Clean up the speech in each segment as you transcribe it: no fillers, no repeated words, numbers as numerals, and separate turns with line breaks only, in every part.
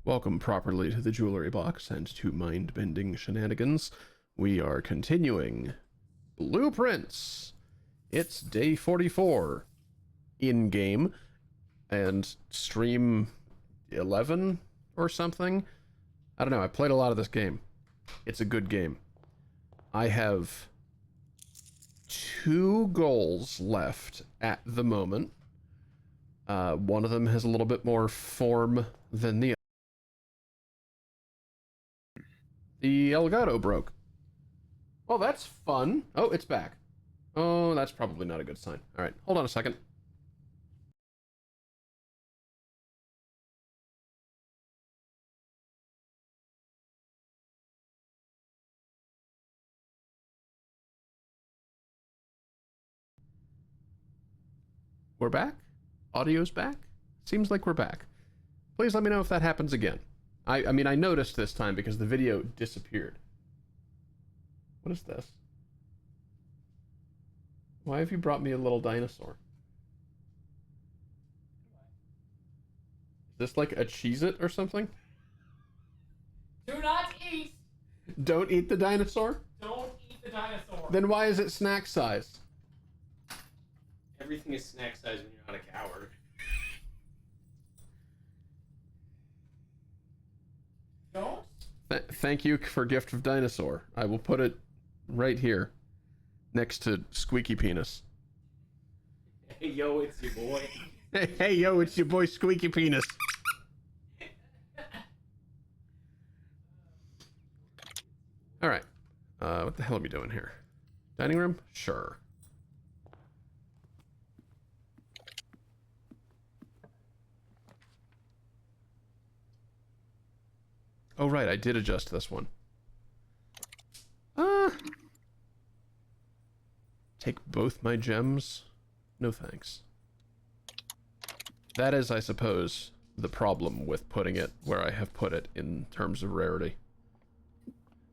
Welcome properly to the jewelry box and to mind-bending shenanigans. We are continuing Blueprints. It's day 44 in-game and stream 11 or something. I don't know, I played a lot of this game. It's a good game. I have 2 goals left at the moment. One of them has a little bit more form than the other. The Elgato broke. Oh, that's fun. Oh, it's back. Oh, that's probably not a good sign. All right, hold on a second. We're back? Audio's back? Seems like we're back. Please let me know if that happens again. I mean, I noticed this time because the video disappeared. What is this? Why have you brought me a little dinosaur? Is this like a Cheez-It or something?
Do not eat!
Don't eat the dinosaur?
Don't eat the dinosaur!
Then why is it snack size?
Everything is snack size when you're not a coward. Don't?
Thank you for gift of dinosaur. I will put it right here next to Squeaky Penis.
Hey, yo, it's your boy.
Hey, yo, it's your boy Squeaky Penis. All right. What the hell are we doing here? Dining room? Sure. Oh, right. I did adjust this one. Take both my gems? No thanks. That is, I suppose, the problem with putting it where I have put it in terms of rarity.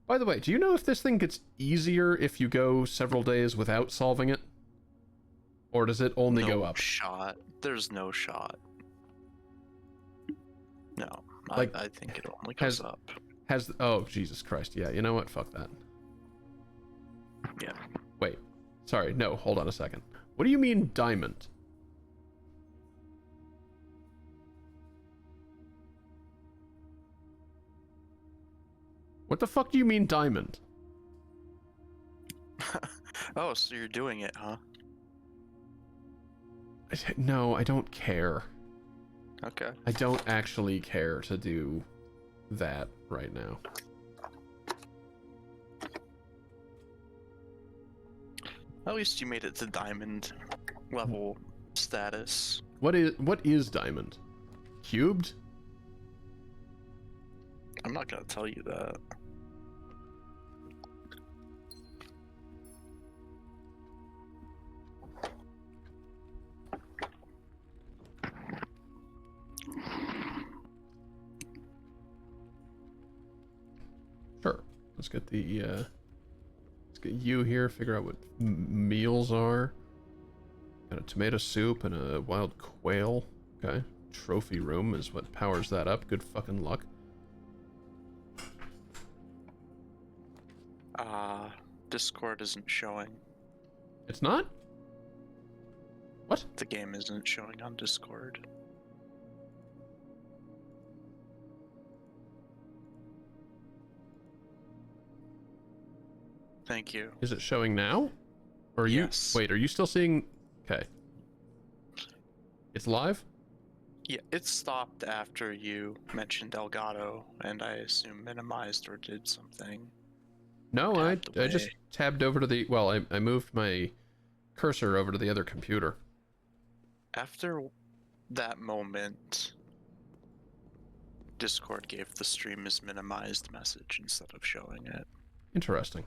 By the way, do you know if this thing gets easier if you go several days without solving it? Or does it only go up?
No shot. There's no shot. No.
Like,
I think it only goes up.
Oh, Jesus Christ. Yeah, you know what? Fuck that.
Yeah.
Wait. Sorry, no, hold on a second. What do you mean diamond? What the fuck do you mean diamond?
Oh, so you're doing it, huh?
No, I don't care.
Okay.
I don't actually care to do that right now.
At least you made it to diamond level status.
What is diamond? Cubed?
I'm not gonna tell you that.
Sure. Let's get the let's get you here, figure out what meals are. Got a tomato soup and a wild quail. Okay. Trophy room is what powers that up. Good fucking luck.
Discord isn't showing.
It's not? What?
The game isn't showing on Discord. Thank you.
Is it showing now? Or are
Yes.
you... Wait, are you still seeing... Okay. It's live?
Yeah, it stopped after you mentioned Elgato, and I assume minimized or did something.
No, I
Tabbed
just
away.
tabbed over to the... Well, I moved my cursor over to the other computer.
After that moment, Discord gave the stream is minimized message instead of showing it.
Interesting.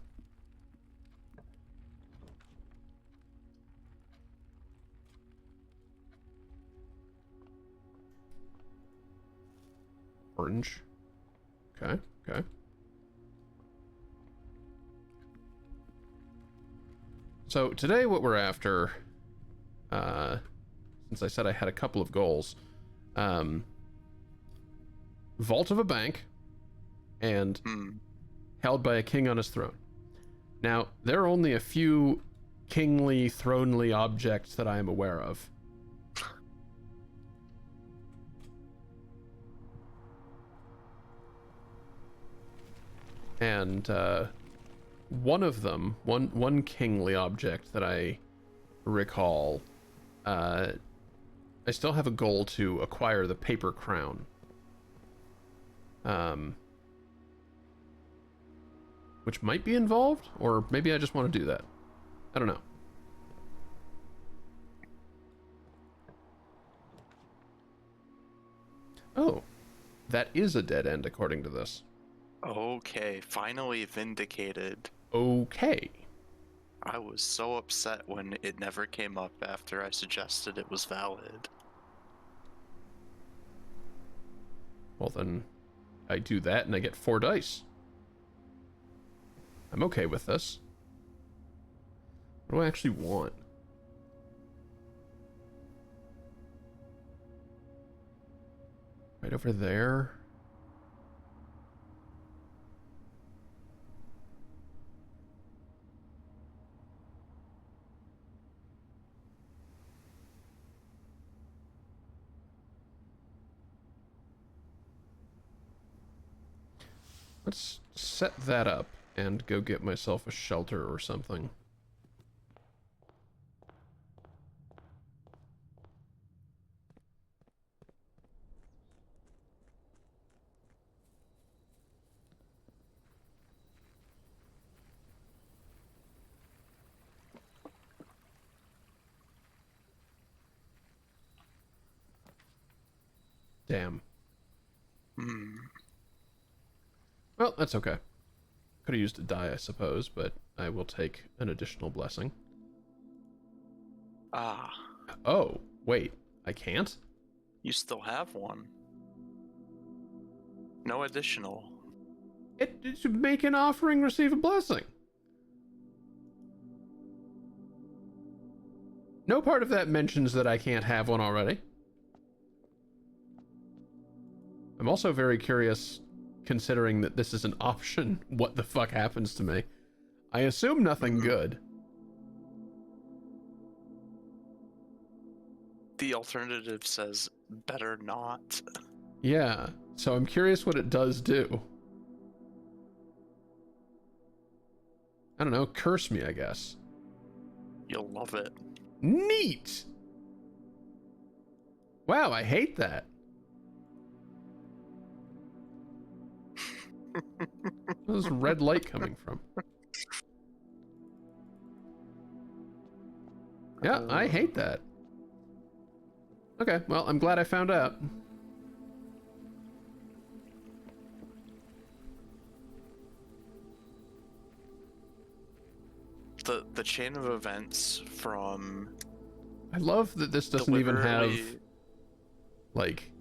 Orange. Okay, okay. So today what we're after, since I said I had a couple of goals, vault of a bank and held by a king on his throne. Now, there are only a few kingly, thronely objects that I am aware of. And one of them, one kingly object that I recall, I still have a goal to acquire the paper crown. Which might be involved, or maybe I just want to do that. I don't know. Oh, that is a dead end according to this.
Okay, finally vindicated.
Okay.
I was so upset when it never came up after I suggested it was valid.
Well then, I do that and I get 4 dice. I'm okay with this. What do I actually want? Right over there. Let's set that up and go get myself a shelter or something. Damn. Well, that's okay. Could have used a die, I suppose, but I will take an additional blessing.
Ah.
Oh, wait. I can't?
You still have one. No additional.
It should make an offering, receive a blessing. No part of that mentions that I can't have one already. I'm also very curious, considering that this is an option, what the fuck happens to me. I assume nothing good.
The alternative says better not.
Yeah, so I'm curious what it does do. I don't know, curse me, I guess.
You'll love it.
Neat! Wow, I hate that. Where's this red light coming from? Yeah, I hate that. Okay, well, I'm glad I found out.
The chain of events from...
I love that this doesn't even have, like...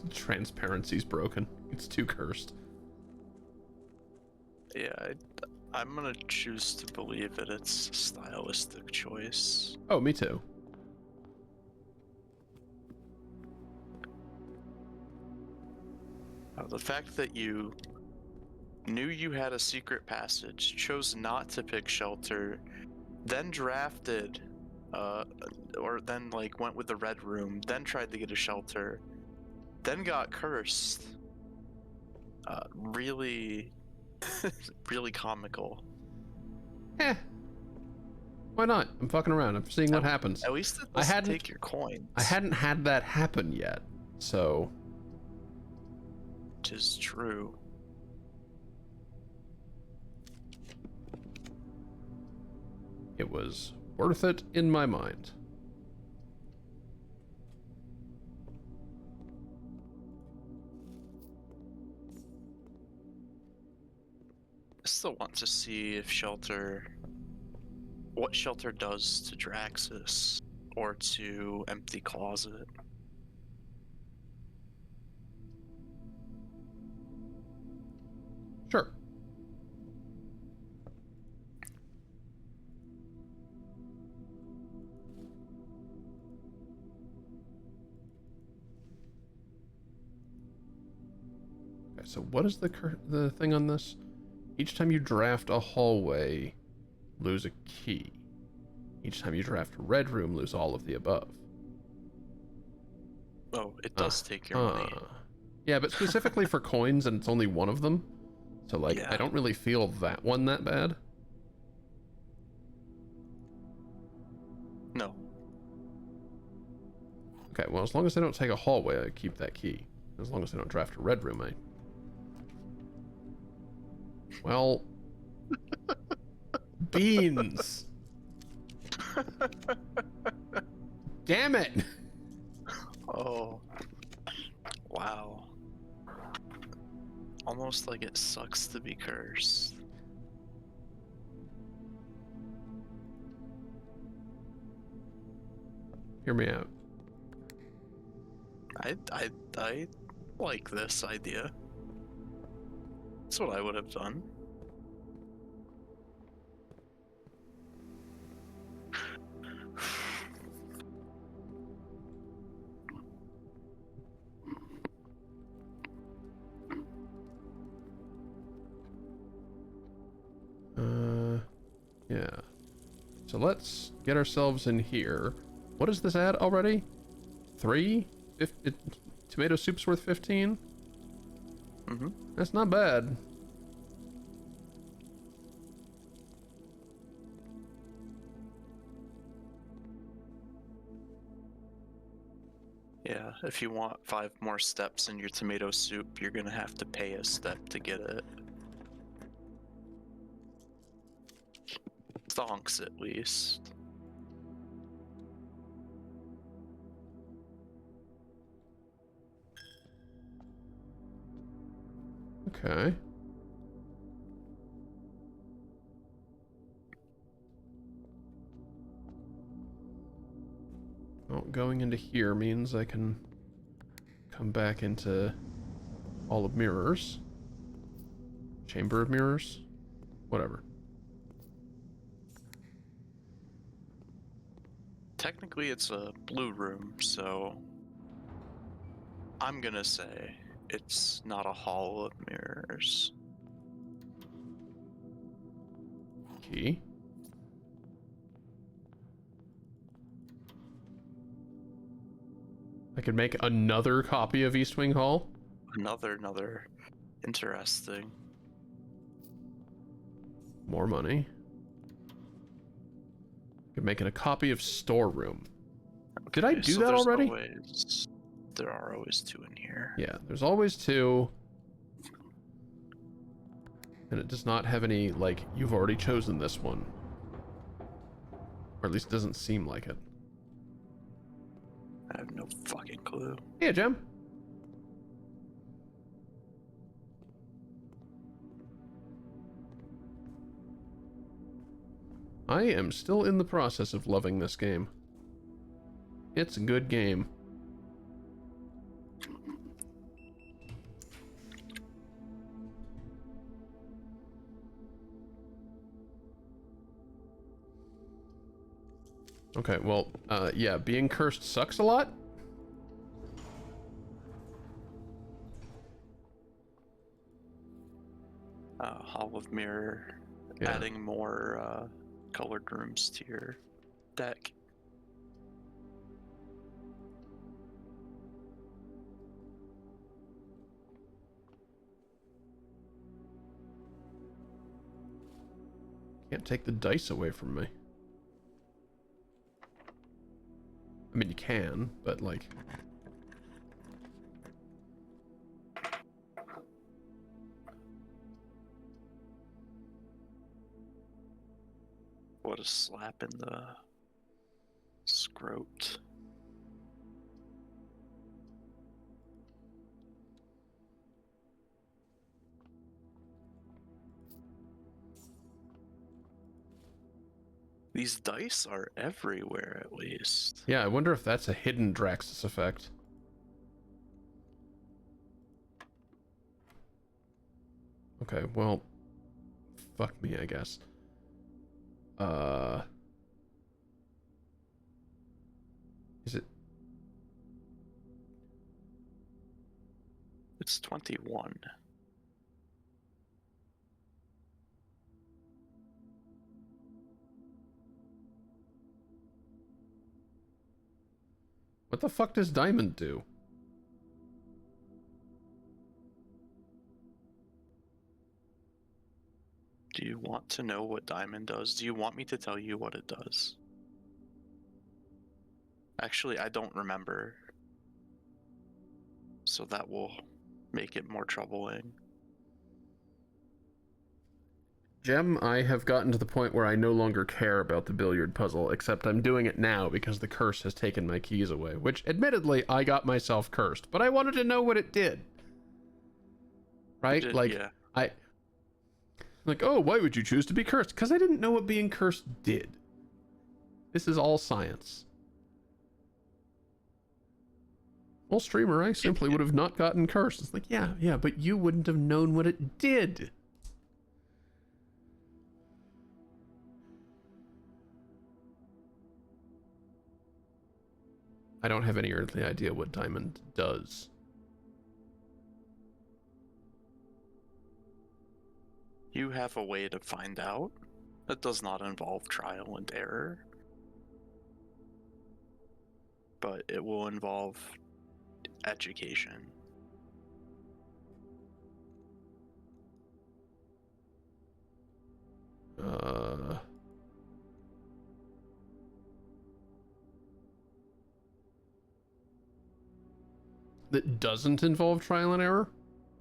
Transparency's broken. It's too cursed.
Yeah, I'm gonna choose to believe that it's a stylistic choice.
Oh, me too.
The fact that you knew you had a secret passage, chose not to pick shelter, then drafted, or then like went with the red room, then tried to get a shelter, then got cursed. Really, really comical.
Eh. Why not? I'm fucking around. I'm seeing what happens.
At least it doesn't take your coins.
I hadn't had that happen yet, so...
Which is true.
It was worth it in my mind.
I still want to see if what shelter does to Draxus or to Empty Closet.
Sure. Okay, so what is the thing on this? Each time you draft a hallway, lose a key. Each time you draft a red room, lose all of the above.
Oh, it does take your money.
Yeah, but specifically for coins, and it's only one of them. So, like,
Yeah.
I don't really feel that one that bad.
No.
Okay, well, as long as I don't take a hallway, I keep that key. As long as I don't draft a red room, I... Well... Beans! Damn it!
Oh. Wow. Almost like it sucks to be cursed.
Hear me out.
I like this idea. That's what I would have done.
Yeah. So let's get ourselves in here. What is this ad already? 3? Tomato soup's worth 15?
Mm-hmm.
That's not bad.
Yeah, if you want 5 more steps in your tomato soup, you're gonna have to pay a step to get it. Thonks, at least.
Okay. Well, going into here means I can come back into all of mirrors. Chamber of mirrors? Whatever.
Technically, it's a blue room, so I'm gonna say it's not a hall of mirrors.
Key. I could make another copy of East Wing Hall.
Another interesting.
More money. Could make it a copy of Storeroom. Did I
Okay,
do
so
that
there's
already?
There are always 2 in here.
Yeah, there's always 2. And it does not have any, like, you've already chosen this one. Or at least it doesn't seem like it.
I have no fucking clue.
Yeah, Gem. I am still in the process of loving this game. It's a good game. Okay, well, yeah, being cursed sucks a lot.
Hall of Mirror,
Yeah.
adding more colored rooms to your deck.
Can't take the dice away from me. I mean, you can, but, like...
What a slap in the scrot. These dice are everywhere, at least.
Yeah, I wonder if that's a hidden Draxus effect. Okay, well... Fuck me, I guess. Is it...
It's 21.
What the fuck does diamond do?
Do you want to know what diamond does? Do you want me to tell you what it does? Actually, I don't remember. So that will make it more troubling.
Gem, I have gotten to the point where I no longer care about the billiard puzzle, except I'm doing it now because the curse has taken my keys away, which admittedly I got myself cursed, but I wanted to know what it did. Right? Like,
Yeah.
Like, oh, why would you choose to be cursed? Because I didn't know what being cursed did. This is all science. Well, streamer, I simply would have not gotten cursed. It's like, yeah, but you wouldn't have known what it did. I don't have any earthly idea what diamond does.
You have a way to find out. That does not involve trial and error. But it will involve education.
That doesn't involve trial and error?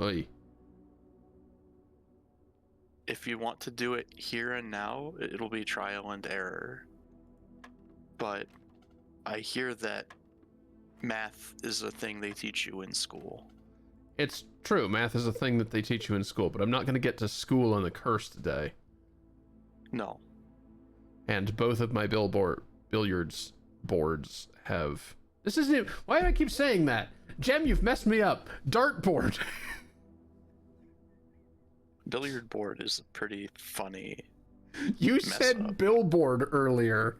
Oy.
If you want to do it here and now, it'll be trial and error. But I hear that math is a thing they teach you in school.
It's true, math is a thing that they teach you in school, but I'm not going to get to school on the curse today.
No.
And both of my billiards boards have... This isn't even... Why do I keep saying that? Gem, you've messed me up. Dartboard.
Billiard board is pretty funny.
You
mess
said
up.
billboard earlier.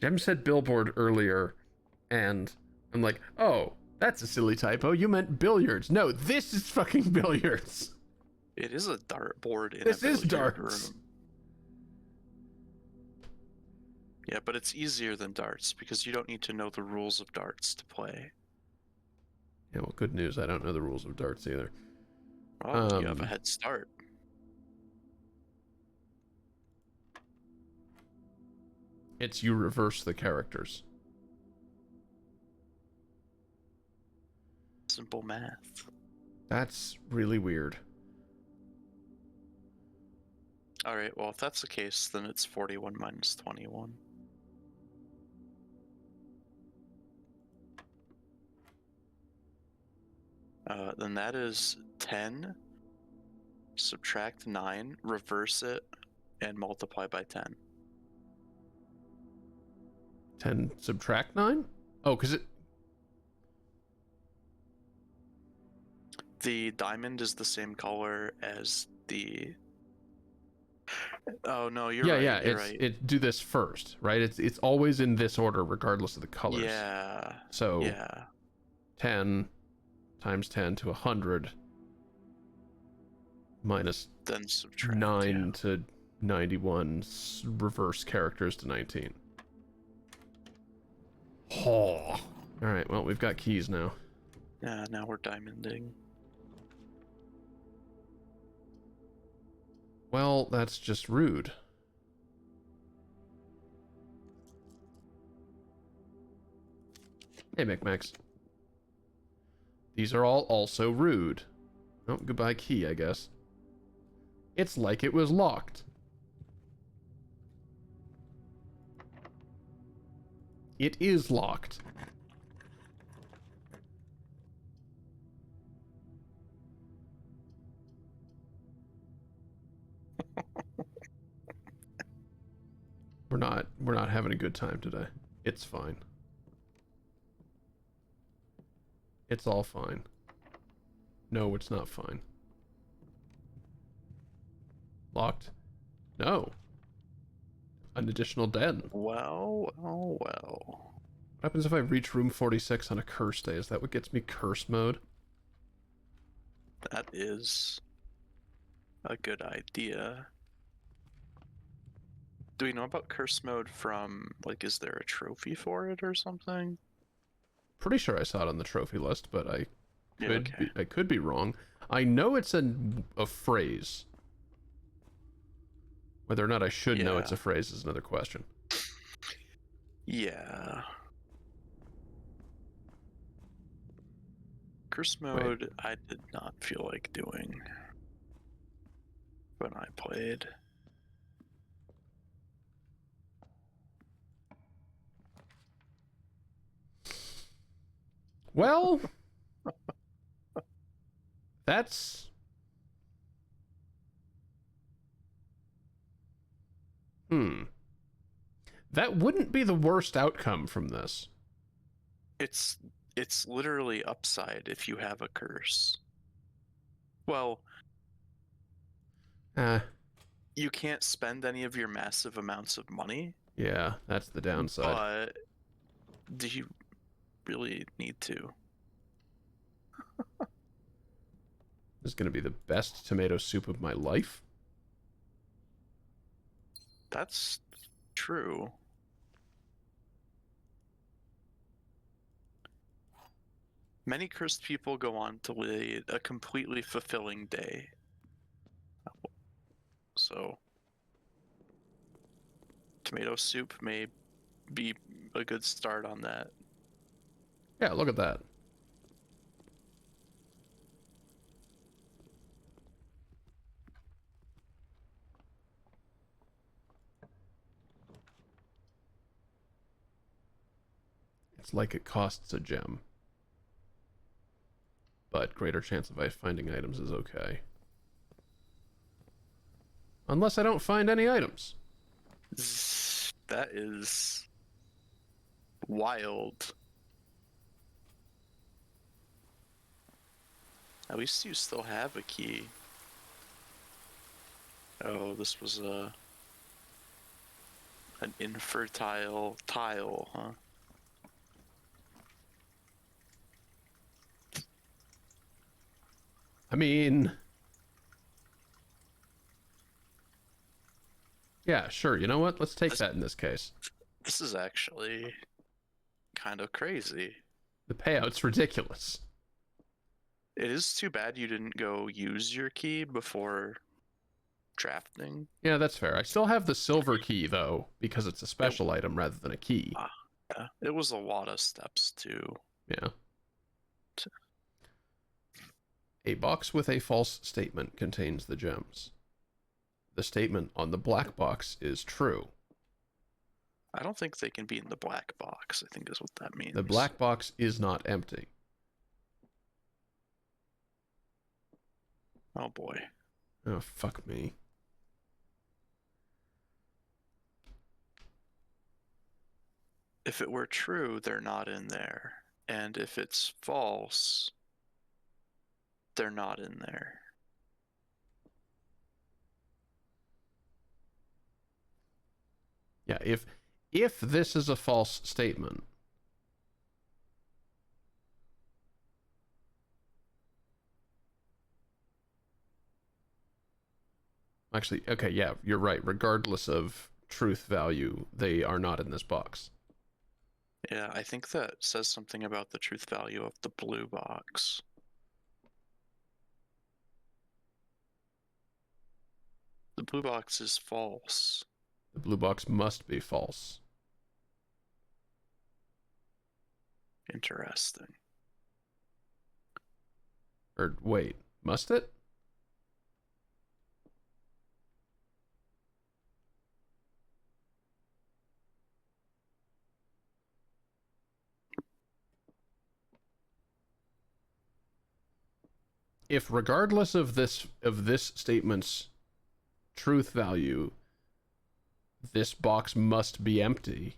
Gem said billboard earlier, and I'm like, oh, that's a silly typo. You meant billiards. No, this is fucking billiards.
It is a dartboard in
This
a
is
billiard
darts.
room. Yeah, but it's easier than darts because you don't need to know the rules of darts to play.
Yeah, well, good news. I don't know the rules of darts either.
Oh, you have a head start.
It's you reverse the characters.
Simple math.
That's really weird.
Alright, well, if that's the case, then it's 41 minus 21. Then that is 10, subtract 9, reverse it, and multiply by 10.
10 subtract 9? Oh, because it...
The diamond is the same color as the... Oh, no, you're right.
Yeah,
you're right.
it do this first, right? It's always in this order, regardless of the colors.
Yeah.
So,
Yeah.
10 times 10 to 100 minus
Then subtract
9 to 91, reverse characters to 19. Oh. Alright, well, we've got keys now.
Yeah, now we're diamonding.
Well, that's just rude. Hey, Micmacs. These are all also rude. Oh, goodbye key, I guess. It's like it was locked. It is locked. We're not having a good time today. It's fine. It's all fine. No, it's not fine. Locked? No. An additional den.
Well.
What happens if I reach room 46 on a curse day? Is that what gets me curse mode?
That is a good idea. Do we know about curse mode from, like, is there a trophy for it or something?
Pretty sure I saw it on the trophy list, but
Yeah, okay.
I could be wrong. I know it's a phrase. Whether or not I should know it's
Yeah.
a phrase is another question.
Yeah. Curse
Wait.
mode, I did not feel like doing when I played.
Well, that's... That wouldn't be the worst outcome from this.
It's literally upside if you have a curse. Well, you can't spend any of your massive amounts of money,
Yeah, that's the downside.
but do you really need to?
This is going to be the best tomato soup of my life.
That's true. Many cursed people go on to lead a completely fulfilling day. So, tomato soup may be a good start on that.
Yeah, look at that. It's like it costs a gem. But greater chance of finding items is okay. Unless I don't find any items.
That is wild. At least you still have a key. Oh, this was an infertile tile, huh?
I mean... Yeah, sure. You know what? Let's take that in this case.
This is actually kind of crazy.
The payout's ridiculous.
It is too bad you didn't go use your key before drafting.
Yeah, that's fair. I still have the silver key, though, because it's a special item rather than a key.
Yeah, it was a lot of steps, too.
Yeah. A box with a false statement contains the gems. The statement on the black box is true.
I don't think they can be in the black box, I think is what that means.
The black box is not empty.
Oh boy.
Oh, fuck me.
If it were true, they're not in there. And if it's false, they're not in there.
Yeah, if this is a false statement, actually, okay, yeah, you're right. Regardless of truth value, they are not in this box.
Yeah, I think that says something about the truth value of the blue box. The blue box is false.
The blue box must be false.
Interesting.
Or wait, must it? If regardless of this statement's truth value, this box must be empty.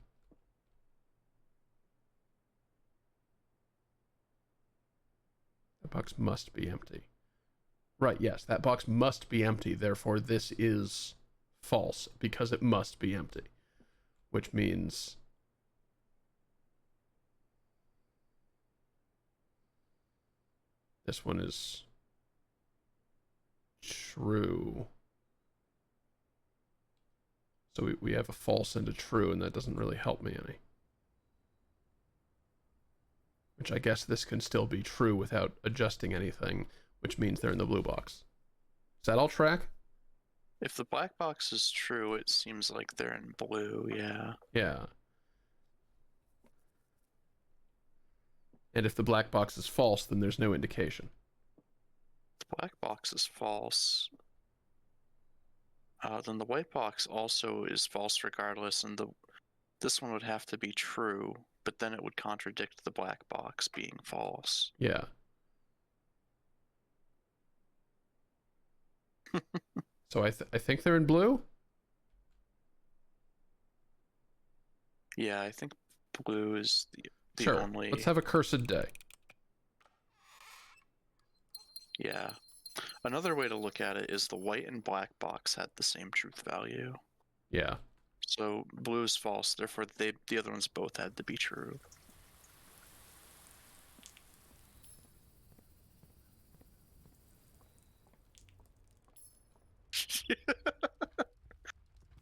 The box must be empty. Right, yes, that box must be empty. Therefore, this is false because it must be empty. Which means this one is true. So we have a false and a true, and that doesn't really help me any. Which I guess this can still be true without adjusting anything, which means they're in the blue box. Does that all track?
If the black box is true, it seems like they're in blue, yeah.
Yeah. And if the black box is false, then there's no indication.
If the black box is false, then the white box also is false regardless, and this one would have to be true, but then it would contradict the black box being false.
Yeah. So I think they're in blue?
Yeah, I think blue is the
Sure.
only...
Let's have a cursed day.
Yeah. Another way to look at it is the white and black box had the same truth value.
Yeah.
So blue is false, therefore the other ones both had to be true.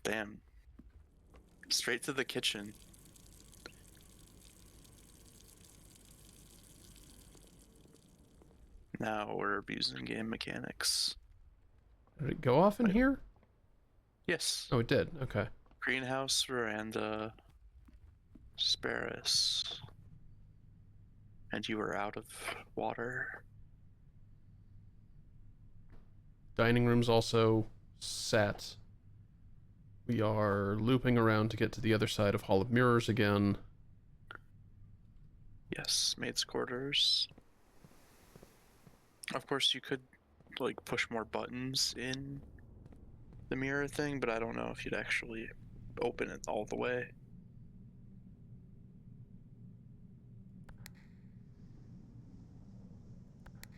Damn. Straight to the kitchen. Now we're abusing game mechanics.
Did it go off in here?
Yes.
Oh, it did. Okay.
Greenhouse, veranda, Sparris. And you were out of water.
Dining room's also set. We are looping around to get to the other side of Hall of Mirrors again.
Yes, maid's quarters. Of course, you could, like, push more buttons in the mirror thing, but I don't know if you'd actually open it all the way.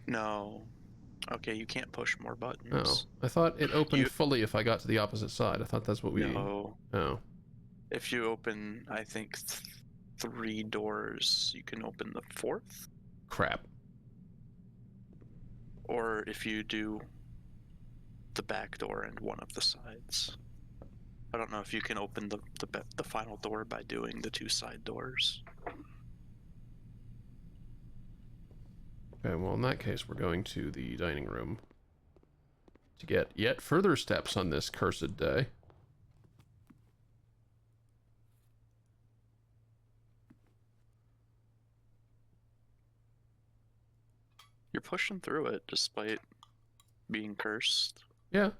No. Okay, you can't push more buttons.
Oh, I thought it opened fully if I got to the opposite side. I thought that's what we...
No.
Oh.
If you open, I think, 3 doors, you can open the 4th.
Crap.
Or if you do the back door and one of the sides. I don't know if you can open the final door by doing the 2 side doors.
Okay, well, in that case, we're going to the dining room to get yet further steps on this cursed day.
You're pushing through it despite being cursed.
Yeah.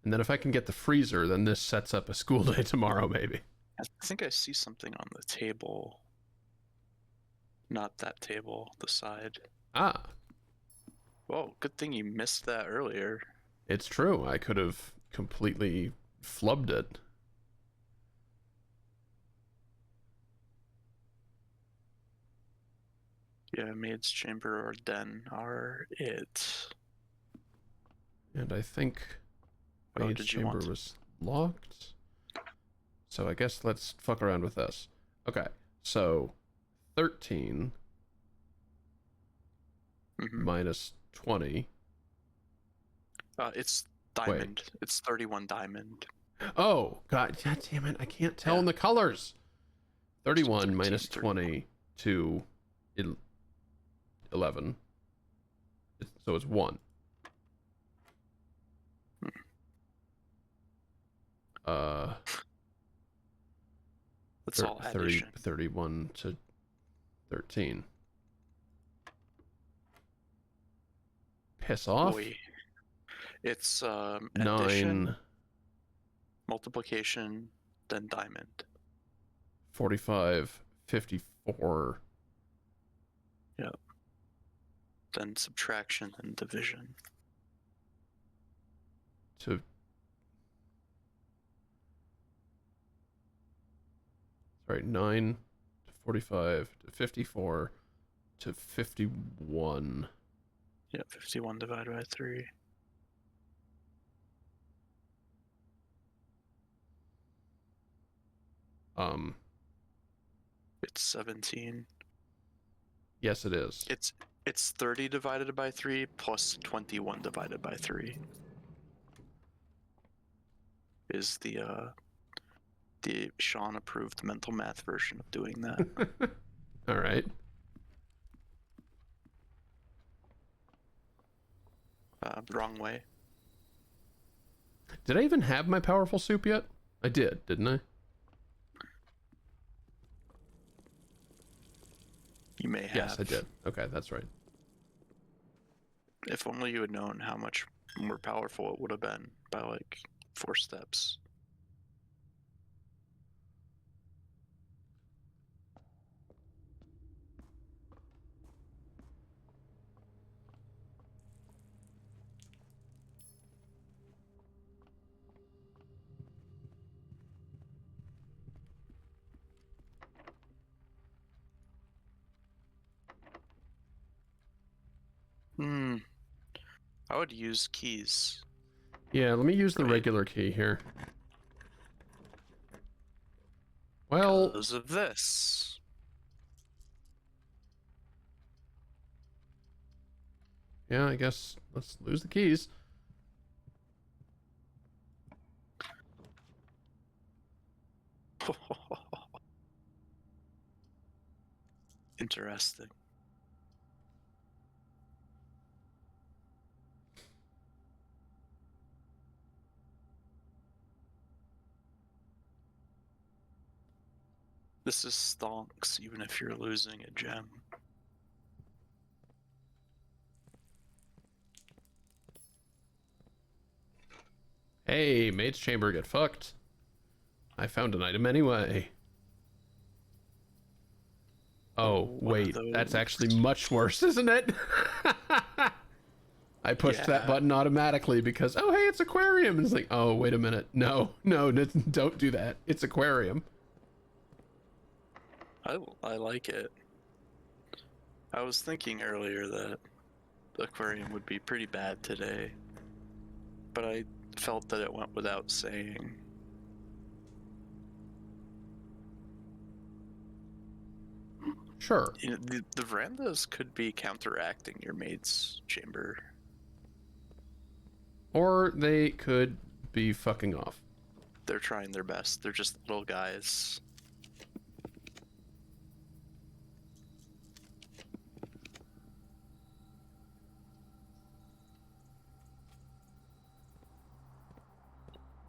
And then if I can get the freezer, then this sets up a school day tomorrow, maybe.
I think I see something on the table. Not that table, the side.
Ah.
Whoa, good thing you missed that earlier.
It's true. I could have completely flubbed it.
Yeah, maid's chamber or den are it.
And I think
Oh,
maid's
did you
chamber
want...
was locked. So I guess let's fuck around with this. Okay, so 13 minus 20.
It's diamond. Wait. It's 31 diamond.
Oh, God damn it. I can't tell in the colors. 31 13, minus 20 to 11. So it's 1.
That's all addition.
31 to 13. Piss off.
Boy. It's
9.
Addition, multiplication, then diamond.
45, 54.
Yep. Then subtraction and division.
To sorry, 9 to 45 to 54 to 51.
Yeah, 51 divided by 3. It's 17.
Yes, it is.
It's 30 divided by 3 plus 21 divided by 3. is the Sean approved mental math version of doing that.
All right.
Wrong way.
Did I even have my powerful soup yet? I did, didn't I?
You may have.
Yes, I did. Okay, that's right.
If only you had known how much more powerful it would have been by like 4 steps. I would use keys.
Yeah, let me use the
Right.
regular key here. Well,
Because of this.
yeah, I guess let's lose the keys.
Interesting. This is stonks, even if you're losing a gem.
Hey, mate's chamber, get fucked. I found an item anyway. Oh,
One of
wait, that's
those.
actually much worse, isn't it? I pushed that
Yeah.
button automatically because, oh, hey, it's aquarium. And it's like, oh, wait a minute. No, don't do that. It's aquarium.
I like it. I was thinking earlier that the aquarium would be pretty bad today, but I felt that it went without saying.
Sure.
You know, the verandas could be counteracting your maid's chamber.
Or they could be fucking off.
They're trying their best. They're just little guys.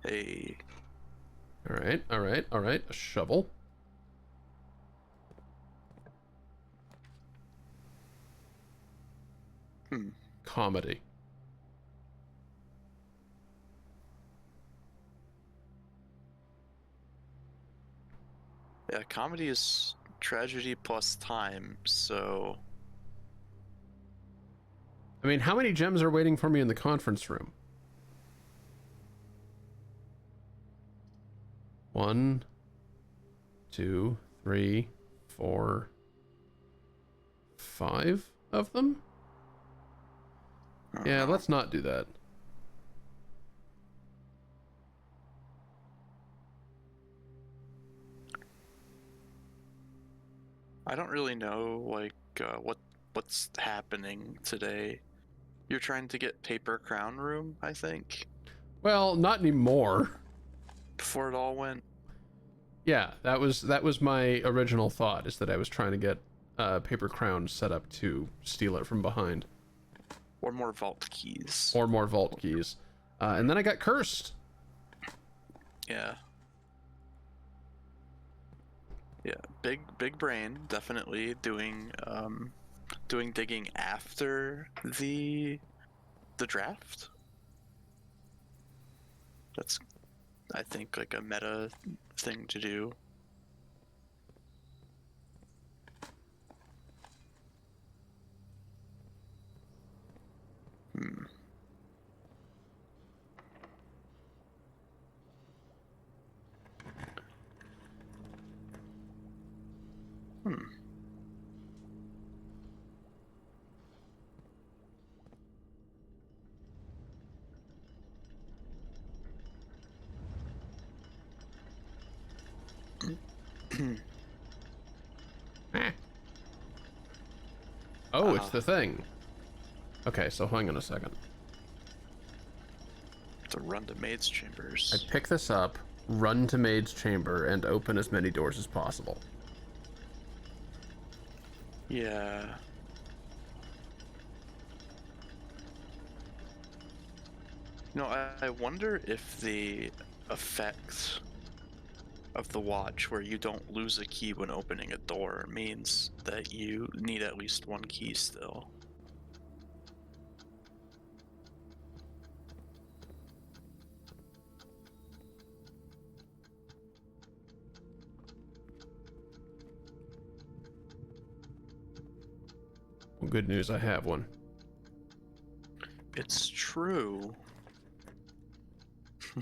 Hey.
All right, all right, all right. A shovel. Comedy.
Yeah, comedy is tragedy plus time, so
I mean, how many gems are waiting for me in the conference room? 1, 2, 3, 4, 5 of them? Yeah, let's not do that.
I don't really know like what's happening today. You're trying to get paper crown room, I think,
Well, not anymore.
before it all went.
Yeah, that was my original thought, is that I was trying to get paper crown set up to steal it from behind.
Or more vault keys.
Or more vault keys. And then I got cursed.
Yeah. Yeah, big brain, definitely doing digging after the draft. That's, I think, like a meta thing to do.
Oh, it's the thing. Okay, so hang on a second.
to run to maid's chambers.
I pick this up, run to maid's chamber, and open as many doors as possible.
Yeah. No, I wonder if the effect of the watch where you don't lose a key when opening a door means that you need at least one key still.
Well, good news, I have one.
It's true.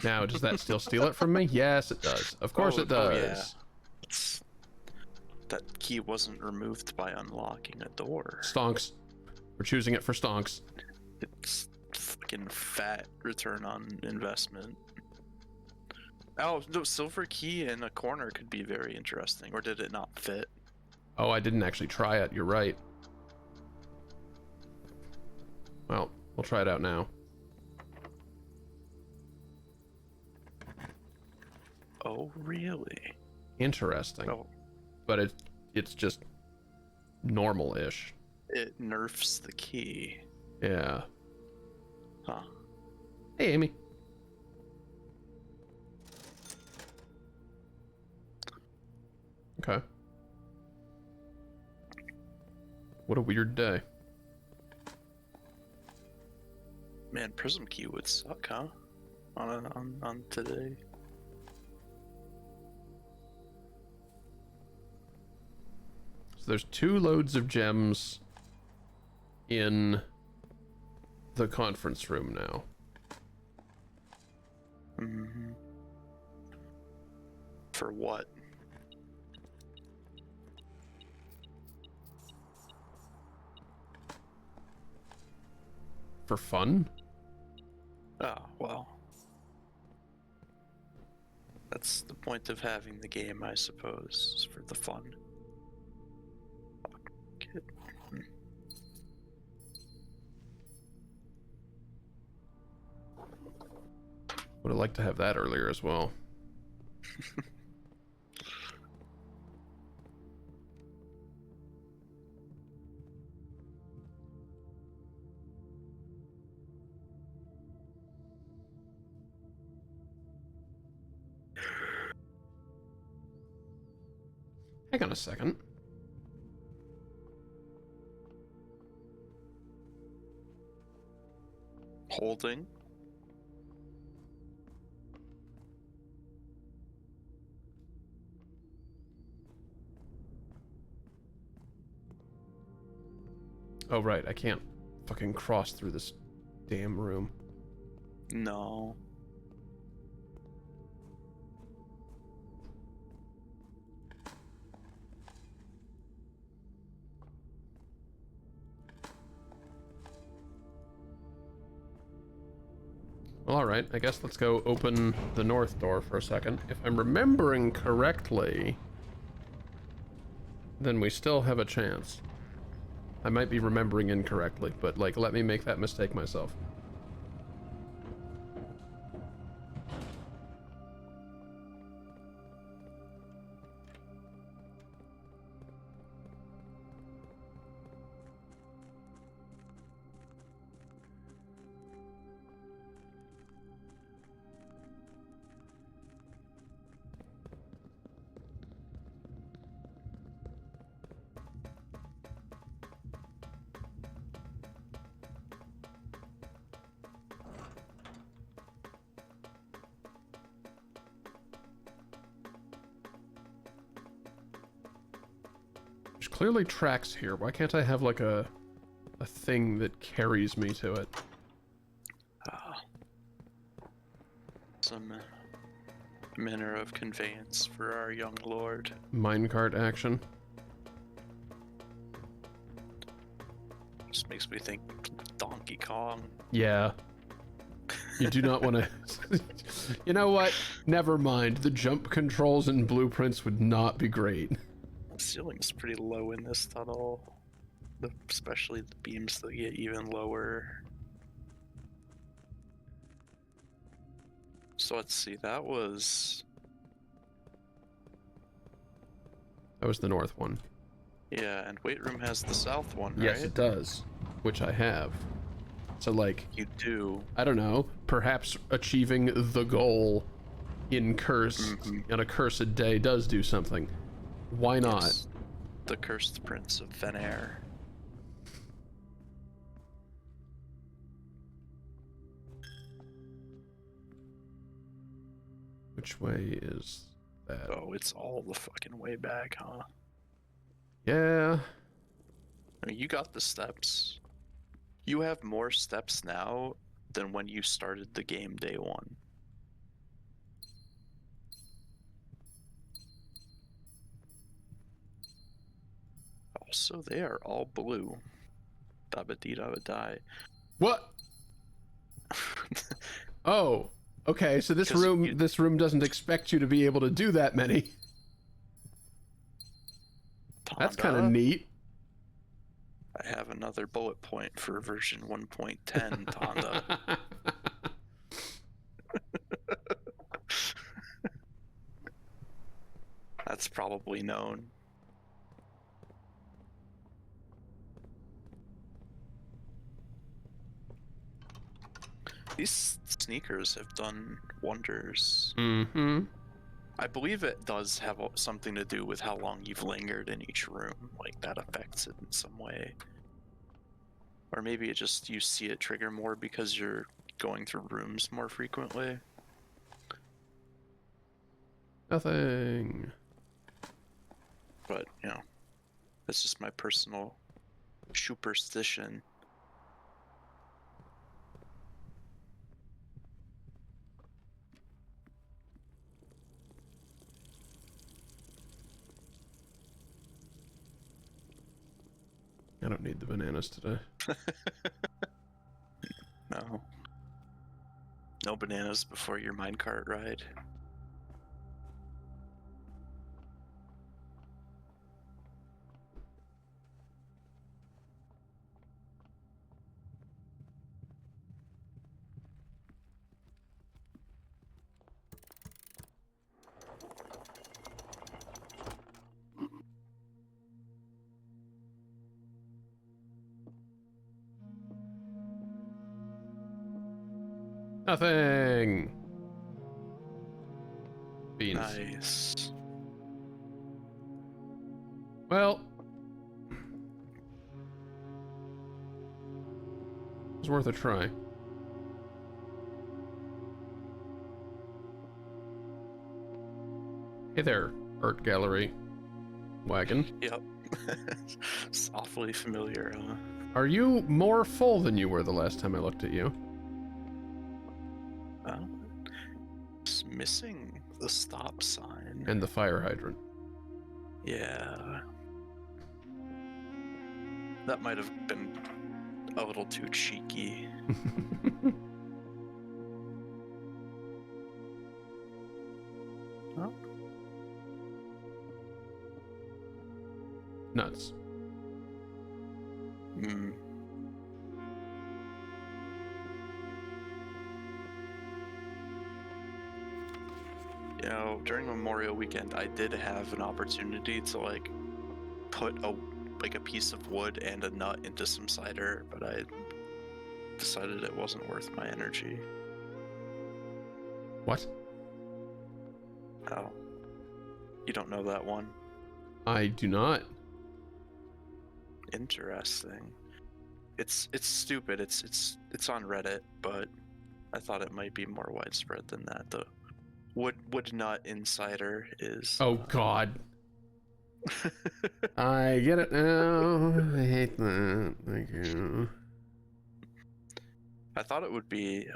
Now, does that still steal it from me? Yes, it does. Of course it does.
Yeah. That key wasn't removed by unlocking a door.
Stonks. We're choosing it for stonks.
It's fucking fat return on investment. Oh, no, silver key in a corner could be very interesting. Or did it not fit?
Oh, I didn't actually try it. You're right. Well, we'll try it out now.
Oh, really?
Interesting.
Oh.
But it's just normal-ish.
It nerfs the key.
Yeah.
Huh.
Hey, Amy. Okay. What a weird day.
Man, Prism Key would suck, huh? On today.
So there's 2 loads of gems in the conference room now.
Mm-hmm. For what?
For fun?
Oh, well. That's the point of having the game, I suppose, is for the fun. Kid.
Would have liked to have that earlier as well. Hang on a second.
Holding.
Oh, right. I can't fucking cross through this damn room.
No.
Well, alright. I guess let's go open the north door for a second. If I'm remembering correctly, then we still have a chance. I might be remembering incorrectly, but, like, let me make that mistake myself. There's clearly tracks here. Why can't I have, like, a thing that carries me to it?
Some manner of conveyance for our young lord.
Minecart action.
Just makes me think Donkey Kong.
Yeah. You do not want to... You know what? Never mind. The jump controls and blueprints would not be great.
The ceiling's pretty low in this tunnel. Especially the beams that get even lower. So let's see. That was
the north one.
yeah, and weight room has the south one,
Yes,
right?
it does, which I have. So, like,
You do.
I don't know, perhaps achieving the goal in on a cursed day does do something. Why not?
Yes. The Cursed Prince of Venair.
Which way is that?
Oh, it's all the fucking way back, huh?
Yeah.
I mean, you got the steps. You have more steps now than when you started the game day one. Also, they are all blue. Dabba dee dabba die.
What? Oh, okay. So this
'Cause
room,
you-
this room doesn't expect you to be able to do that many. That's kind of
Tonda,
neat.
I have another bullet point for version 1.10, Tonda. That's probably known. These sneakers have done wonders.
Mm-hmm.
I believe it does have something to do with how long you've lingered in each room. Like, that affects it in some way. Or maybe it just, you see it trigger more because you're going through rooms more frequently.
Nothing.
But, you know, that's just my personal superstition.
I don't need the bananas today.
No. No bananas before your minecart ride.
Nothing. Beans.
Nice.
Well, it's worth a try. Hey there, art gallery wagon.
Yep. It's awfully familiar, huh?
Are you more full than you were the last time I looked at you?
It's missing the stop sign.
And the fire hydrant.
Yeah. That might have been a little too cheeky. Oh.
Nuts.
Hmm. You know, during Memorial Weekend, I did have an opportunity to like put a piece of wood and a nut into some cider, but I decided it wasn't worth my energy.
What?
Oh, you don't know that one?
I do not.
Interesting. It's stupid. It's on Reddit, but I thought it might be more widespread than that. The wood nut insider is.
Oh God. I get it now. I hate that. Thank you.
I thought it would be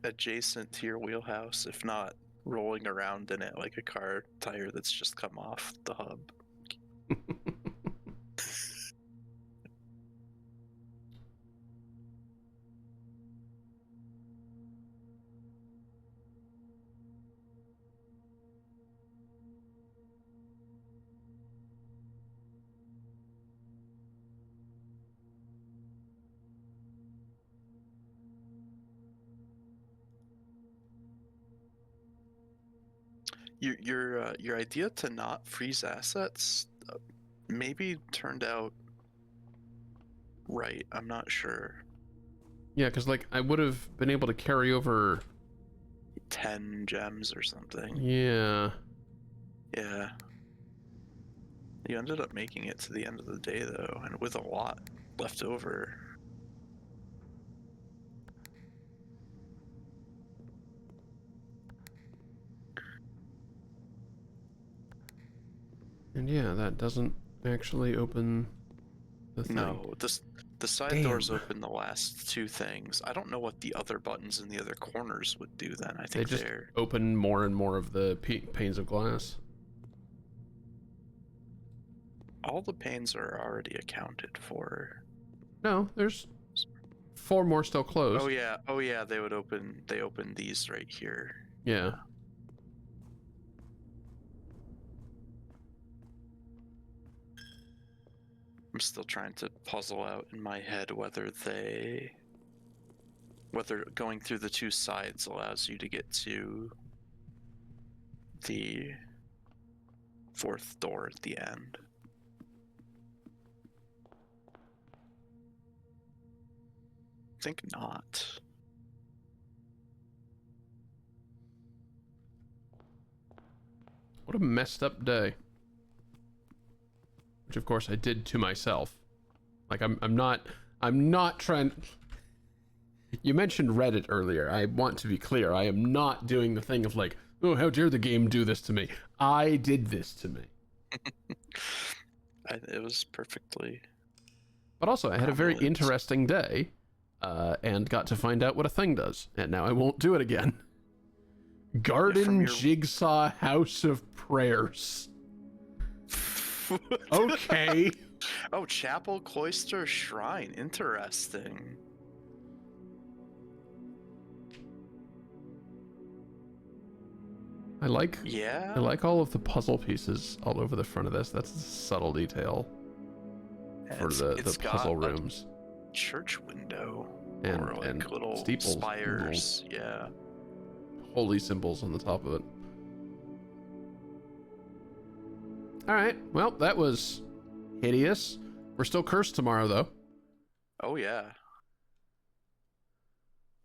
adjacent to your wheelhouse, if not rolling around in it like a car tire that's just come off the hub. Your idea to not freeze assets maybe turned out right. I'm not sure.
Yeah, because like I would have been able to carry over
10 gems or something.
Yeah.
Yeah. You ended up making it to the end of the day though, and with a lot left over.
And yeah, that doesn't actually open the thing.
No, the side doors open the last two things. I don't know what the other buttons in the other corners would do then. I
They
think
just
they're
open more and more of the panes of glass.
all the panes are already accounted for.
No, there's 4 more still closed.
Oh yeah, they open these right here.
Yeah.
I'm still trying to puzzle out in my head whether going through the two sides allows you to get to the 4th door at the end. I think not.
What a messed up day. Which of course I did to myself. Like I'm not trying. You mentioned Reddit earlier. I want to be clear. I am not doing the thing of like, oh, how dare the game do this to me. I did this to me.
It was perfectly.
But also, I had a very
Prominent.
interesting day, and got to find out what a thing does. And now I won't do it again. Garden
your-
Jigsaw House of Prayers. Okay.
Oh, chapel, cloister, shrine. Interesting.
I like
Yeah.
all of the puzzle pieces all over the front of this. That's a subtle detail for the puzzle
got a
rooms.
church window.
And-
or like
and
little
steeples,
spires. Yeah.
Holy symbols on the top of it. Alright, well, that was hideous. We're still cursed tomorrow, though.
Oh yeah.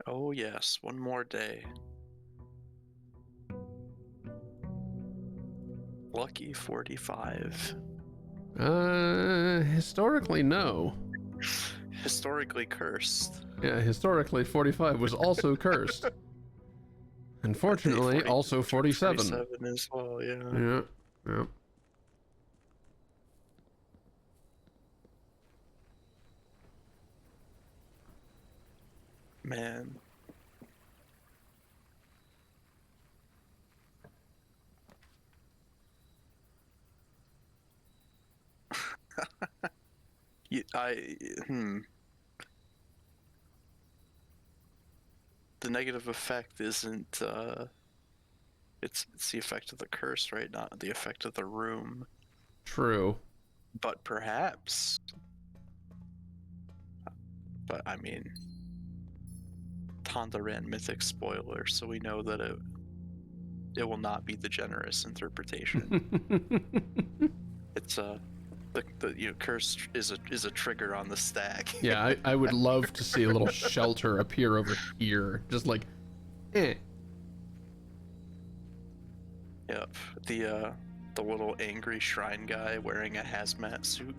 Oh yes, one more day. Lucky 45.
Historically, no.
Historically cursed.
Yeah, historically, 45 was also cursed. Unfortunately,
40
also 47.
47 as well, yeah.
Yeah, yeah.
Man. The negative effect isn't it's the effect of the curse, right? Not the effect of the room.
True.
But perhaps. But I mean, Tonda ran mythic spoiler, so we know that it will not be the generous interpretation. It's the curse is a trigger on the stack.
Yeah, I would love to see a little shelter appear over here. Just like, eh.
Yep. The little angry shrine guy wearing a hazmat suit.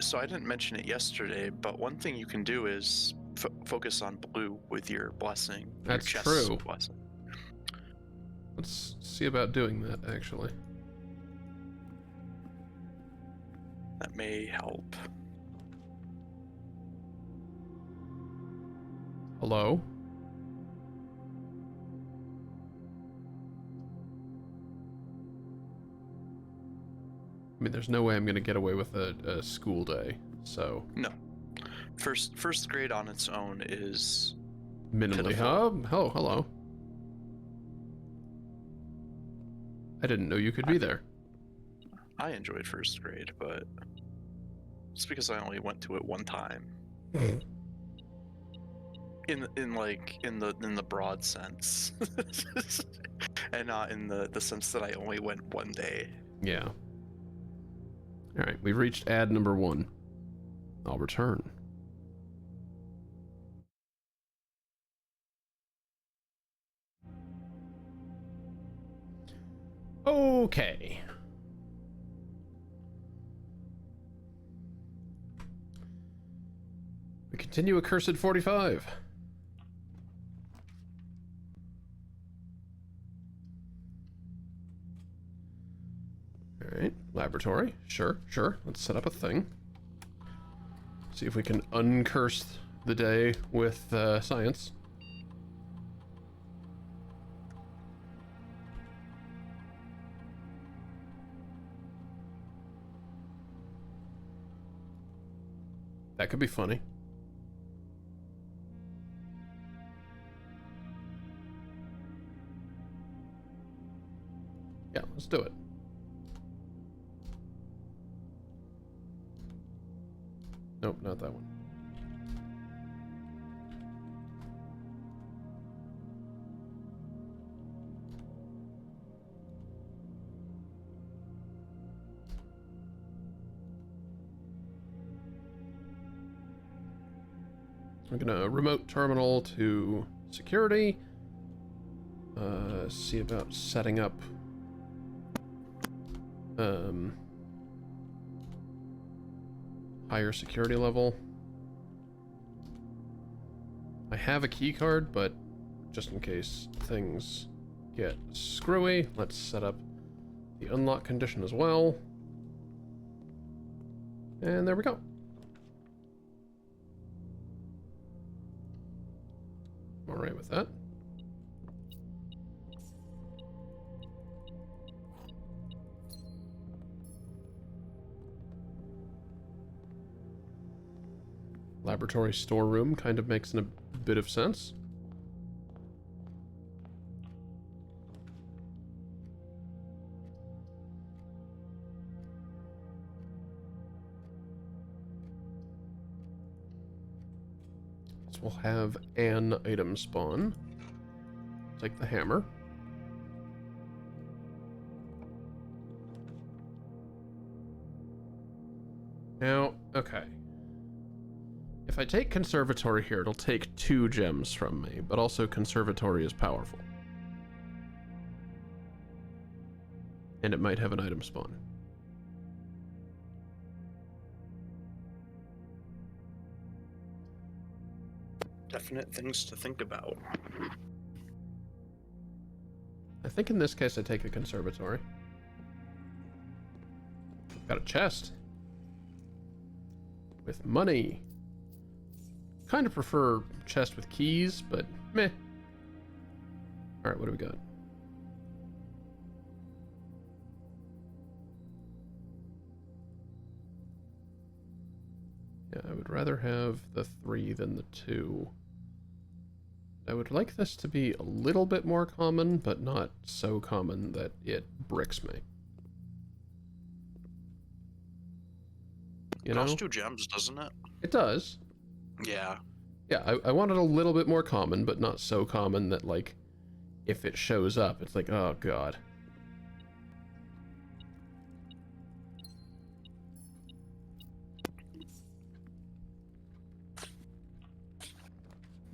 So I didn't mention it yesterday, but one thing you can do is focus on blue with your blessing.
That's
your chest's
true.
Blessing.
Let's see about doing that, actually.
That may help.
Hello? I mean, there's no way I'm going to get away with a school day, so...
No. First grade on its own is
Minimally
pitiful.
Oh, hello. I didn't know you could be there.
I enjoyed first grade, but it's because I only went to it one time. in the broad sense, and not in the sense that I only went one day.
Yeah. All right, we've reached ad number 1. I'll return. Okay. We continue Accursed 45. Alright, laboratory. Sure. Let's set up a thing. See if we can uncurse the day with science. That could be funny. Yeah, let's do it. Nope, not that one. I'm gonna remote terminal to security. See about setting up higher security level. I have a key card, but just in case things get screwy, let's set up the unlock condition as well. And there we go. I'm alright with that. Laboratory storeroom kind of makes a bit of sense. So we'll have an item spawn. Take the hammer. Now, okay. If I take Conservatory here, it'll take 2 gems from me, but also Conservatory is powerful. And it might have an item spawn.
Definite things to think about.
I think in this case I take the Conservatory. Got a chest. With money. Kind of prefer chest with keys, but meh. Alright, what do we got? Yeah, I would rather have the 3 than the 2. I would like this to be a little bit more common, but not so common that it bricks me. You know?
Costs 2 gems, doesn't it?
It does.
Yeah.
Yeah, I want it a little bit more common, but not so common that, like, if it shows up, it's like, oh god.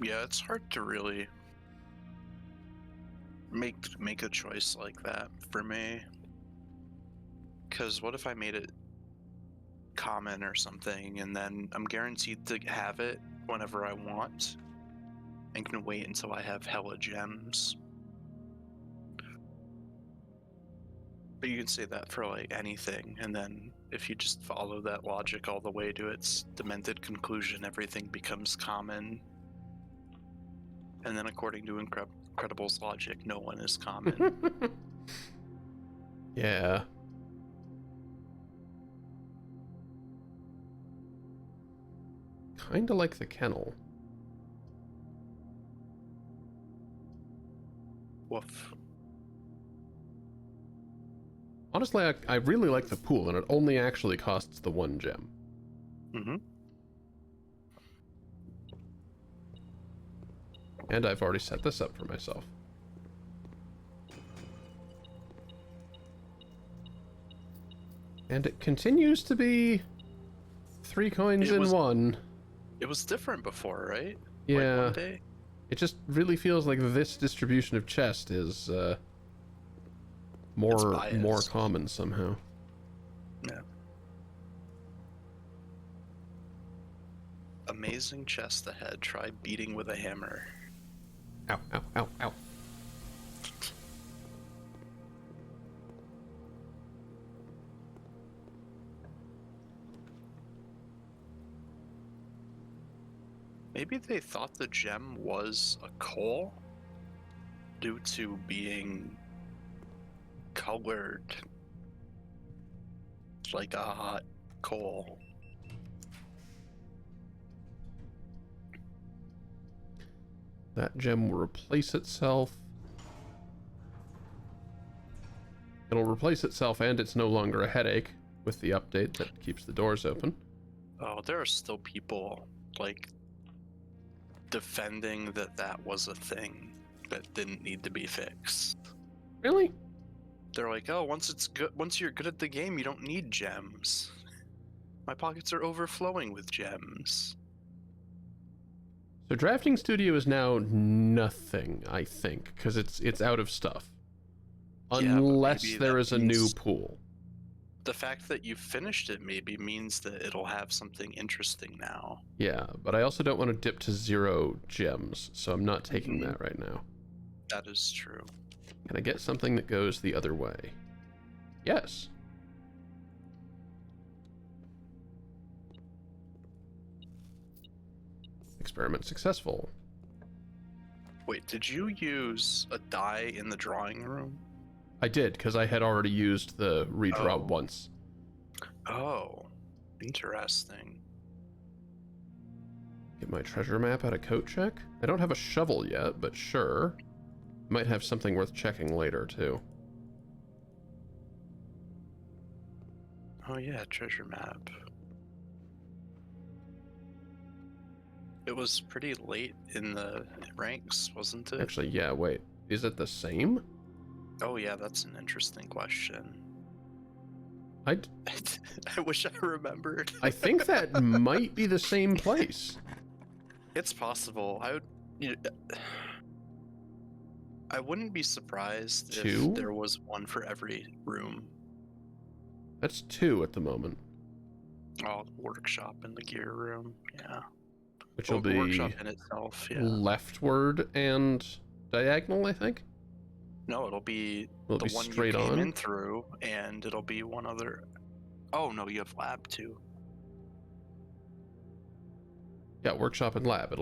Yeah, it's hard to really make a choice like that for me. Because what if I made it common or something, and then I'm guaranteed to have it whenever I want, and can wait until I have hella gems. But you can say that for like anything, and then if you just follow that logic all the way to its demented conclusion, everything becomes common. And then according to Incredible's logic, no one is common.
Yeah. Kinda like the kennel.
Woof.
Honestly, I really like the pool, and it only actually costs the 1 gem.
Mm-hmm.
And I've already set this up for myself. And it continues to be 3 coins in 1.
It was different before, right?
Yeah.
Like one day?
It just really feels like this distribution of chest is more common somehow.
Yeah. Amazing chest ahead. Try beating with a hammer.
Ow, ow, ow, ow.
Maybe they thought the gem was a coal due to being colored like a hot coal.
That gem will replace itself. It'll replace itself, and it's no longer a headache with the update that keeps the doors open.
Oh, there are still people, like, defending that was a thing that didn't need to be fixed.
Really?
They're like, oh, once you're good at the game, you don't need gems. My pockets are overflowing with gems.
So Drafting Studio is now nothing, I think, because it's out of stuff.
Yeah,
Unless there is a new pool.
The fact that you finished it maybe means that it'll have something interesting now.
Yeah, but I also don't want to dip to 0 gems, so I'm not taking that right now.
That is true.
Can I get something that goes the other way? Yes. Experiment successful.
Wait, did you use a die in the drawing room?
I did, because I had already used the redraw
Oh.
once.
Oh, interesting.
Get my treasure map out of coat check. I don't have a shovel yet, but sure. Might have something worth checking later, too.
Oh yeah, treasure map. It was pretty late in the ranks, wasn't it?
Actually, yeah, wait. Is it the same?
Oh yeah, that's an interesting question.
I
wish I remembered.
I think that might be the same place.
It's possible. I wouldn't be surprised
2?
if there was one for every room.
That's 2 at the moment.
Oh, workshop in the gear room, yeah.
Which will
The
be
workshop in itself, yeah.
leftward and diagonal, I think.
No, it'll be
Will it
the
be
one you
straight
came
on?
in through, and it'll be one other. Oh no, you have lab too.
Yeah, workshop and lab.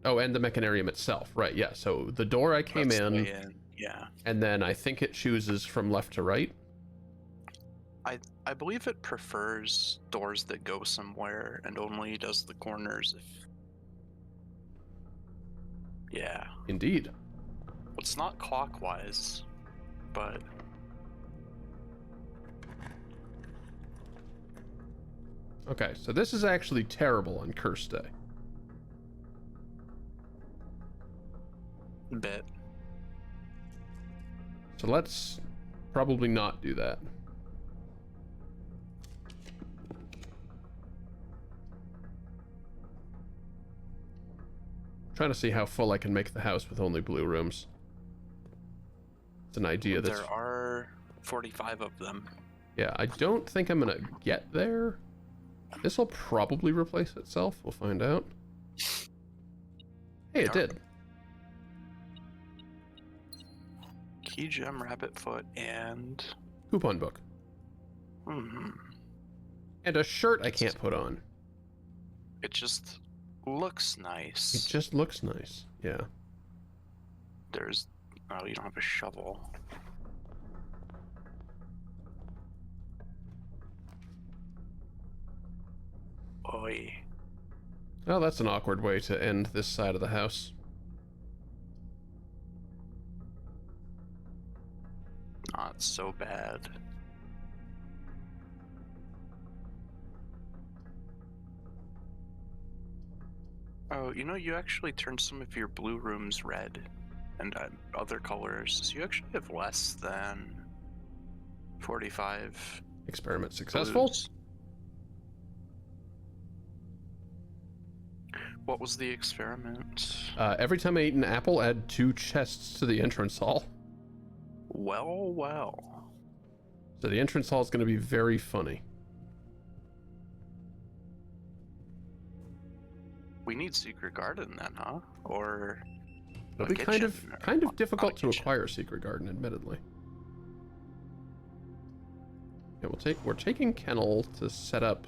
Oh, and the mechanarium itself. Right, yeah. So the door I came
That's the
in,
way in, yeah.
and then I think it chooses from left to right.
I believe it prefers doors that go somewhere and only does the corners if. Yeah.
Indeed.
It's not clockwise, but.
Okay, so this is actually terrible on Curse Day.
Bit.
So let's probably not do that. Trying to see how full I can make the house with only blue rooms. It's an idea that's...
There are 45 of them.
Yeah, I don't think I'm gonna get there. This will probably replace itself. We'll find out. Hey, it did.
Key gem, rabbit foot, and.
Coupon book. And a shirt I can't put on.
It just looks nice.
It just looks nice. Yeah.
There's. Oh, you don't have a shovel. Oi.
Oh, that's an awkward way to end this side of the house.
Not so bad. Oh, you know, you actually turned some of your blue rooms red and other colors, so you actually have less than 45
Experiment successful.
blues. What was the experiment?
Every time I eat an apple, add 2 chests to the entrance hall.
Well, well.
So the entrance hall is going to be very funny.
We need Secret Garden then, huh? Or
It'll
a
be kind of
kitchen, or not
difficult
a
to
kitchen.
acquire Secret Garden, admittedly. Yeah, we're taking Kennel to set up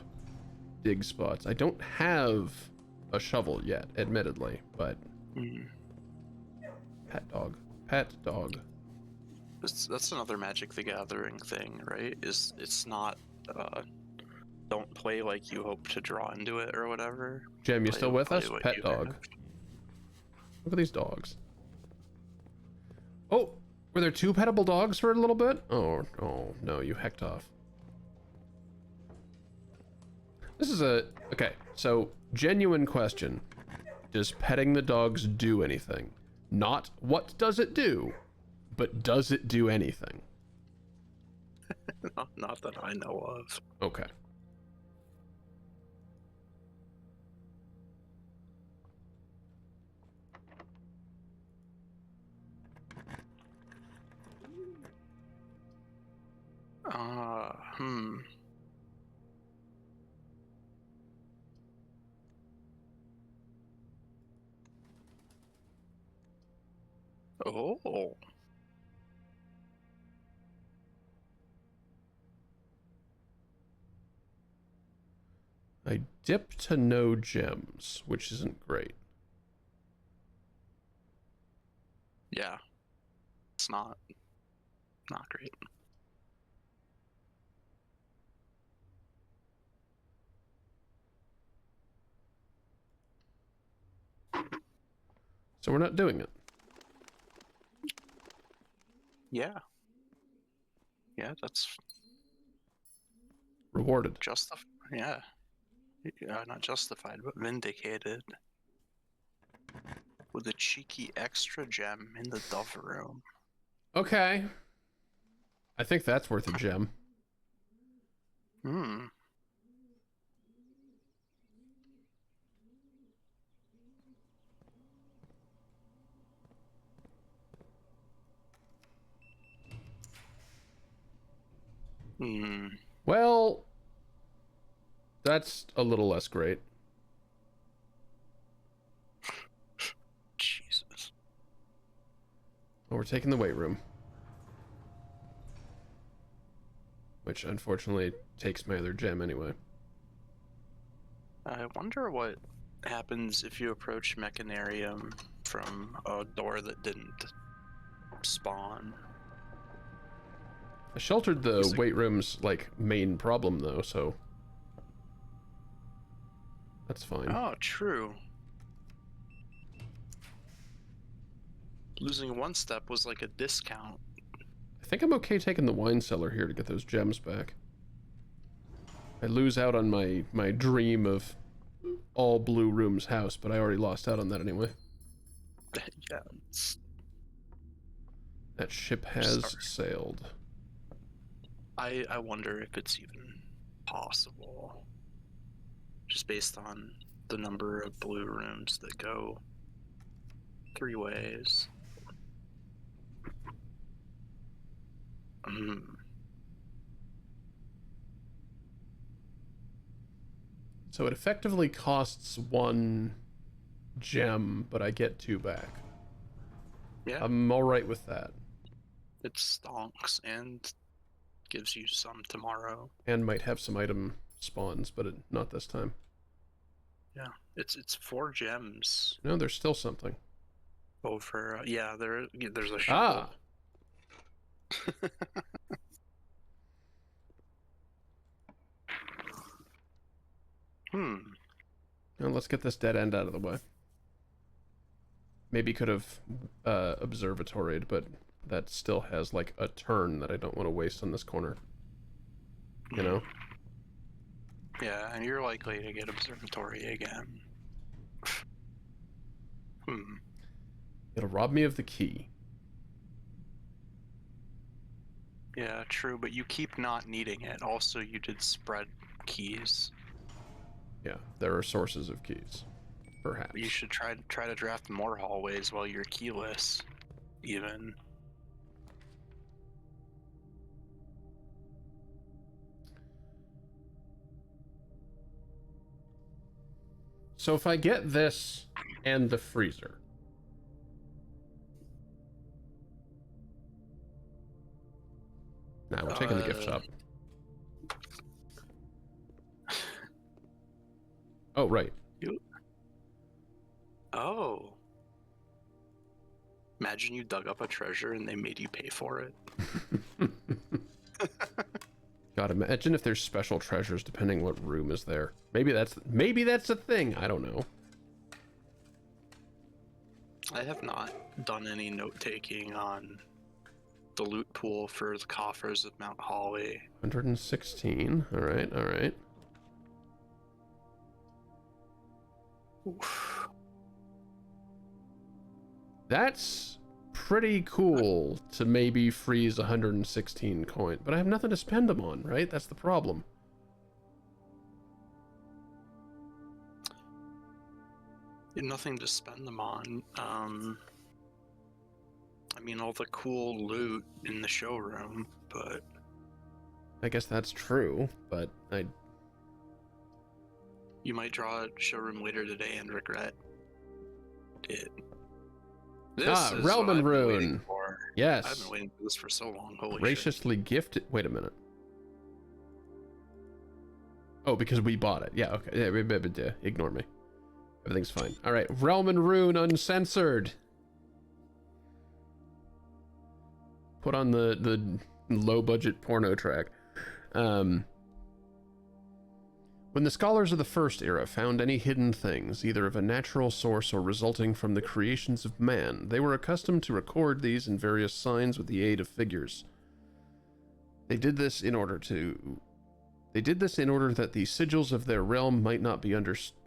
dig spots. I don't have a shovel yet, admittedly, but
Hmm.
pet dog.
That's another Magic the Gathering thing, right? Is it's not don't play like you hope to draw into it or whatever.
Jem, you still with
play
us?
what
Pet
you
dog.
have.
Look at these dogs. Oh, were there 2 petable dogs for a little bit? Oh no, you hecked off. This is okay, so genuine question. Does petting the dogs do anything? Not what does it do, but does it do anything?
Not that I know of.
Okay.
Hmm. Oh.
I dip to no gems, which isn't great.
Yeah. It's not great.
So we're not doing it.
Yeah. Yeah, that's
Rewarded.
yeah. Not justified, but vindicated. With a cheeky extra gem in the Dove room.
Okay. I think that's worth a gem.
Hmm. Hmm.
Well, that's a little less great.
Jesus.
Well, we're taking the weight room. Which, unfortunately, takes my other gem anyway.
I wonder what happens if you approach Mechanarium from a door that didn't spawn.
I sheltered the
He's like-
weight room's, like, main problem, though, so... That's fine.
Oh, true. Losing 1 step was like a discount.
I think I'm okay taking the wine cellar here to get those gems back. I lose out on my dream of all blue rooms house, but I already lost out on that anyway.
Yeah.
That ship has
Sorry.
sailed.
I wonder if it's even possible. Just based on the number of blue rooms that go 3 ways. Hmm.
So it effectively costs 1 gem, but I get 2 back.
Yeah.
I'm alright with that.
It stonks and gives you some tomorrow.
And might have some item spawns, but not this time.
Yeah, it's 4 gems
No, there's still something.
over. Yeah, there's a shovel.
Ah!
Hmm.
Now let's get this dead end out of the way. Maybe could have observatoried, but that still has like a turn that I don't want to waste on this corner. You know?
Yeah, and you're likely to get observatory again. Hmm.
It'll rob me of the key.
Yeah, true, but you keep not needing it. Also, you did spread keys.
Yeah, there are sources of keys. Perhaps.
You should try to draft more hallways while you're keyless, even.
So if I get this and the freezer. Nah, we're taking the gift shop. Oh, right.
Oh. Imagine you dug up a treasure and they made you pay for it.
God, imagine if there's special treasures depending what room is there. Maybe that's a thing. I don't know.
I have not done any note-taking on the loot pool for the coffers of Mount Holly.
116. All right, all right.
Oof.
That's pretty cool to maybe freeze 116 coin, but I have nothing to spend them on, right? That's the problem.
You have nothing to spend them on. I mean, all the cool loot in the showroom, but...
I guess that's true, but
You might draw a showroom later today and regret it. This is
Realm
what
and
I've been waiting
Rune.
for.
Yes.
I've been waiting for this for so long. Holy shit.
Graciously gifted. Wait a minute. Oh, because we bought it. Yeah, okay. Yeah, ignore me. Everything's fine. All right. Realm and Rune Uncensored. Put on the low budget porno track. When the scholars of the First Era found any hidden things, either of a natural source or resulting from the creations of man, they were accustomed to record these in various signs with the aid of figures. They did this in order that the sigils of their realm might not be understood.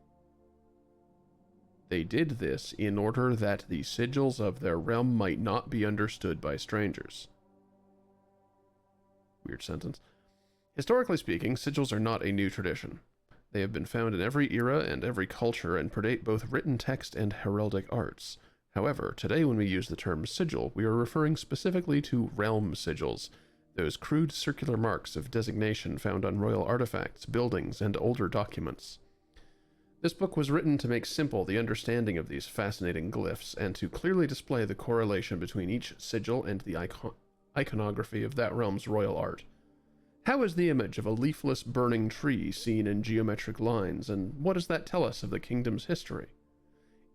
They did this in order that the sigils of their realm might not be understood by strangers. Weird sentence. Historically speaking, sigils are not a new tradition. They have been found in every era and every culture and predate both written text and heraldic arts. However, today when we use the term sigil, we are referring specifically to realm sigils, those crude circular marks of designation found on royal artifacts, buildings, and older documents. This book was written to make simple the understanding of these fascinating glyphs and to clearly display the correlation between each sigil and the iconography of that realm's royal art. How is the image of a leafless burning tree seen in geometric lines, and what does that tell us of the kingdom's history?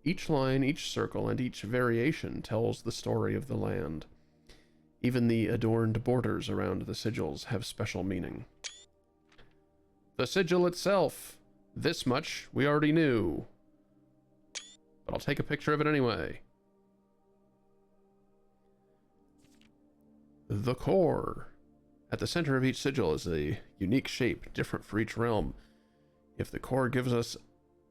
Each line, each circle, and each variation tells the story of the land. Even the adorned borders around the sigils have special meaning. The sigil itself. This much we already knew. But I'll take a picture of it anyway. The core. At the center of each sigil is a unique shape, different for each realm. If the core gives us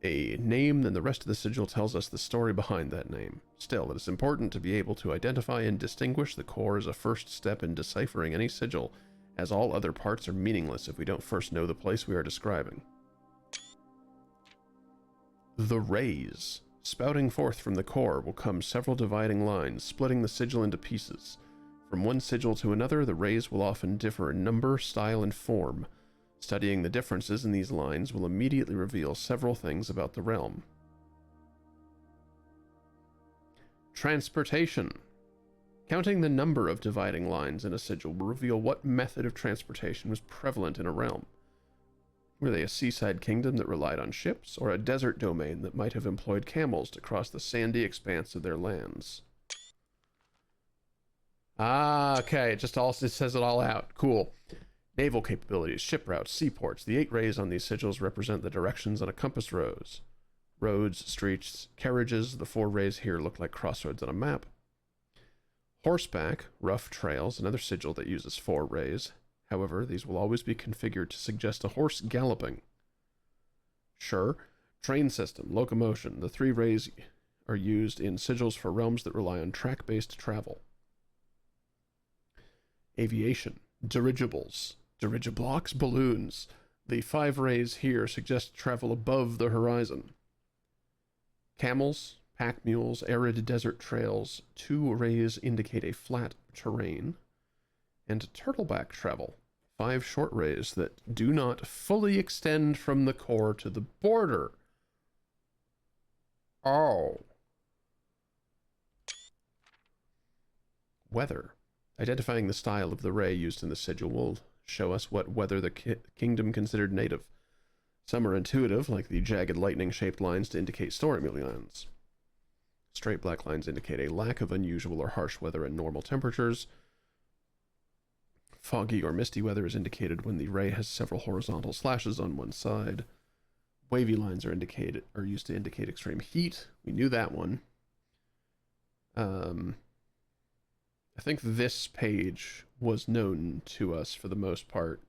a name, then the rest of the sigil tells us the story behind that name. Still, it is important to be able to identify and distinguish the core as a first step in deciphering any sigil, as all other parts are meaningless if we don't first know the place we are describing. The rays. Spouting forth from the core will come several dividing lines, splitting the sigil into pieces. From one sigil to another, the rays will often differ in number, style, and form. Studying the differences in these lines will immediately reveal several things about the realm. Transportation. Counting the number of dividing lines in a sigil will reveal what method of transportation was prevalent in a realm. Were they a seaside kingdom that relied on ships, or a desert domain that might have employed camels to cross the sandy expanse of their lands? Ah, okay, it says it all out. Cool. Naval capabilities, ship routes, seaports. The 8 rays on these sigils represent the directions on a compass rose. Roads, streets, carriages. The 4 rays here look like crossroads on a map. Horseback, rough trails, another sigil that uses 4 rays. However, these will always be configured to suggest a horse galloping. Sure. Train system, locomotion. The 3 rays are used in sigils for realms that rely on track-based travel. Aviation, dirigibles, dirigiblox, balloons. The 5 rays here suggest travel above the horizon. Camels, pack mules, arid desert trails. 2 rays indicate a flat terrain. And turtleback travel. 5 short rays that do not fully extend from the core to the border. Oh. Weather. Identifying the style of the ray used in the sigil will show us what weather the kingdom considered native. Some are intuitive, like the jagged lightning-shaped lines to indicate stormy lands. Straight black lines indicate a lack of unusual or harsh weather in normal temperatures. Foggy or misty weather is indicated when the ray has several horizontal slashes on one side. Wavy lines are used to indicate extreme heat. We knew that one. I think this page was known to us for the most part.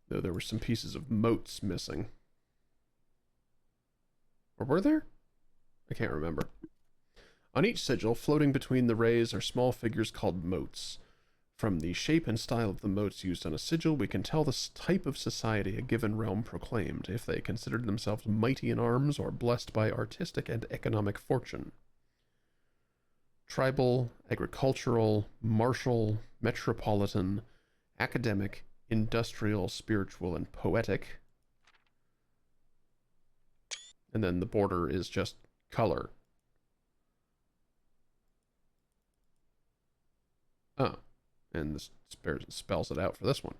Though there were some pieces of moats missing. Or were there? I can't remember. On each sigil, floating between the rays, are small figures called moats. From the shape and style of the moats used on a sigil, we can tell the type of society a given realm proclaimed, if they considered themselves mighty in arms or blessed by artistic and economic fortune. Tribal, agricultural, martial, metropolitan, academic, industrial, spiritual, and poetic. And then the border is just color. Oh, and this spells it out for this one.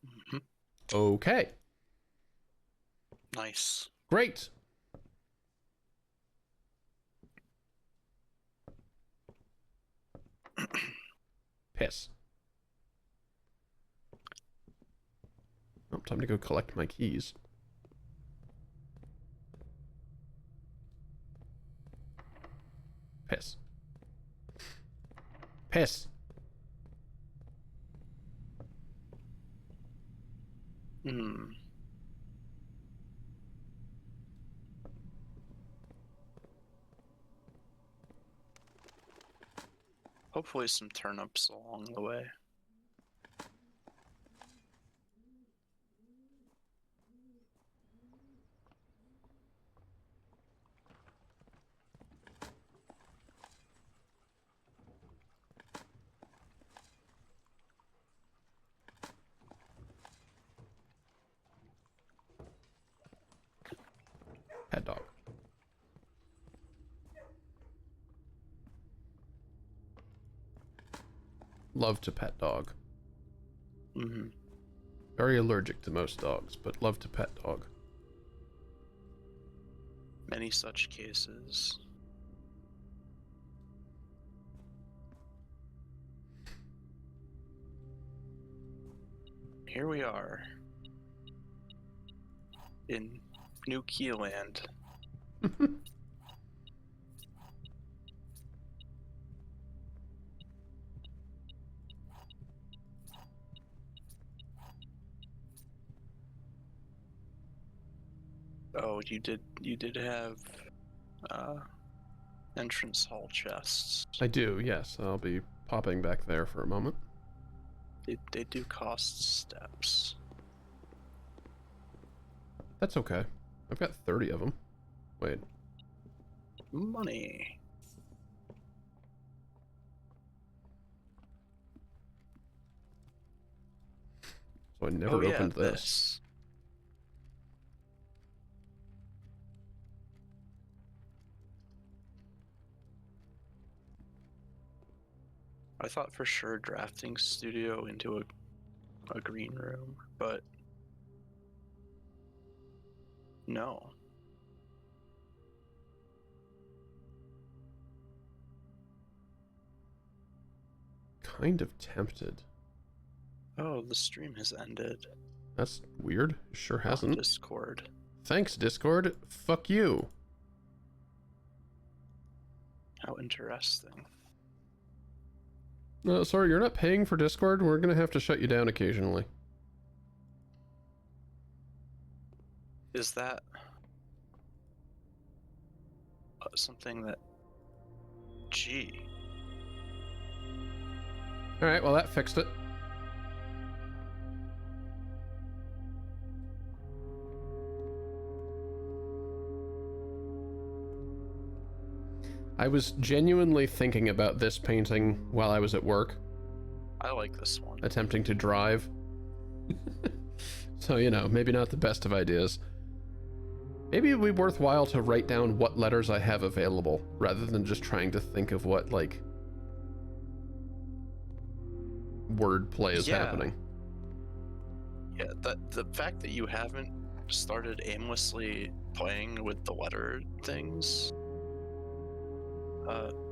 Mm-hmm.
Okay.
Nice.
Great. Piss. Oh, time to go collect my keys. Piss. Piss.
Hmm. Hopefully some turnips along the way.
Pet dog. Love to pet dog.
Mm-hmm.
Very allergic to most dogs, but love to pet dog.
Many such cases. Here we are in New Keyland. Oh, you did have entrance hall chests.
I do, yes. I'll be popping back there for a moment.
They do cost steps.
That's okay. I've got 30 of them. Wait.
Money.
So I never opened this.
This. I thought for sure drafting studio into a green room, but no.
Kind of tempted.
Oh, the stream has ended.
That's weird. Sure
On
hasn't.
Discord.
Thanks, Discord. Fuck you.
How interesting.
No, sorry, you're not paying for Discord. We're gonna have to shut you down occasionally.
Is that something that. Gee.
Alright, well that fixed it. I was genuinely thinking about this painting while I was at work,
I like this one.
attempting to drive. So, you know, maybe not the best of ideas. Maybe it would be worthwhile to write down what letters I have available, rather than just trying to think of what, like, wordplay is happening.
Yeah, the fact that you haven't started aimlessly playing with the letter things,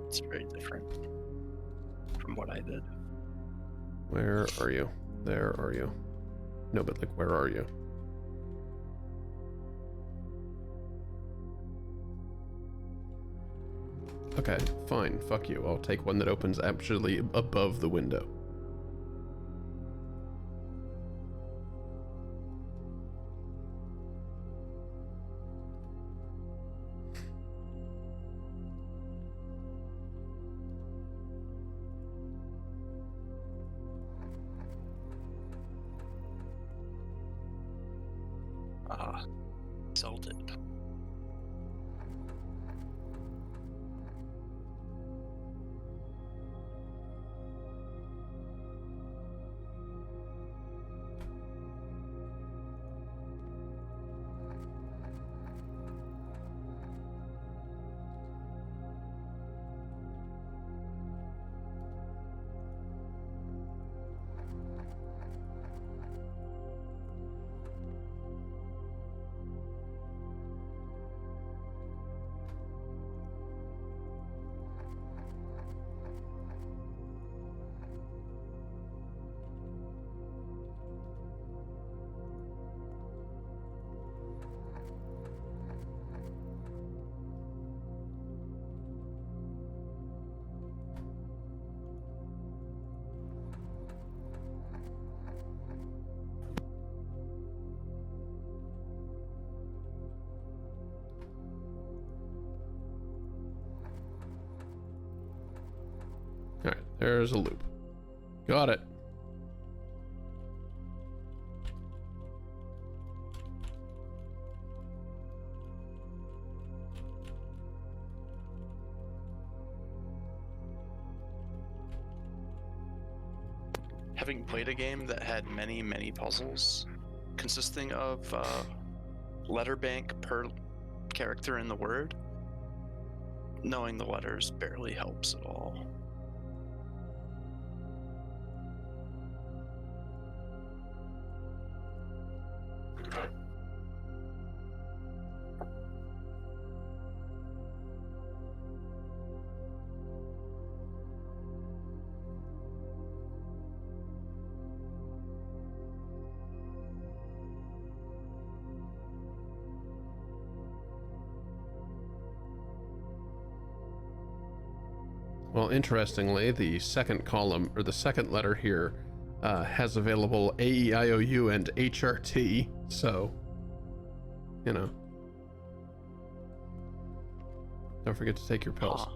it's very different from what I did.
Where are you? There are you. No, but like, where are you? Okay, fine. Fuck you. I'll take one that opens actually above the window.
Sold it.
Alright, there's a loop. Got it.
Having played a game that had many, many puzzles, consisting of letter bank per character in the word, knowing the letters barely helps at all.
Well, interestingly, the second column, or the second letter here, has available A, E, I, O, U, and HRT, so, you know. Don't forget to take your pills.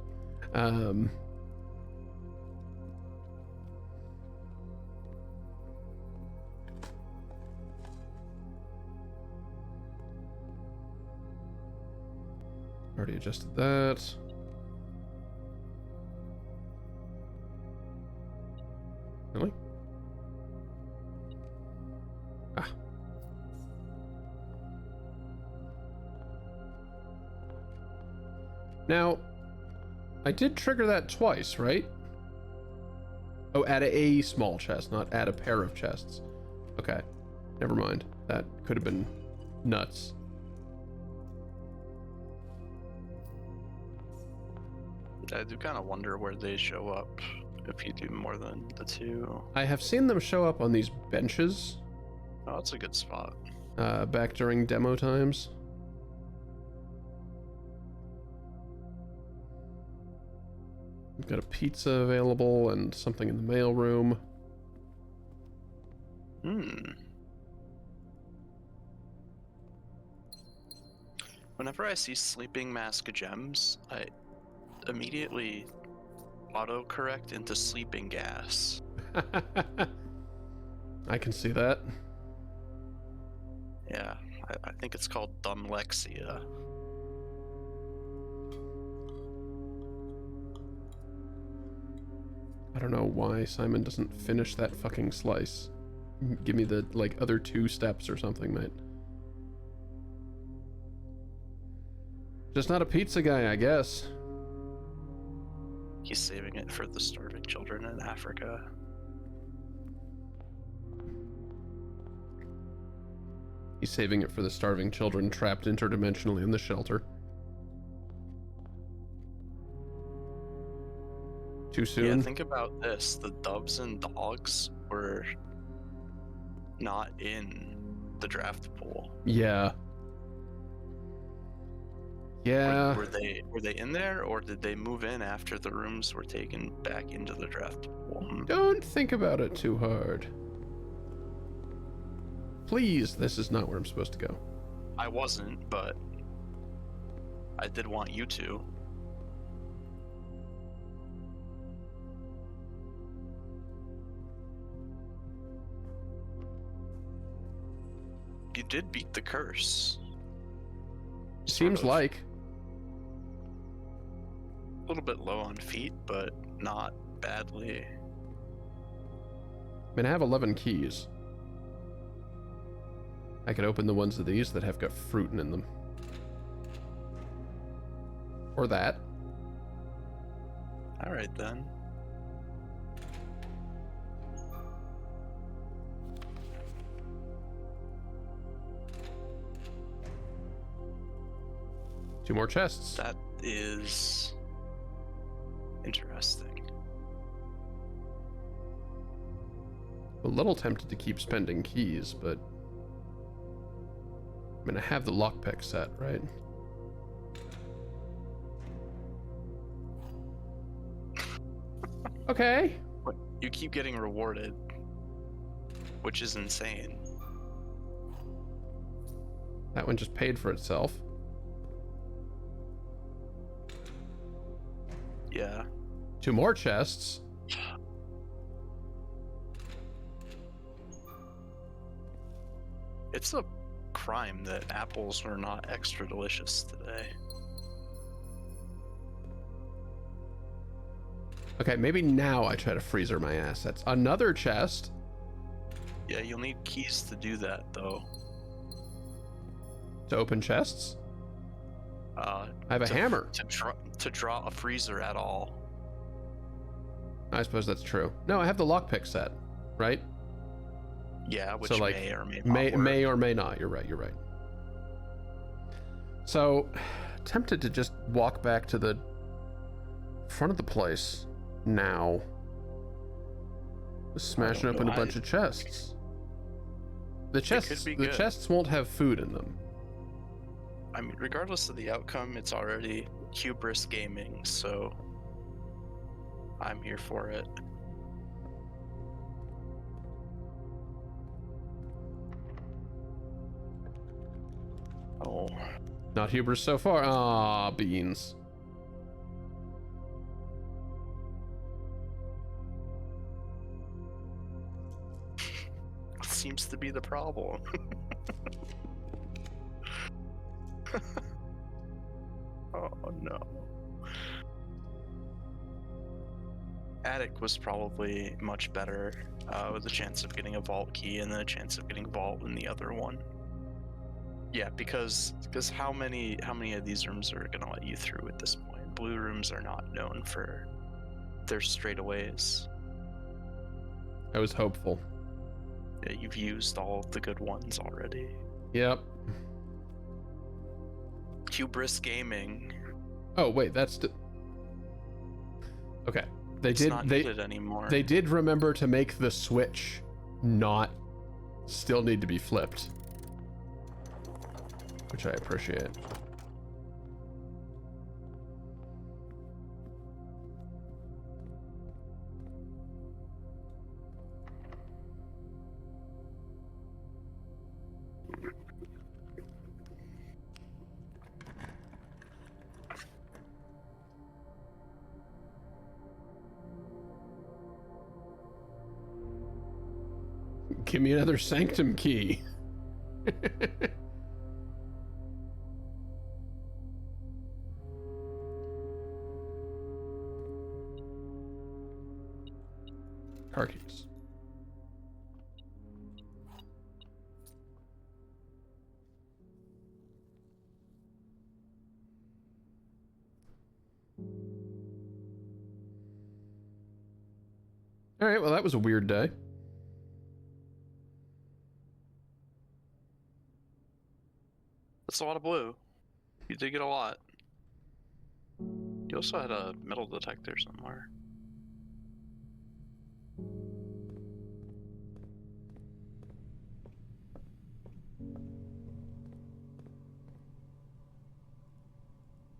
Already adjusted that. Really? Ah. Now, I did trigger that twice, right? Oh, add a small chest, not add a pair of chests. Okay, never mind. That could have been nuts.
I do kind of wonder where they show up if you do more than the two.
I have seen them show up on these benches.
Oh, that's a good spot.
Back during demo times. We've got a pizza available and something in the mail room.
Whenever I see sleeping mask gems, I immediately autocorrect into sleeping gas.
I can see that.
Yeah, I think it's called dumblexia.
I don't know why Simon doesn't finish that fucking slice. Give me the, like, other 2 steps or something, mate. Just not a pizza guy, I guess.
He's saving it for the starving children in Africa.
He's saving it for the starving children trapped interdimensionally in the shelter. Too soon?
Yeah, think about this. The doves and dogs were not in the draft pool.
Yeah. Yeah.
Were they in there, or did they move in after the rooms were taken back into the draft pool?
Don't think about it too hard. Please, this is not where I'm supposed to go.
I wasn't, but I did want you to. You did beat the curse.
Seems like.
A little bit low on feet, but not badly.
I mean, I have 11 keys. I could open the ones of these that have got fruit in them. Or that.
Alright then.
Two more chests.
That is interesting.
A little tempted to keep spending keys, but I mean, I have the lockpick set, right? Okay.
But you keep getting rewarded, which is insane.
That one just paid for itself.
Yeah.
Two more chests.
It's a crime that apples were not extra delicious today.
Okay, maybe now I try to freezer my assets. Another chest.
Yeah, you'll need keys to do that, though.
To open chests? I have a hammer.
To draw a freezer at all.
I suppose that's true. No, I have the lockpick set, right?
Yeah, which
So, like,
may or may not work.
may or may not. You're right. You're right. So, tempted to just walk back to the front of the place now. Just smashing open a bunch of chests. The chests won't have food in them.
I mean, regardless of the outcome, it's already hubris gaming, so I'm here for it. Oh.
Not hubris so far. Ah, beans.
Seems to be the problem. Oh no. Attic was probably much better, with a chance of getting a vault key and then a chance of getting vault in the other one. Yeah, because how many of these rooms are gonna let you through at this point? Blue rooms are not known for their straightaways.
I was hopeful.
Yeah, you've used all of the good ones already.
Yep.
Hubris gaming.
Oh wait, that's okay.
It's not needed anymore.
They did remember to make the switch not still need to be flipped, which I appreciate. Give me another sanctum key. Car keys. All right, well, that was a weird day.
That's a lot of blue. You did get a lot. You also had a metal detector somewhere.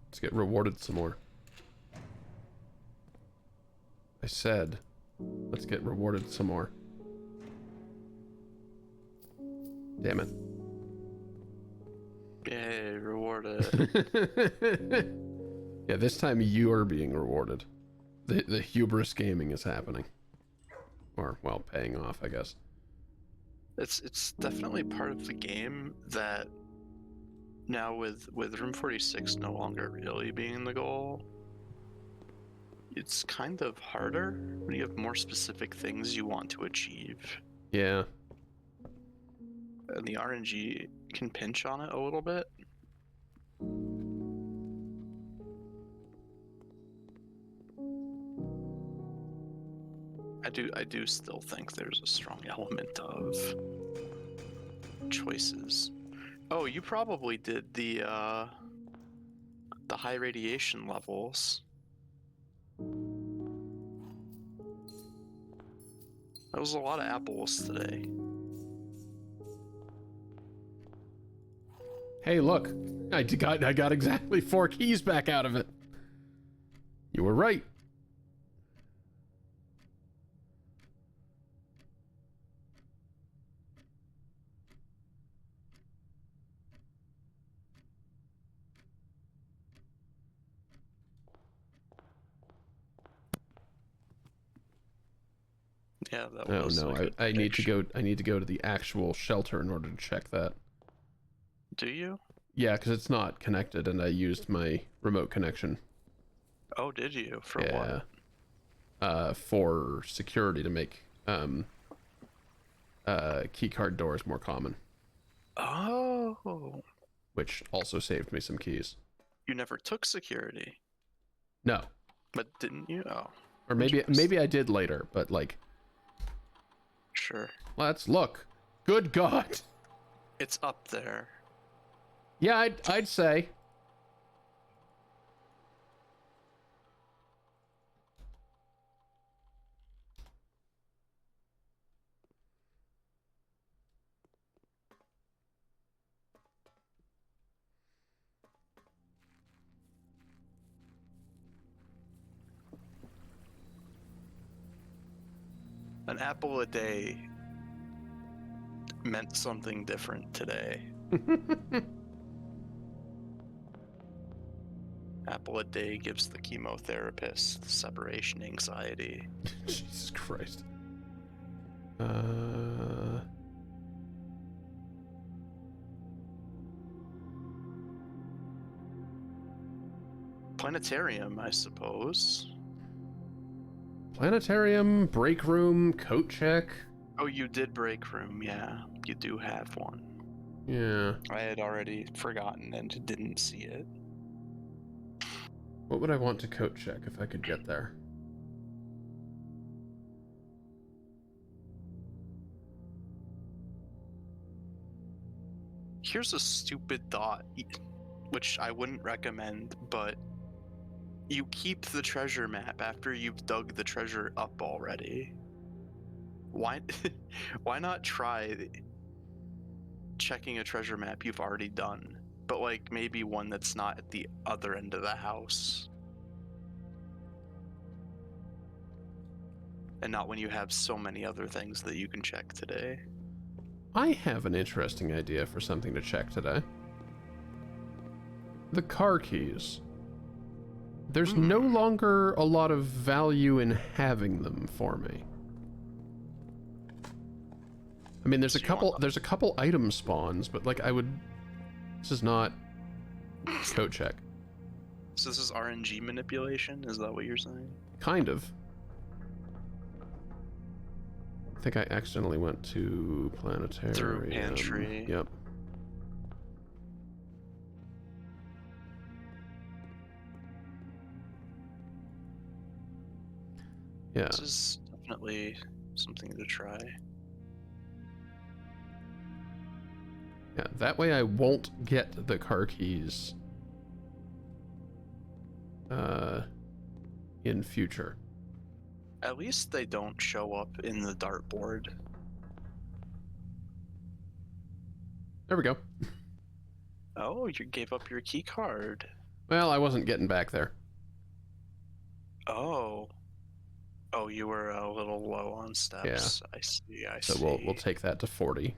Let's get rewarded some more. I said, let's get rewarded some more. Damn it.
Yay, rewarded.
Yeah, this time you are being rewarded. The hubris gaming is happening. Or, well, paying off, I guess.
It's definitely part of the game that now with room 46 no longer really being the goal, it's kind of harder when you have more specific things you want to achieve.
Yeah.
And the RNG can pinch on it a little bit. I do still think there's a strong element of choices. Oh, you probably did the high radiation levels. That was a lot of apples today.
Hey, look. I got exactly 4 keys back out of it. You were right.
Yeah, that
Oh
was.
no, I need to go. I need to go to the actual shelter in order to check that.
Do you?
Yeah, because it's not connected, and I used my remote connection.
Oh, did you? For what?
For security to make keycard doors more common.
Oh.
Which also saved me some keys.
You never took security.
No.
But didn't you? Oh.
Or maybe I did later, but like.
Sure.
Let's look. Good God.
It's up there.
Yeah, I'd say.
An apple a day meant something different today. Apple a day gives the chemotherapist separation anxiety.
Jesus Christ.
Planetarium, I suppose.
Planetarium, break room, coat check.
Oh, you did break room, yeah. You do have one.
Yeah.
I had already forgotten and didn't see it.
What would I want to coat check if I could get there?
Here's a stupid thought, which I wouldn't recommend, but you keep the treasure map after you've dug the treasure up already. Why not try checking a treasure map you've already done, but like maybe one that's not at the other end of the house? And not when you have so many other things that you can check today.
I have an interesting idea for something to check today. The car keys. There's no longer a lot of value in having them for me. I mean, there's
So you want
a couple item spawns, but like this is not code check.
So this is RNG manipulation? Is that what you're saying?
Kind of. I think I accidentally went to planetarium.
Through pantry.
Yep. Yeah.
This is definitely something to try.
Yeah, that way I won't get the car keys in future.
At least they don't show up in the dartboard.
There we go.
Oh, you gave up your key card.
Well, I wasn't getting back there.
Oh. Oh, you were a little low on steps. I see, I see.
So we'll take that to 40.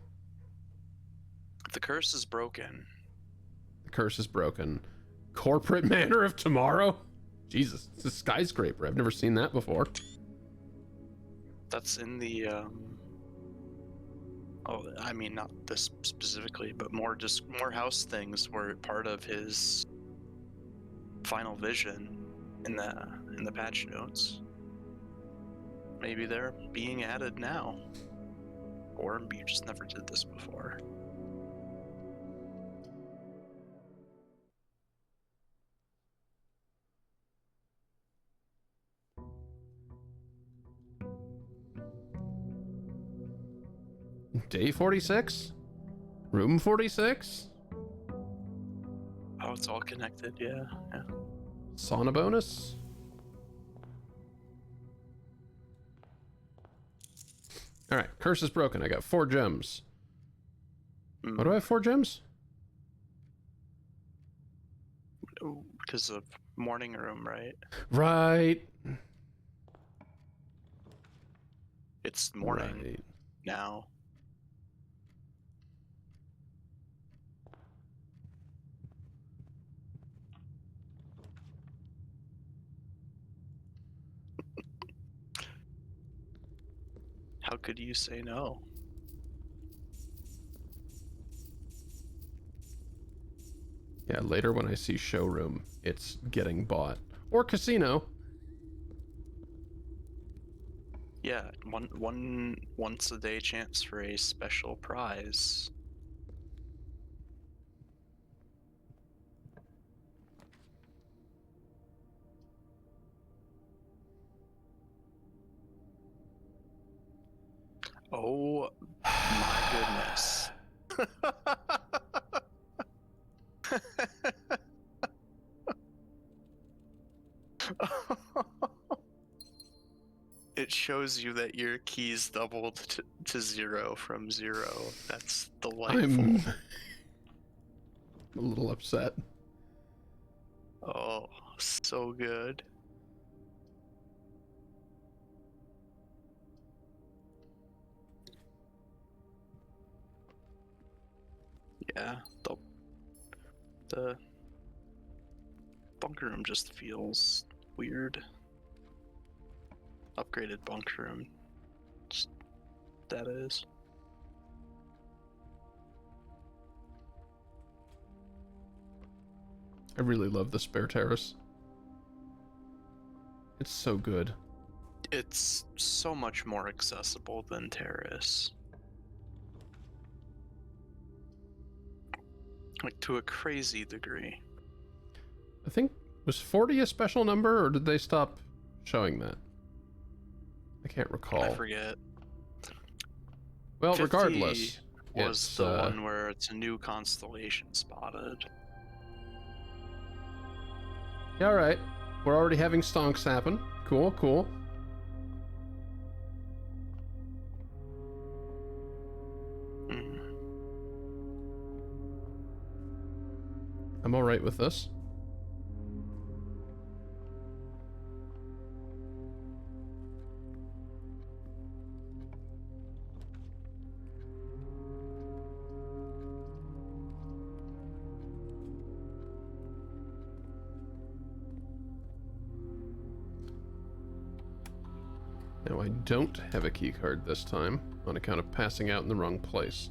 The curse is broken.
The curse is broken. Corporate Manor of Tomorrow? Jesus, it's a skyscraper. I've never seen that before.
That's in the, oh, I mean, not this specifically, but more house things were part of his final vision in the patch notes. Maybe they're being added now. Or you just never did this before.
Day 46? Room 46?
Oh, it's all connected, yeah.
Sauna bonus? Alright, curse is broken. I got 4 gems. What do I have 4 gems?
Because of morning room, right?
Right.
It's morning
Right.
now. How could you say no?
Yeah, later when I see showroom, it's getting bought. Or casino.
Yeah, once a day chance for a special prize. Oh my goodness. It shows you that your keys doubled to 0 from 0. That's delightful.
I'm a little upset.
Oh, so good. Yeah, the bunker room just feels weird. Upgraded bunker room. Just, that is.
I really love the spare terrace. It's so good.
It's so much more accessible than Terrace. Like, to a crazy degree.
I think, was 40 a special number, or did they stop showing that? I can't recall.
I forget.
Well,
50
regardless,
was
it's,
the one where it's a new constellation spotted.
Yeah, all right. We're already having stonks happen. Cool, cool.
Mm.
I'm all right with this. No, I don't have a key card this time, on account of passing out in the wrong place.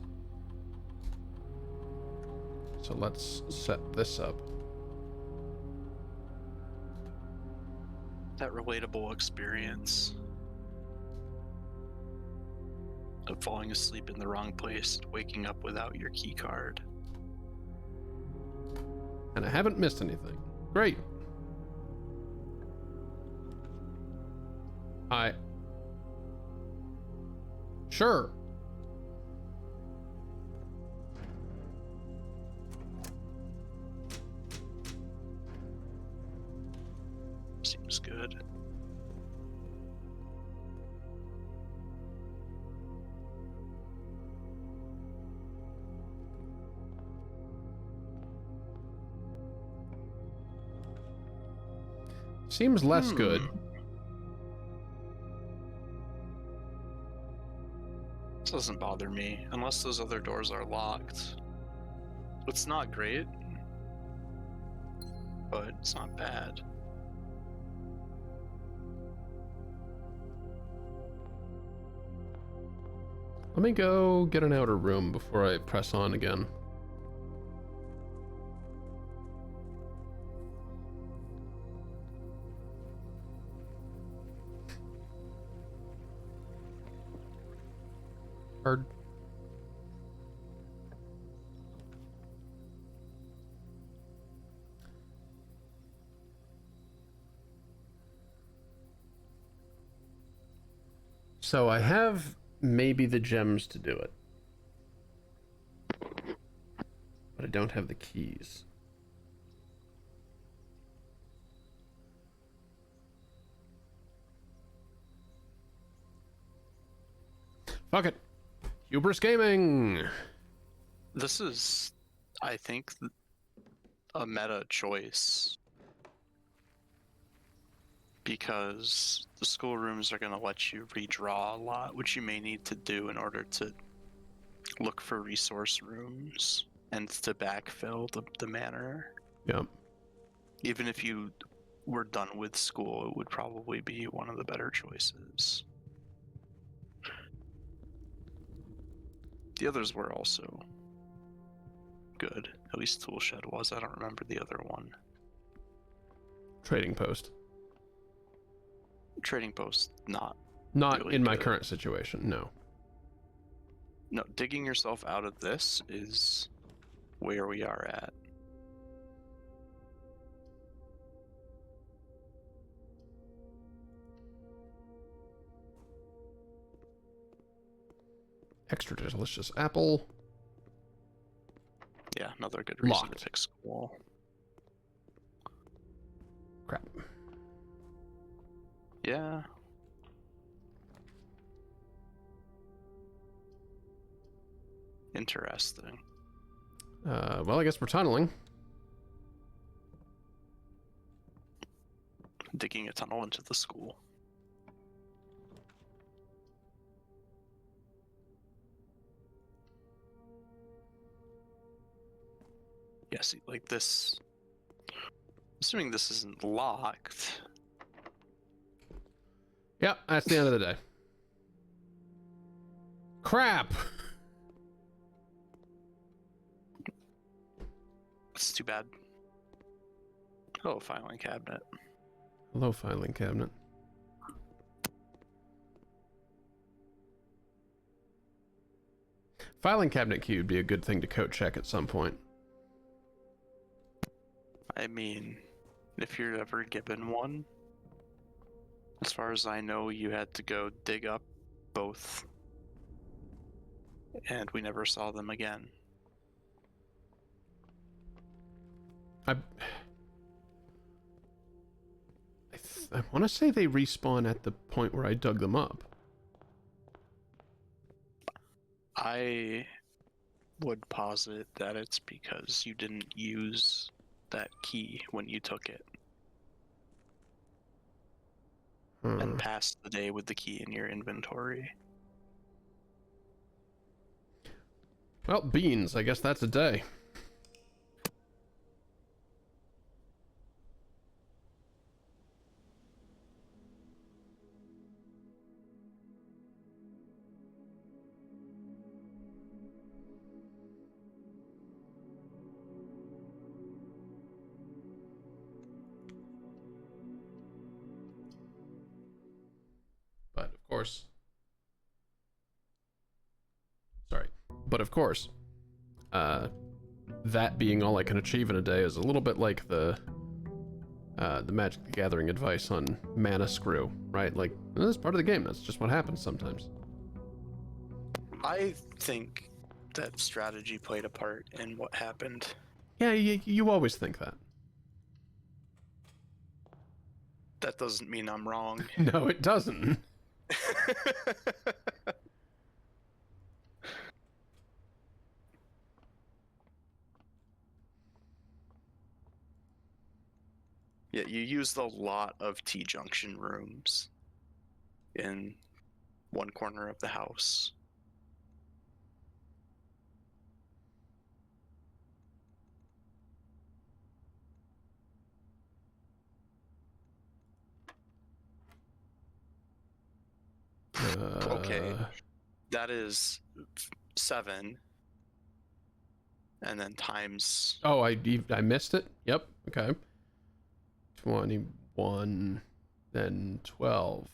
So let's set this up.
That relatable experience of falling asleep in the wrong place, waking up without your key card.
And I haven't missed anything. Great. Sure.
Seems good.
Seems less good.
This doesn't bother me, unless those other doors are locked. It's not great, but it's not bad.
Let me go get an outer room before I press on again. Hard. So I have maybe the gems to do it, but I don't have the keys. Fuck it. Hubris Gaming.
This is, I think, a meta choice. Because the schoolrooms are going to let you redraw a lot, which you may need to do in order to look for resource rooms and to backfill the manor.
Yep.
Even if you were done with school, it would probably be one of the better choices. The others were also good. At least Toolshed was. I don't remember the other one.
Trading post.
Trading post, not
really in my
good.
current situation, no.
No, digging yourself out of this is where we are at.
Extra delicious apple.
Yeah, another good reason
Locked.
to pick school.
Crap.
Yeah. Interesting.
Well, I guess we're tunneling.
Digging a tunnel into the school. Yeah, see, like this. Assuming this isn't locked.
Yep, that's the end of the day. Crap!
It's too bad. Oh, filing cabinet.
Hello, filing cabinet. Filing cabinet key would be a good thing to code check at some point.
I mean, if you're ever given one, as far as I know, you had to go dig up both. And we never saw them again.
I want to say they respawn at the point where I dug them up.
I would posit that it's because you didn't use that key when you took it and passed the day with the key in your inventory.
Well, beans. I guess that's a day. course. Sorry. But of course, that being all I can achieve in a day is a little bit like the Magic the Gathering advice on mana screw, right? Like, that's part of the game. That's just what happens sometimes.
I think that strategy played a part in what happened.
Yeah, you always think that.
That doesn't mean I'm wrong.
No, it doesn't.
Yeah, you used a lot of T-junction rooms in one corner of the house. Okay, that is 7, and then times.
Oh, I missed it. Yep. Okay. 21, then 12.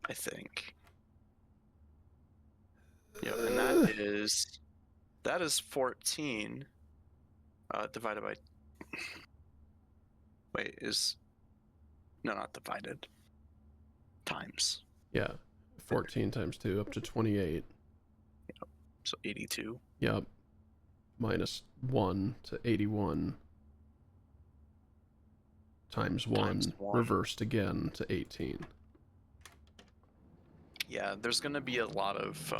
I think. Yeah, and that is 14 divided by. Wait, no, not divided. Times.
Yeah. 14 times 2 up to 28.
Yep. So 82.
Yep. Minus 1 to 81. Times 1 reversed again to 18.
Yeah, there's going to be a lot of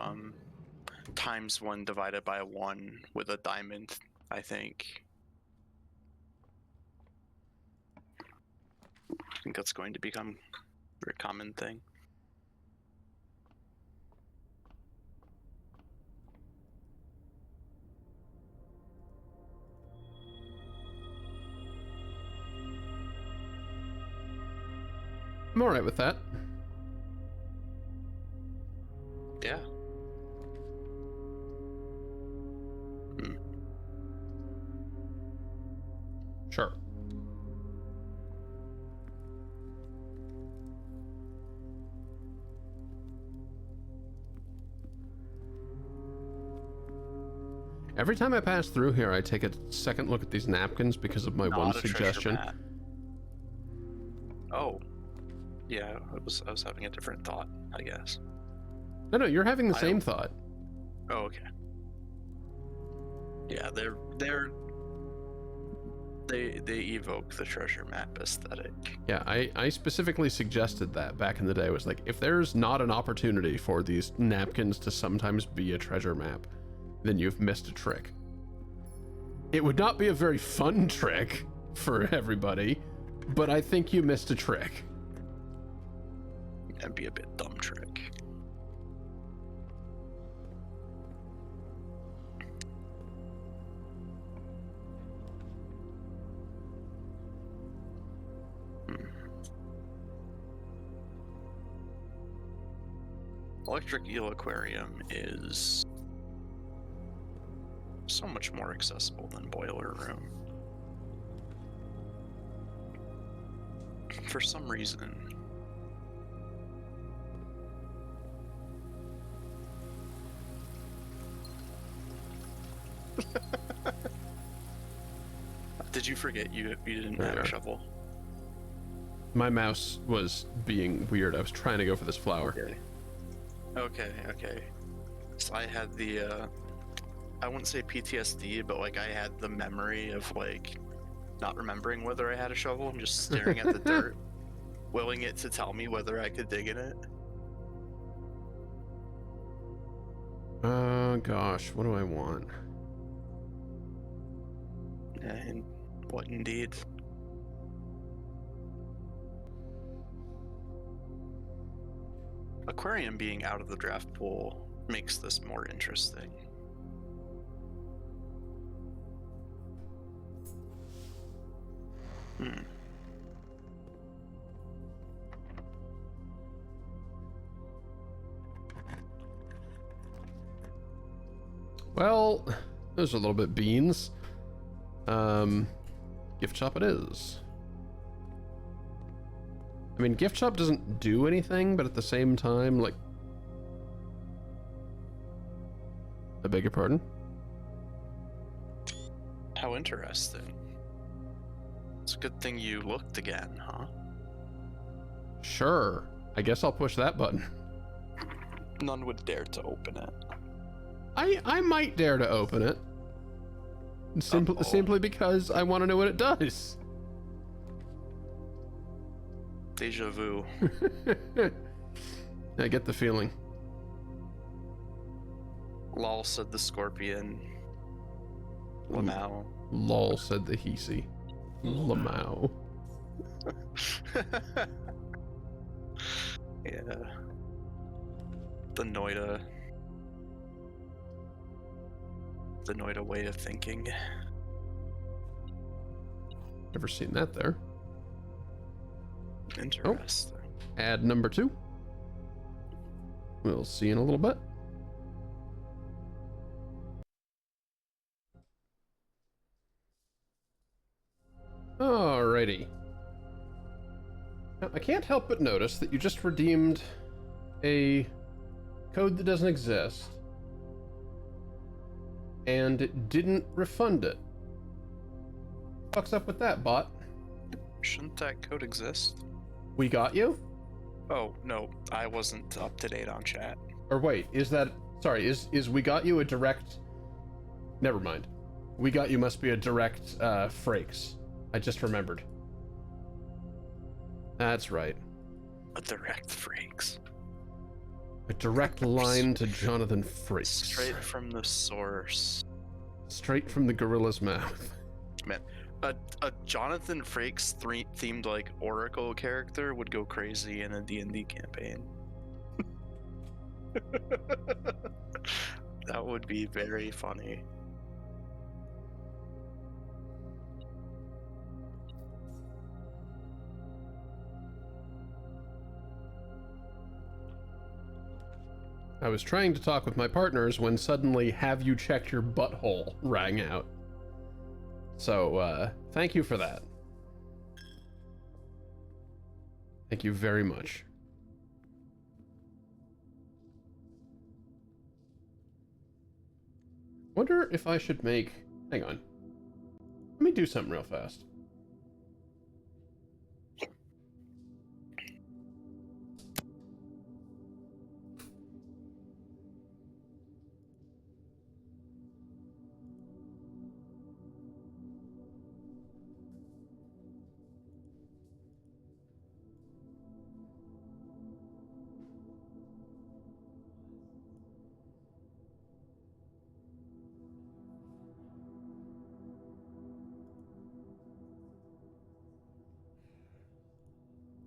times 1 divided by 1 with a diamond, I think. I think that's going to become a very common thing.
I'm alright with that.
Yeah.
Sure. Every time I pass through here, I take a second look at these napkins because of my one suggestion.
Oh. Yeah, I was having a different thought, I guess.
No, you're having the same thought.
Oh, okay. Yeah, they evoke the treasure map aesthetic.
Yeah, I specifically suggested that back in the day. I was like, if there's not an opportunity for these napkins to sometimes be a treasure map, then you've missed a trick. It would not be a very fun trick for everybody, but I think you missed a trick.
That'd be a bit dumb trick. Electric Eel Aquarium is so much more accessible than Boiler Room. For some reason. Did you forget you didn't have a shovel?
My mouse was being weird. I was trying to go for this flower.
Okay. So I had the I wouldn't say PTSD, but like I had the memory of like not remembering whether I had a shovel and just staring at the dirt, willing it to tell me whether I could dig in it.
Gosh, what do I want?
And what indeed? Aquarium being out of the draft pool makes this more interesting.
Well, those are a little bit beans. Gift shop it is. I mean, gift shop doesn't do anything, but at the same time, like, I beg your pardon?
How interesting. It's a good thing you looked again, huh?
Sure. I guess I'll push that button.
None would dare to open it.
I might dare to open it. Simply because I want to know what it does.
Deja vu.
I get the feeling.
Lol, said the scorpion. Lamau.
Lol, said the Hisi. Lamau.
Yeah. The Noida. The Noida way of thinking.
Never seen that there.
Interesting.
Ad number 2. We'll see in a little bit. Alrighty. Now, I can't help but notice that you just redeemed a code that doesn't exist and it didn't refund it. Fuck's up with that, bot?
Shouldn't that code exist?
We got you?
Oh, no, I wasn't up to date on chat.
Or wait, is that... Sorry, is we got you a direct... Never mind. We got you must be a direct, Frakes. I just remembered. That's right.
A direct freaks.
A direct line to Jonathan Frakes.
Straight from the source.
Straight from the gorilla's mouth.
Man, a Jonathan Frakes themed like Oracle character would go crazy in a D&D campaign. That would be very funny.
I was trying to talk with my partners when suddenly "Have you checked your butthole?" rang out. So, thank you for that. Thank you very much. Wonder if I should make... Hang on. Let me do something real fast.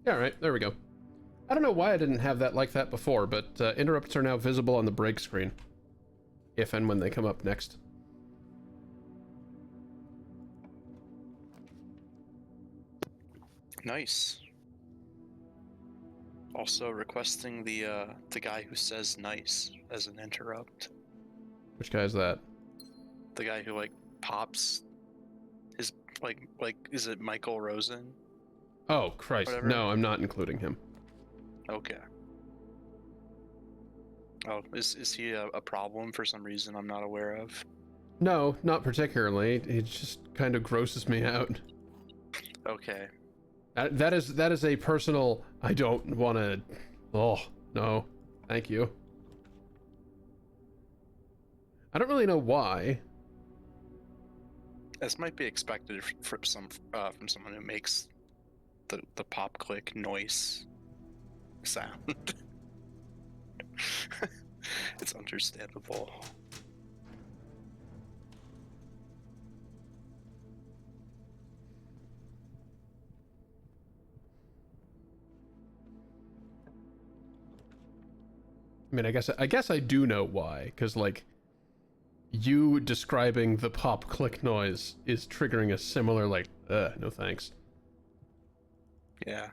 Yeah, alright, there we go. I don't know why I didn't have that like that before, but interrupts are now visible on the break screen. If and when they come up next.
Nice. Also requesting the guy who says nice as an interrupt.
Which guy is that?
The guy who like pops his like is it Michael Rosen?
Oh, Christ.
Whatever.
No, I'm not including him.
Okay. Oh, is he a problem for some reason I'm not aware of?
No, not particularly. It just kind of grosses me out.
Okay.
That is a personal... I don't want to... Oh, no. Thank you. I don't really know why.
This might be expected from someone who makes the pop click noise sound. It's understandable.
I mean, I guess I do know why, because, like, you describing the pop click noise is triggering a similar, like, no thanks.
Yeah.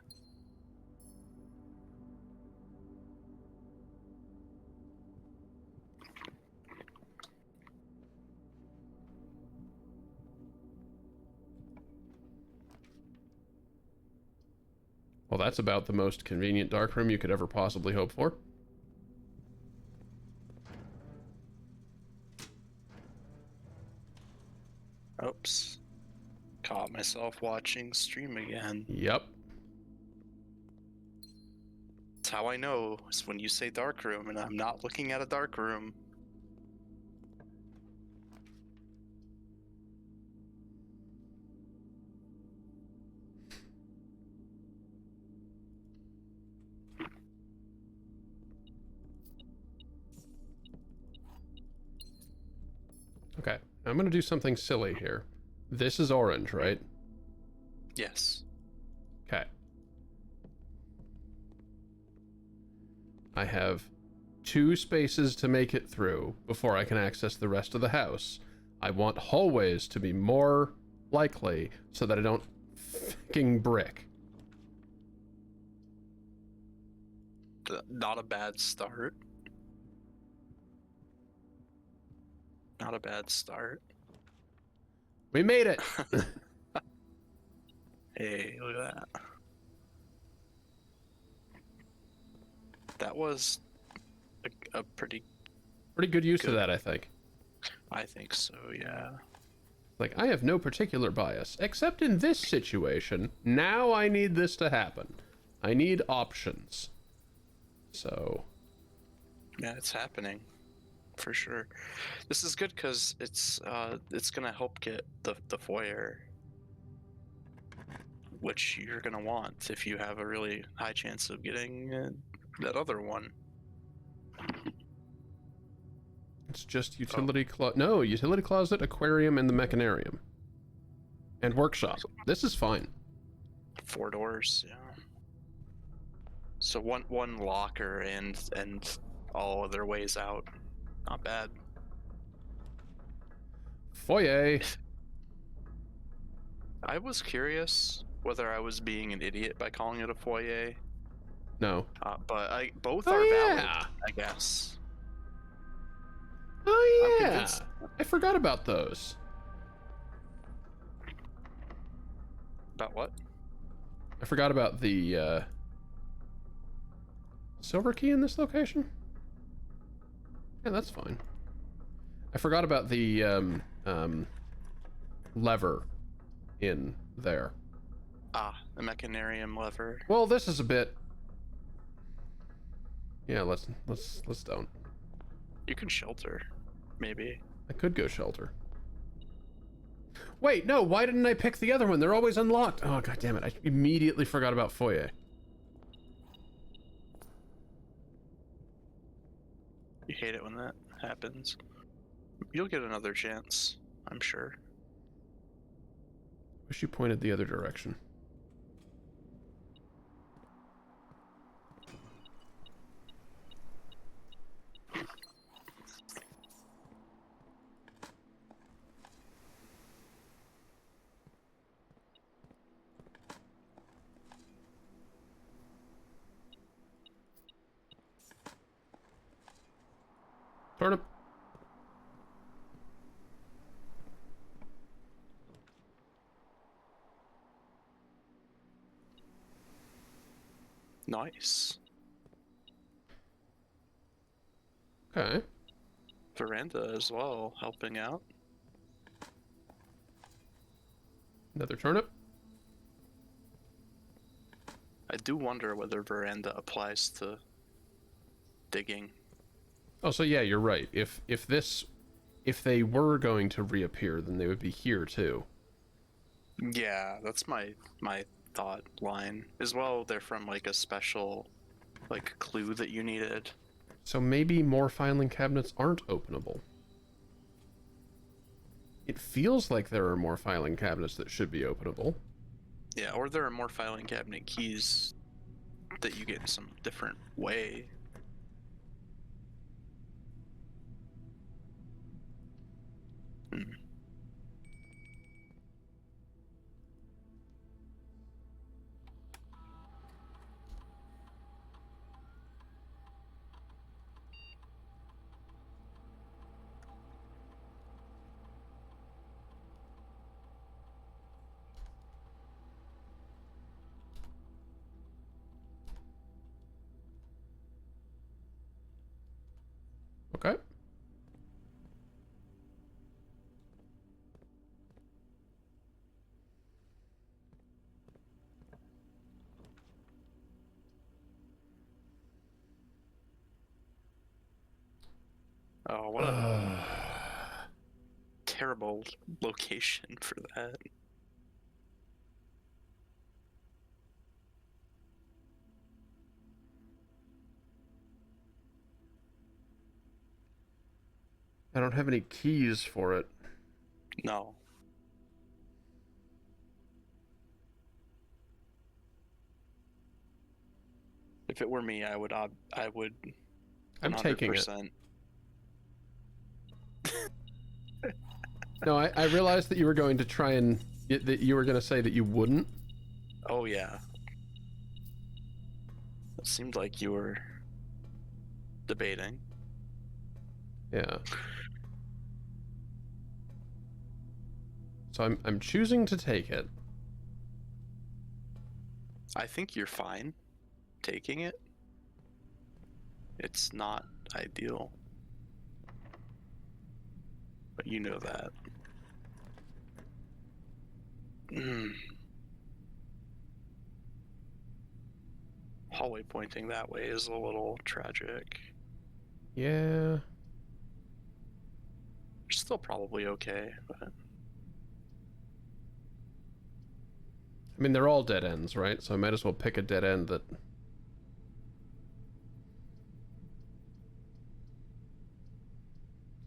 Well, that's about the most convenient darkroom you could ever possibly hope for.
Oops. Caught myself watching stream again.
Yep.
That's how I know is when you say dark room and I'm not looking at a dark room.
Okay, I'm gonna do something silly here. This is orange, right?
Yes.
Okay. I have 2 spaces to make it through before I can access the rest of the house. I want hallways to be more likely so that I don't fucking brick.
Not a bad start. Not a bad start.
We made it!
Hey, look at that. That was a pretty...
Pretty good use of
Good.
that, I think.
I think so, yeah.
Like, I have no particular bias, except in this situation. Now I need this to happen. I need options. So...
Yeah, it's happening. For sure. This is good because it's gonna help get the foyer, which you're gonna want if you have a really high chance of getting that other one.
It's just utility closet, aquarium, and the mechanarium. And workshop. This is fine.
4 doors, yeah. So one locker and all other ways out. Not bad.
Foyer.
I was curious whether I was being an idiot by calling it a foyer,
No.
but both
Oh,
are valid,
yeah.
I guess.
Oh,
I'm
yeah.
convinced.
I forgot about those.
About what?
I forgot about the, silver key in this location? Yeah, that's fine. I forgot about the, lever in there.
Ah, the mechanarium lever.
Well, this is a bit... Yeah, let's don't.
You can shelter, maybe.
I could go shelter. Wait, no, why didn't I pick the other one? They're always unlocked. Oh, god damn it. I immediately forgot about foyer.
You hate it when that happens. You'll get another chance, I'm sure.
Wish you pointed the other direction. Turnip.
Nice.
Okay.
Veranda as well, helping out.
Another turnip.
I do wonder whether veranda applies to digging.
Oh, so yeah, you're right. If they were going to reappear, then they would be here too.
Yeah, that's my thought line. As well, they're from like a special like clue that you needed.
So maybe more filing cabinets aren't openable. It feels like there are more filing cabinets that should be openable.
Yeah, or there are more filing cabinet keys that you get in some different way. Hmm.
Okay.
Oh, what a terrible location for that.
I don't have any keys for it.
No. If it were me, I would.
I'm taking it.
100%.
No, I realized that you were going to try and that you were going to say that you wouldn't.
Oh yeah. It seemed like you were debating.
Yeah. So I'm choosing to take it.
I think you're fine taking it. It's not ideal. But you know that. Hallway pointing that way is a little tragic.
Yeah.
You're still probably okay, but
I mean, they're all dead ends, right? So I might as well pick a dead end that...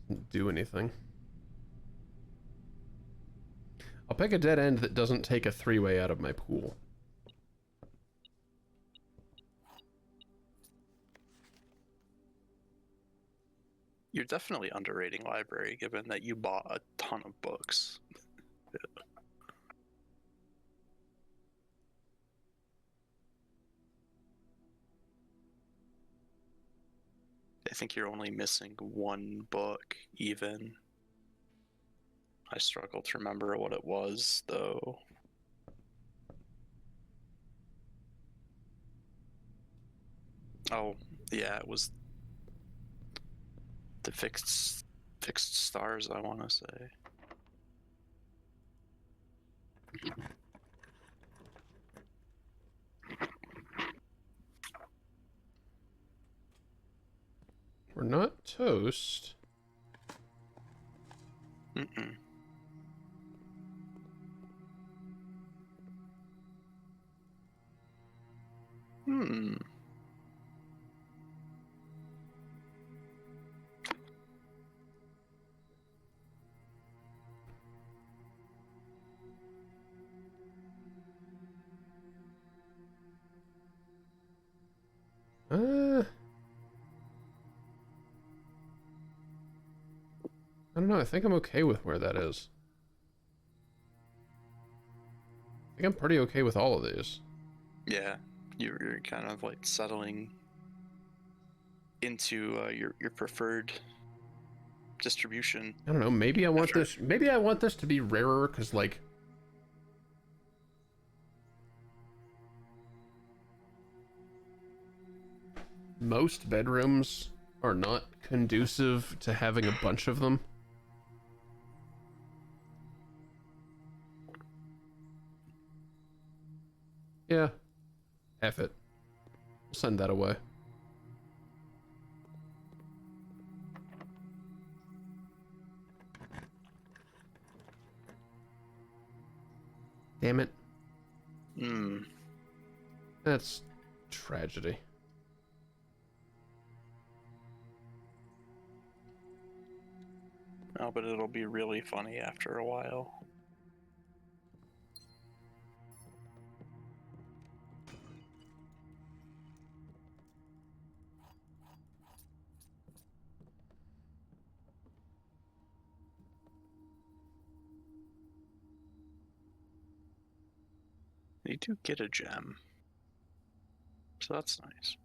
doesn't do anything. I'll pick a dead end that doesn't take a three-way out of my pool.
you're definitely underrating library given that you bought a ton of books. I think you're only missing one book, even. I struggle to remember what it was, though. Oh, yeah, it was the fixed stars, I want to say.
We're not toast.
Mm-mm. Hmm.
I don't know. I think I'm okay with where that is. I think I'm pretty okay with all of these.
Yeah, you're kind of like settling into your preferred distribution.
I don't know. Maybe I want
After-
this. Maybe I want this to be rarer because, like, most bedrooms are not conducive to having a bunch of them. Yeah. F it. We'll send that away. Damn it.
Hmm.
That's tragedy.
Oh, but it'll be really funny after a while. You do get a gem, so that's nice.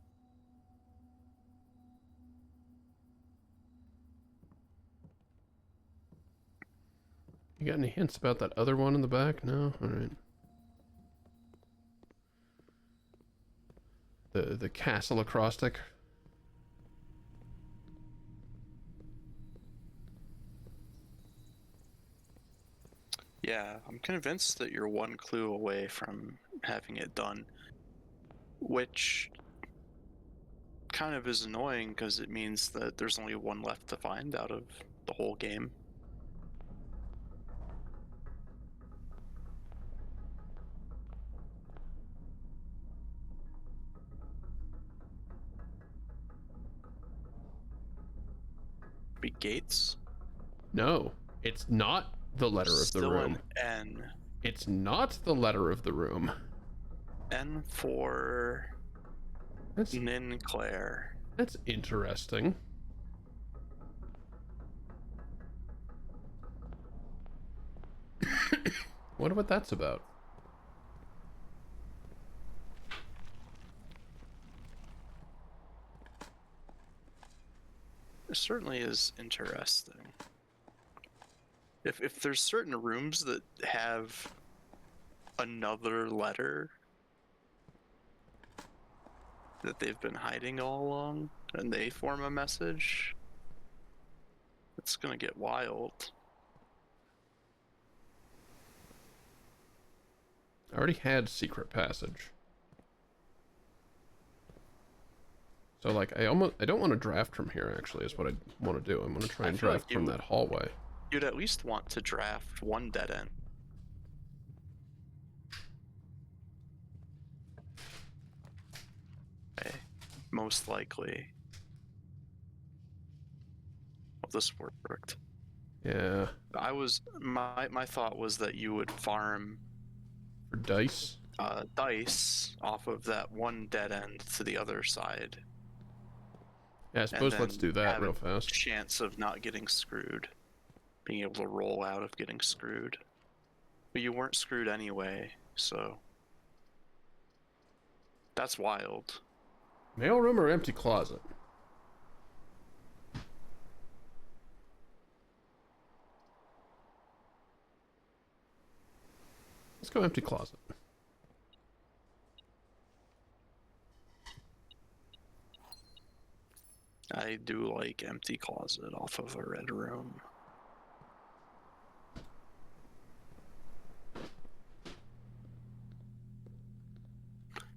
You got any hints about that other one in the back? No? Alright. The castle acrostic.
Yeah, I'm convinced that you're one clue away from having it done, which kind of is annoying because it means that there's only one left to find out of the whole game. Be gates?
No, it's not the letter of the
Still
room.
an N.
It's not the letter of the room.
N for
That's
Ninclair.
that's interesting. Wonder what that's about.
It certainly is interesting. If there's certain rooms that have another letter that they've been hiding all along, and they form a message, it's gonna get wild.
I already had secret passage. So like I don't want to draft from here actually is what I want to do. I'm going to try and
feel like
draft from that hallway.
You'd at least want to draft one dead end. Okay. Most likely. Well, this worked.
Yeah.
My thought was that you would farm
For dice.
dice off of that one dead end to the other side.
Yeah, I suppose
then
let's do that
have
real
a
fast.
Chance of not getting screwed. Being able to roll out of getting screwed. But you weren't screwed anyway, so that's wild.
Mailroom or empty closet? Let's go empty closet.
I do like empty closet off of a red room.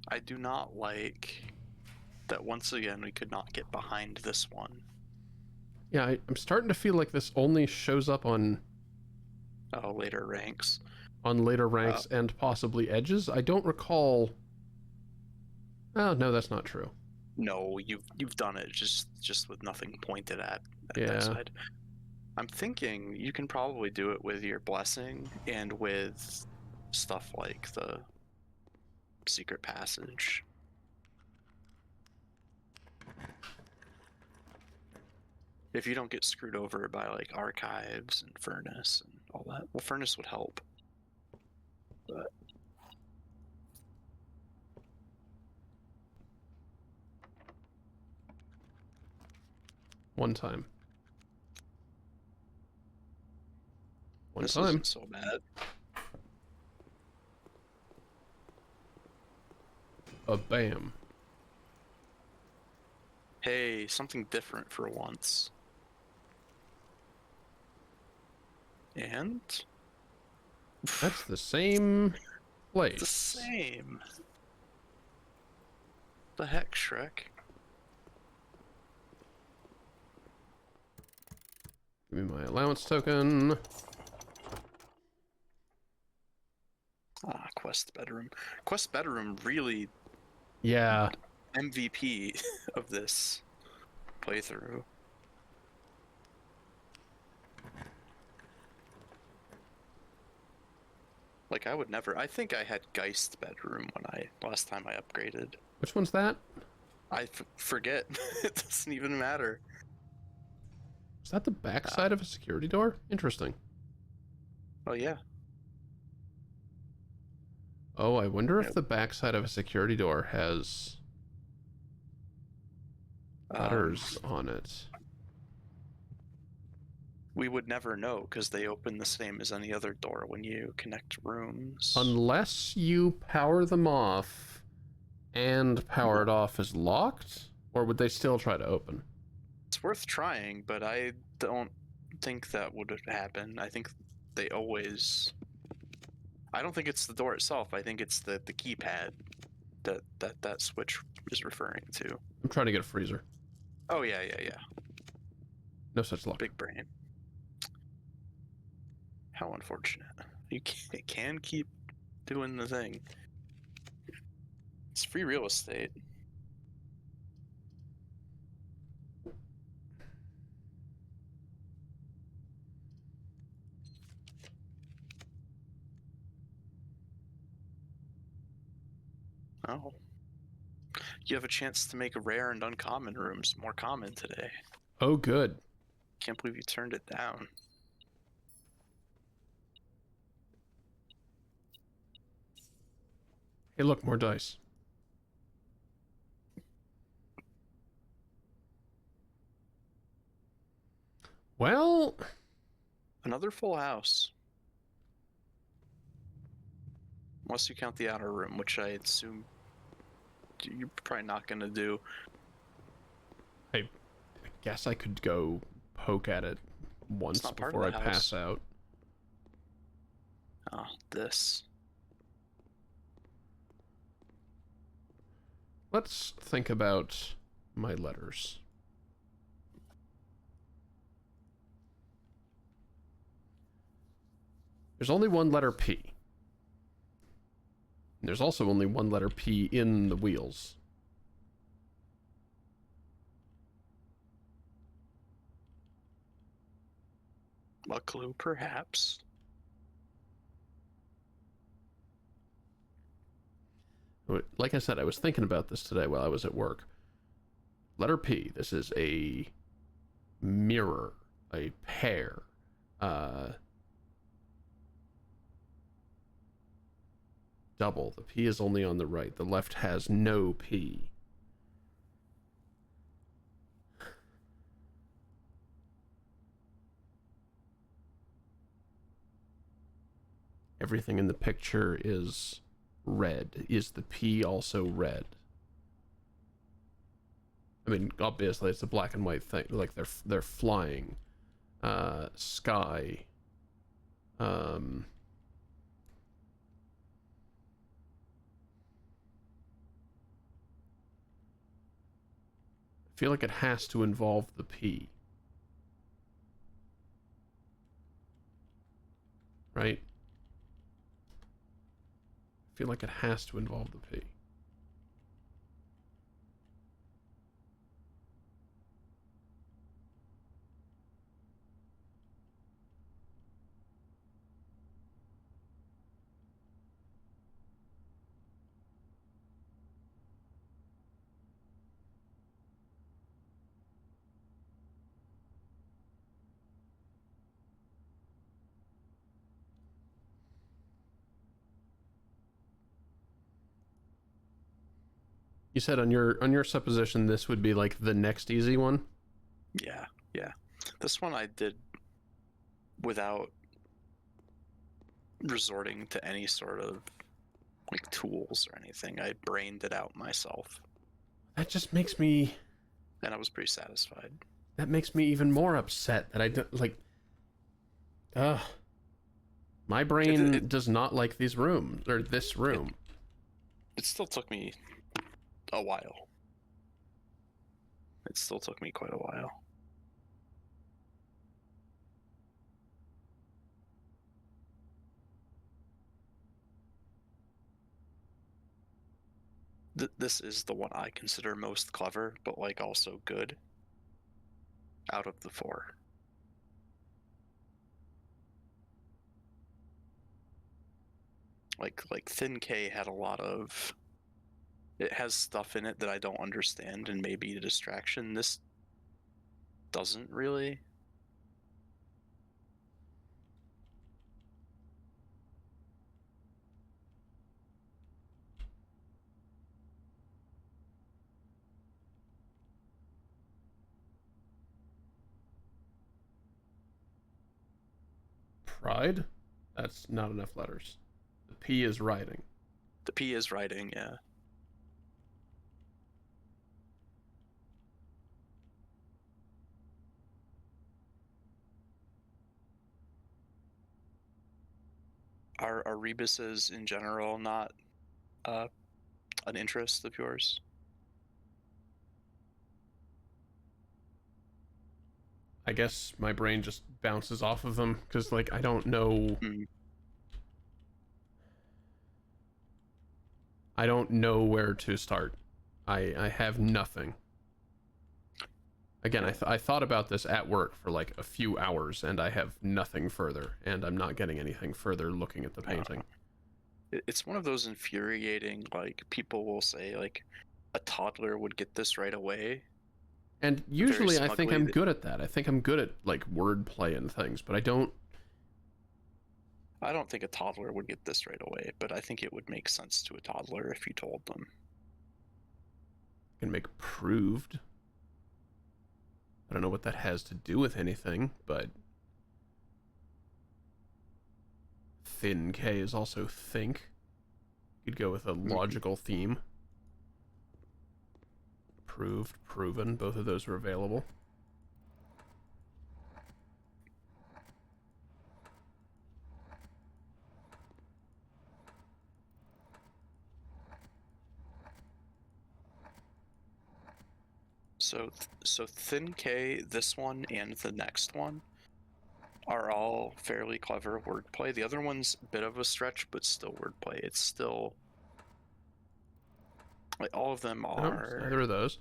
I do not like that once again we could not get behind this one.
Yeah, I'm starting to feel like this only shows up on
Later ranks.
later ranks and possibly edges. I don't recall. Oh no, that's not true.
No, you've done it just with nothing pointed at
Yeah.
that side. I'm thinking you can probably do it with your blessing and with stuff like the secret passage. If you don't get screwed over by like archives and furnace and all that. Well, furnace would help. But
One time. One
this
time.
isn't so bad.
A bam.
Hey, something different for once. And
That's the same place.
the same. The heck, Shrek?
Give me my allowance token.
Quest bedroom. Quest bedroom really
Yeah.
MVP of this playthrough. Like I would never. I think I had Geist bedroom when last time I upgraded.
Which one's that?
I forget. It doesn't even matter.
Is that the back side of a security door? Interesting.
Oh yeah.
Oh, I wonder if
Yep.
the back side of a security door has letters on it.
We would never know because they open the same as any other door when you connect rooms.
Unless you power them off and power it off is locked, or would they still try to open?
It's worth trying, but I don't think that would happen. I think they always. I don't think it's the door itself. I think it's the keypad that switch is referring to.
I'm trying to get a freezer.
Oh yeah.
No such luck.
Big brain. How unfortunate. It can keep doing the thing. It's free real estate. Oh. You have a chance to make rare and uncommon rooms more common today.
Oh, good.
Can't believe you turned it down.
Hey, look, more dice. Well,
Another full house. Unless you count the outer room, which I assume you're probably not going to do.
I guess I could go poke at it once
not part of
before I
the
pass
house.
out.
Oh, this.
Let's think about my letters. There's only one letter P. And there's also only one letter P in the wheels.
A clue, perhaps.
Like I said, I was thinking about this today while I was at work. Letter P. This is a mirror, a pair. Double. The P is only on the right. The left has no P. Everything in the picture is red. Is the P also red? I mean, obviously it's a black and white thing. Like they're flying. Sky. I feel like it has to involve the P. Right? I feel like it has to involve the P. You said on your supposition this would be like the next easy one?
Yeah. This one I did without resorting to any sort of like tools or anything. I brained it out myself.
That just makes me...
And I was pretty satisfied.
That makes me even more upset that I don't, like... My brain does not like these rooms, or this room.
It still took me a while. It still took me quite a while. This is the one I consider most clever, but like also good out of the four. Like Thin K had a lot of... It has stuff in it that I don't understand and may be a distraction. This doesn't really.
Pride? That's not enough letters. The P is riding.
The P is writing, yeah. Are rebuses in general not an interest of yours?
I guess my brain just bounces off of them because, like, I don't know.
Mm.
I don't know where to start. I have nothing. Again, I thought about this at work for like a few hours, and I have nothing further, and I'm not getting anything further looking at the painting.
It's one of those infuriating, like, people will say, like, a toddler would get this right away.
And
Very
usually I think
smugly.
I'm good at that. I think I'm good at, like, wordplay and things, but I don't...
I don't think a toddler would get this right away, but I think it would make sense to a toddler if you told them.
can make proved. I don't know what that has to do with anything, but... Thin K is also think. You'd go with a logical theme. Proved, proven, both of those are available.
So Thin K, this one, and the next one are all fairly clever wordplay. The other one's a bit of a stretch, but still wordplay. It's still... like, all of them are...
Neither of those.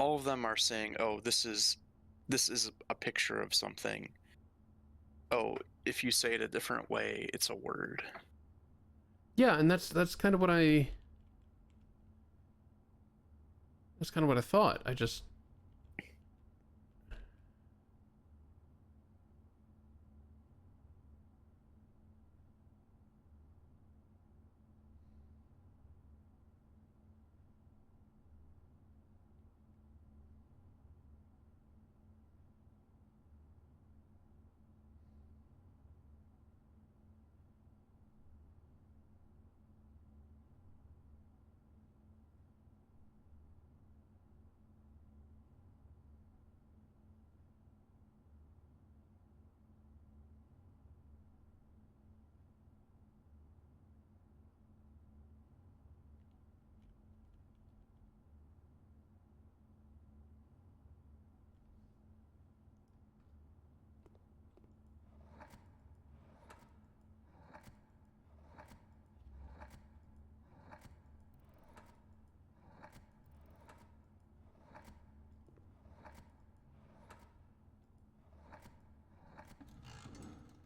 all of them are saying, oh, this is a picture of something. Oh, if you say it a different way, it's a word.
Yeah, and that's kind of what I... That's kind of what I thought. I just...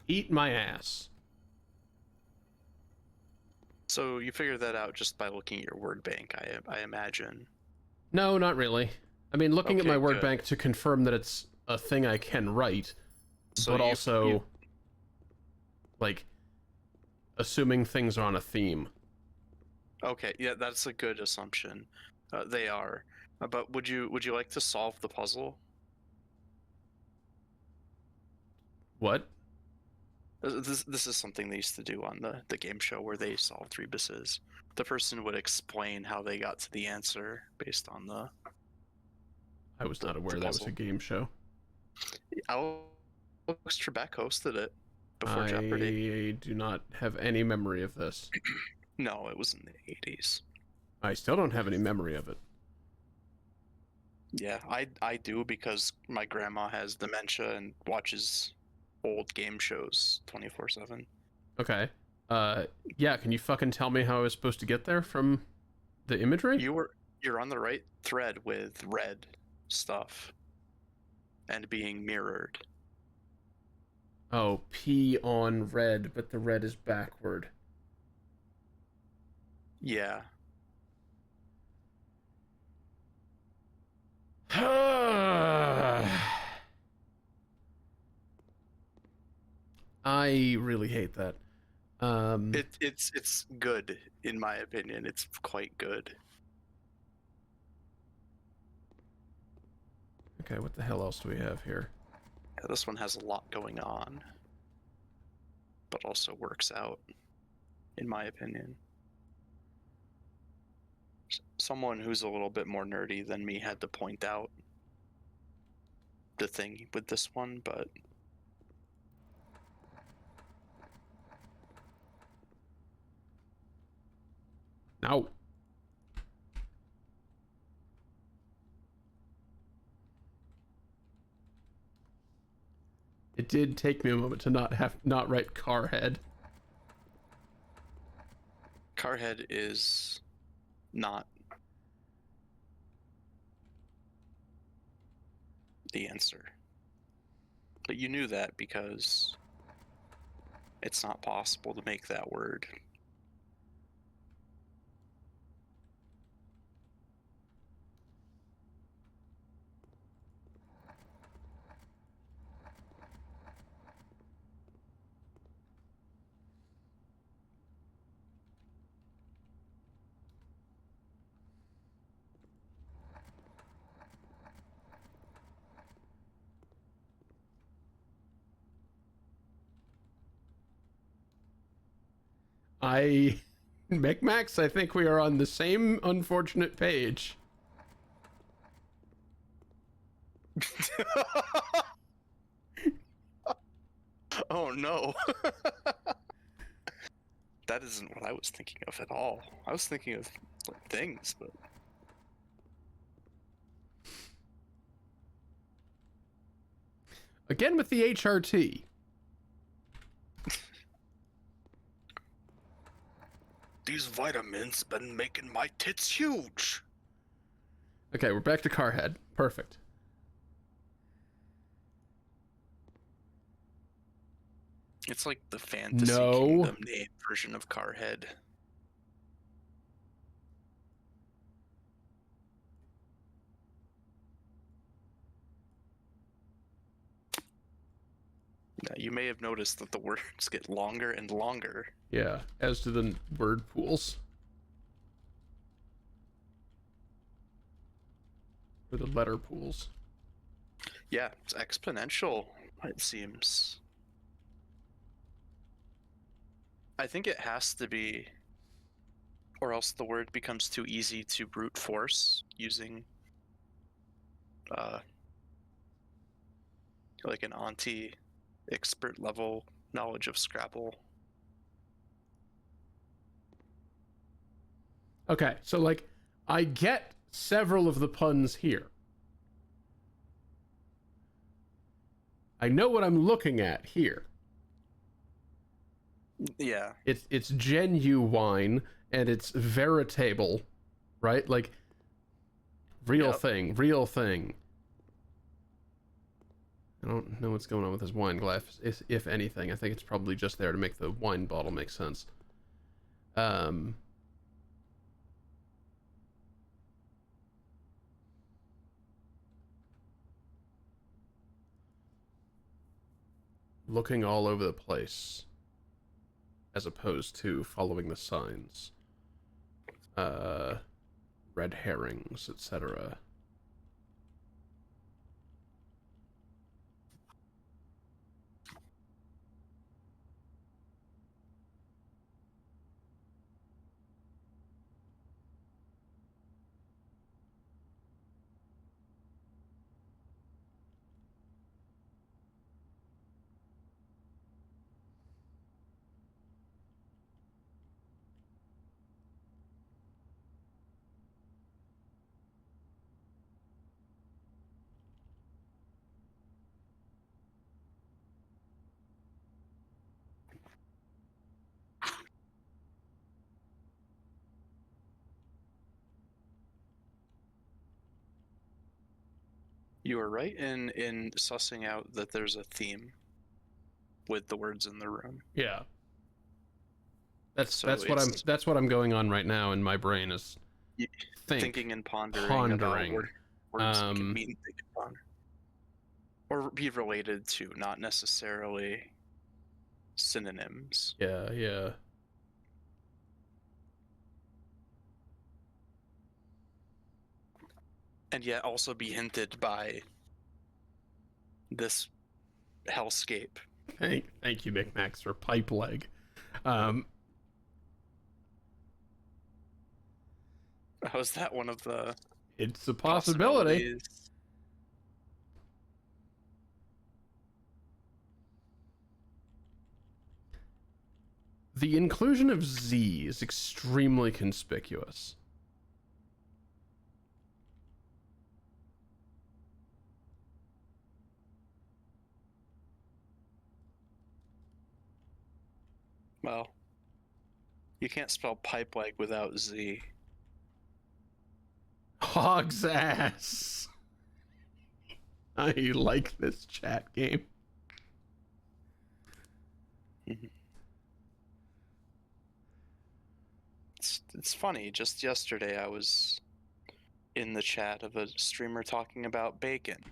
Eat my ass.
So you figure that out just by looking at your word bank, I imagine.
No, not really. I mean, looking at my
Okay,
word
good.
bank to confirm that it's a thing I can write,
So
but
you-
also,
you-
like, assuming things are on a theme.
Okay, yeah, that's a good assumption. They are. But would you like to solve the puzzle?
What?
This is something they used to do on the game show where they solved rebuses. The person would explain how they got to the answer based on the...
I was not aware
the
that was a
puzzle.
game show.
Alex Trebek hosted it before
I
Jeopardy.
do not have any memory of this.
No, it was in the 80s.
I still don't have any memory of it.
Yeah, I do because my grandma has dementia and watches old game shows 24/7.
Okay. Yeah, can you fucking tell me how I was supposed to get there from the imagery?
You're on the right thread with red stuff and being mirrored.
Oh, P on red, but the red is backward.
Yeah.
I really hate that.
It's good in my opinion. It's quite good.
Okay, what the hell else do we have here?
Yeah, this one has a lot going on, but also works out, in my opinion. Someone who's a little bit more nerdy than me had to point out the thing with this one, but
Ow. It did take me a moment to not write CARHEAD.
CARHEAD is not the answer. But you knew that because it's not possible to make that word.
Micmacs, I think we are on the same unfortunate page.
Oh no. That isn't what I was thinking of at all. I was thinking of like things, but
Again with the HRT.
these vitamins been making my tits huge.
Okay, we're back to CARHEAD. Perfect.
It's like the Fantasy
No.
Kingdom name version of CARHEAD. Now, you may have noticed that the words get longer and longer.
Yeah, as to the word pools. Or the letter pools.
Yeah, it's exponential, it seems. I think it has to be, or else the word becomes too easy to brute force using like an auntie expert level knowledge of Scrabble.
Okay, so like, I get several of the puns here. I know what I'm looking at here.
Yeah.
It's genuine and it's veritable, right? Like, real
Yep.
thing, real thing. I don't know what's going on with this wine glass, if anything. I think it's probably just there to make the wine bottle make sense. Looking all over the place, as opposed to following the signs. Red herrings, etc.
You were right in sussing out that there's a theme with the words in the room.
Yeah. That's
So
that's what I'm going on right now in my brain is
thinking and pondering about words that can mean think and ponder. Or be related to, not necessarily synonyms.
Yeah, yeah.
And yet also be hinted by this hellscape.
Thank you, Micmacs, for pipe leg.
Was that one of the
It's a possibility.
possibilities?
The inclusion of Z is extremely conspicuous.
Well, you can't spell pipeleg without Z.
Hog's ass. I like this chat game.
It's funny. Just yesterday, I was in the chat of a streamer talking about bacon.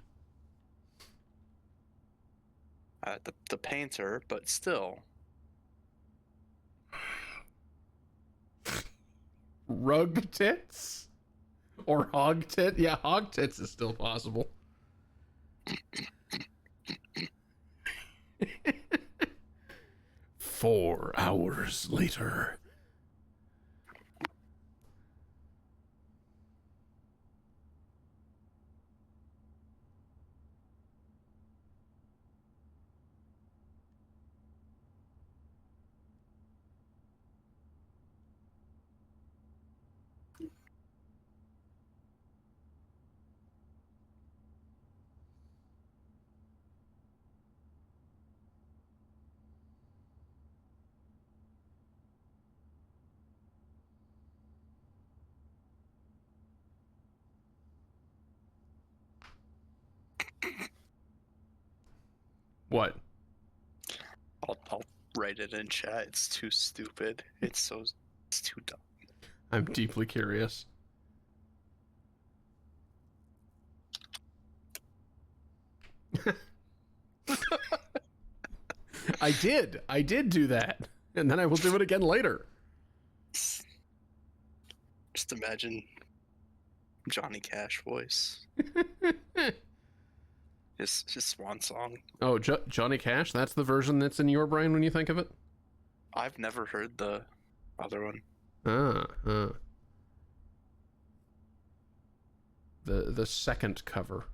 The painter, but still.
Rug tits? Or hog tit? Yeah, hog tits is still possible. 4 hours later. What?
I'll write it in chat. It's too stupid. It's too dumb.
I'm deeply curious. I did do that. And then I will do it again later.
Just imagine Johnny Cash voice. His swan song.
Oh, Johnny Cash? That's the version that's in your brain when you think of it?
I've never heard the other one.
The second cover.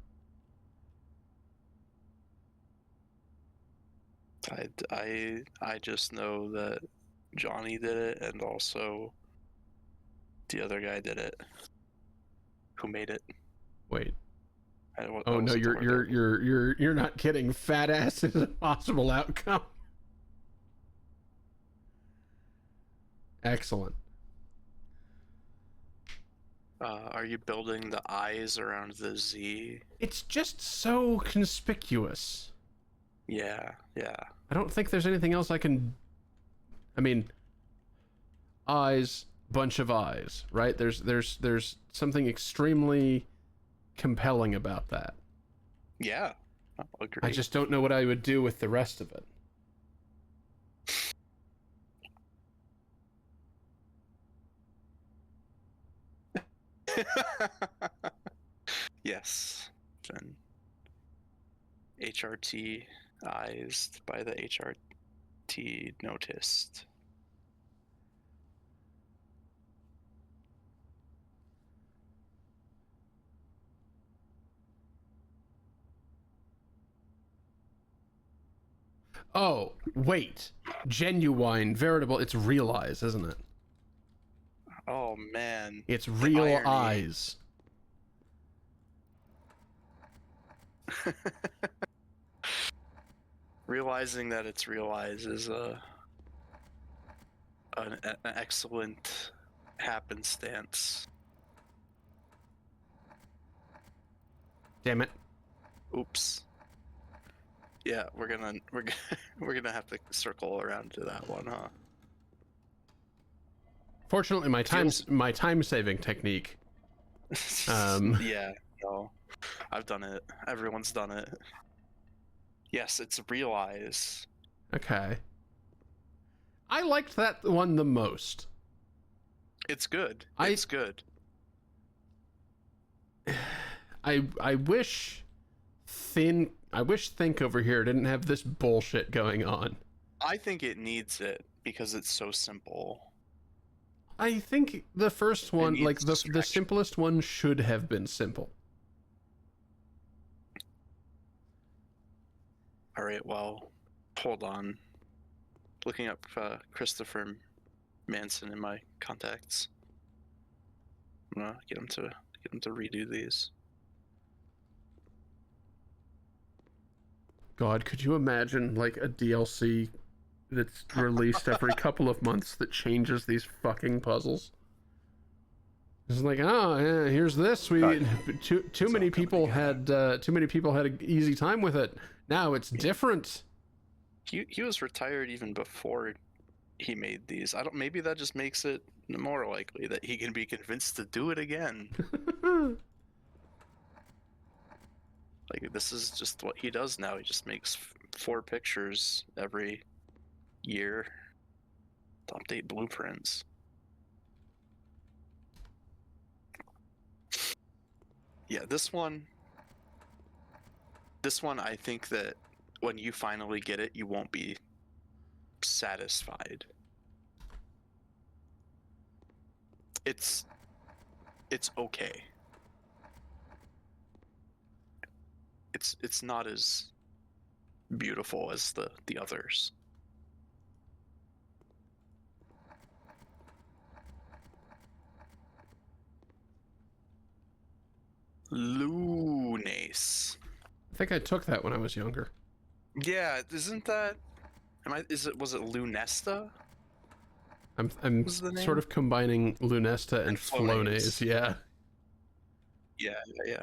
I just know that Johnny did it, and also the other guy did it. Who made it?
Wait.
I
Oh no,
wasn't aware that-
you're not kidding. Fat ass is a possible outcome. Excellent.
Are you building the eyes around the Z?
It's just so conspicuous.
Yeah.
I don't think there's anything else I can. I mean, eyes, bunch of eyes, right? There's something extremely compelling about that.
Yeah, I'll agree.
I just don't know what I would do with the rest of it.
Yes, Jen. HRT eyes by the HRT noticed.
Oh, wait. Genuine, veritable. It's real eyes, isn't it?
Oh man.
It's real
irony.
eyes.
Realizing that it's real eyes is an excellent happenstance.
Damn it.
Oops. Yeah, we're gonna have to circle around to that one, huh?
Fortunately, my time saving technique.
Yeah, no. I've done it. Everyone's done it. Yes, it's real eyes.
Okay. I liked that one the most.
It's good.
I-
It's good.
I wish Think over here didn't have this bullshit going on.
I think it needs it because it's so simple.
I think the first one,
needs
like the
distraction.
simplest one, should have been simple.
All right, well, hold on. looking up Christopher Manson in my contacts. I'm gonna get him to redo these.
God, could you imagine like a DLC that's released every couple of months that changes these fucking puzzles? It's like, oh yeah, here's this. Too many people had an easy time with it. Now it's different.
He was retired even before he made these. I don't. Maybe that just makes it more likely that he can be convinced to do it again. Like, this is just what he does now. He just makes 4 pictures every year to update blueprints. Yeah, this one I think that when you finally get it, you won't be satisfied. It's okay. It's not as beautiful as the others. Lunace.
I think I took that when I was younger.
Yeah, isn't that? Was it Lunesta?
I'm
Was the name?
sort of combining Lunesta and Flonase. Yeah.
Yeah.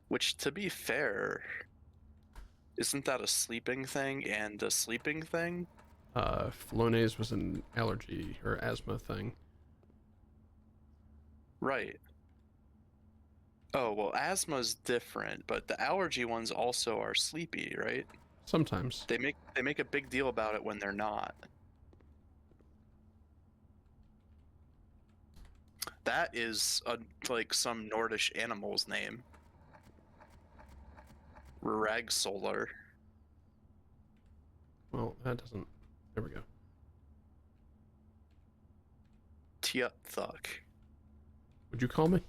Which, to be fair, isn't that a sleeping thing and a sleeping thing?
Flonase was an allergy or asthma thing.
Right. Oh, well, asthma's different, but the allergy ones also are sleepy, right?
Sometimes.
They make a big deal about it when they're not. That is like some Nordish animal's name. Ragsolar.
Well, that doesn't. There we go.
Tjuthuk.
Would you call me?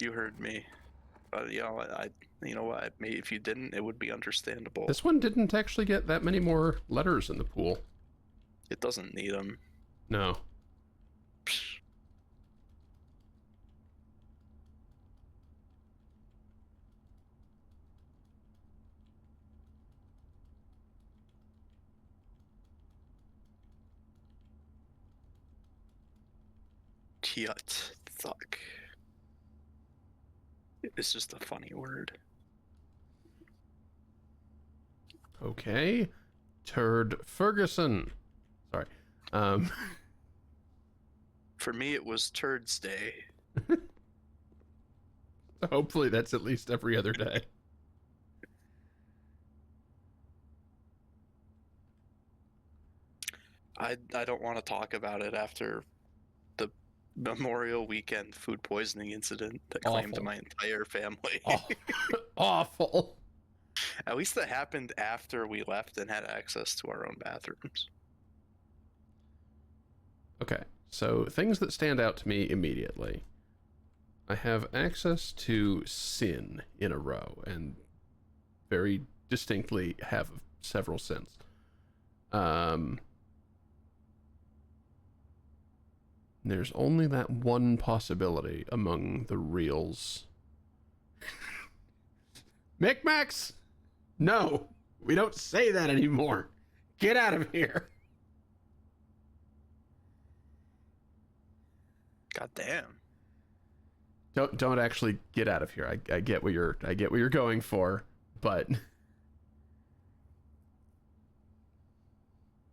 You heard me. But you know what? Maybe if you didn't, it would be understandable.
This one didn't actually get that many more letters in the pool.
It doesn't need them.
No.
Tjuthuk. It's just a funny word.
Okay. Turd Ferguson. Sorry.
For me, it was Turds Day.
Hopefully that's at least every other day.
I don't want to talk about it after the Memorial Weekend food poisoning incident that claimed
Awful.
my entire family.
Oh, awful.
At least that happened after we left and had access to our own bathrooms.
Okay, so things that stand out to me immediately. I have access to sin in a row, and very distinctly have several sins. There's only that one possibility among the reals. Micmacs? No, we don't say that anymore. Get out of here.
God damn.
Don't actually get out of here. I get what you're going for, but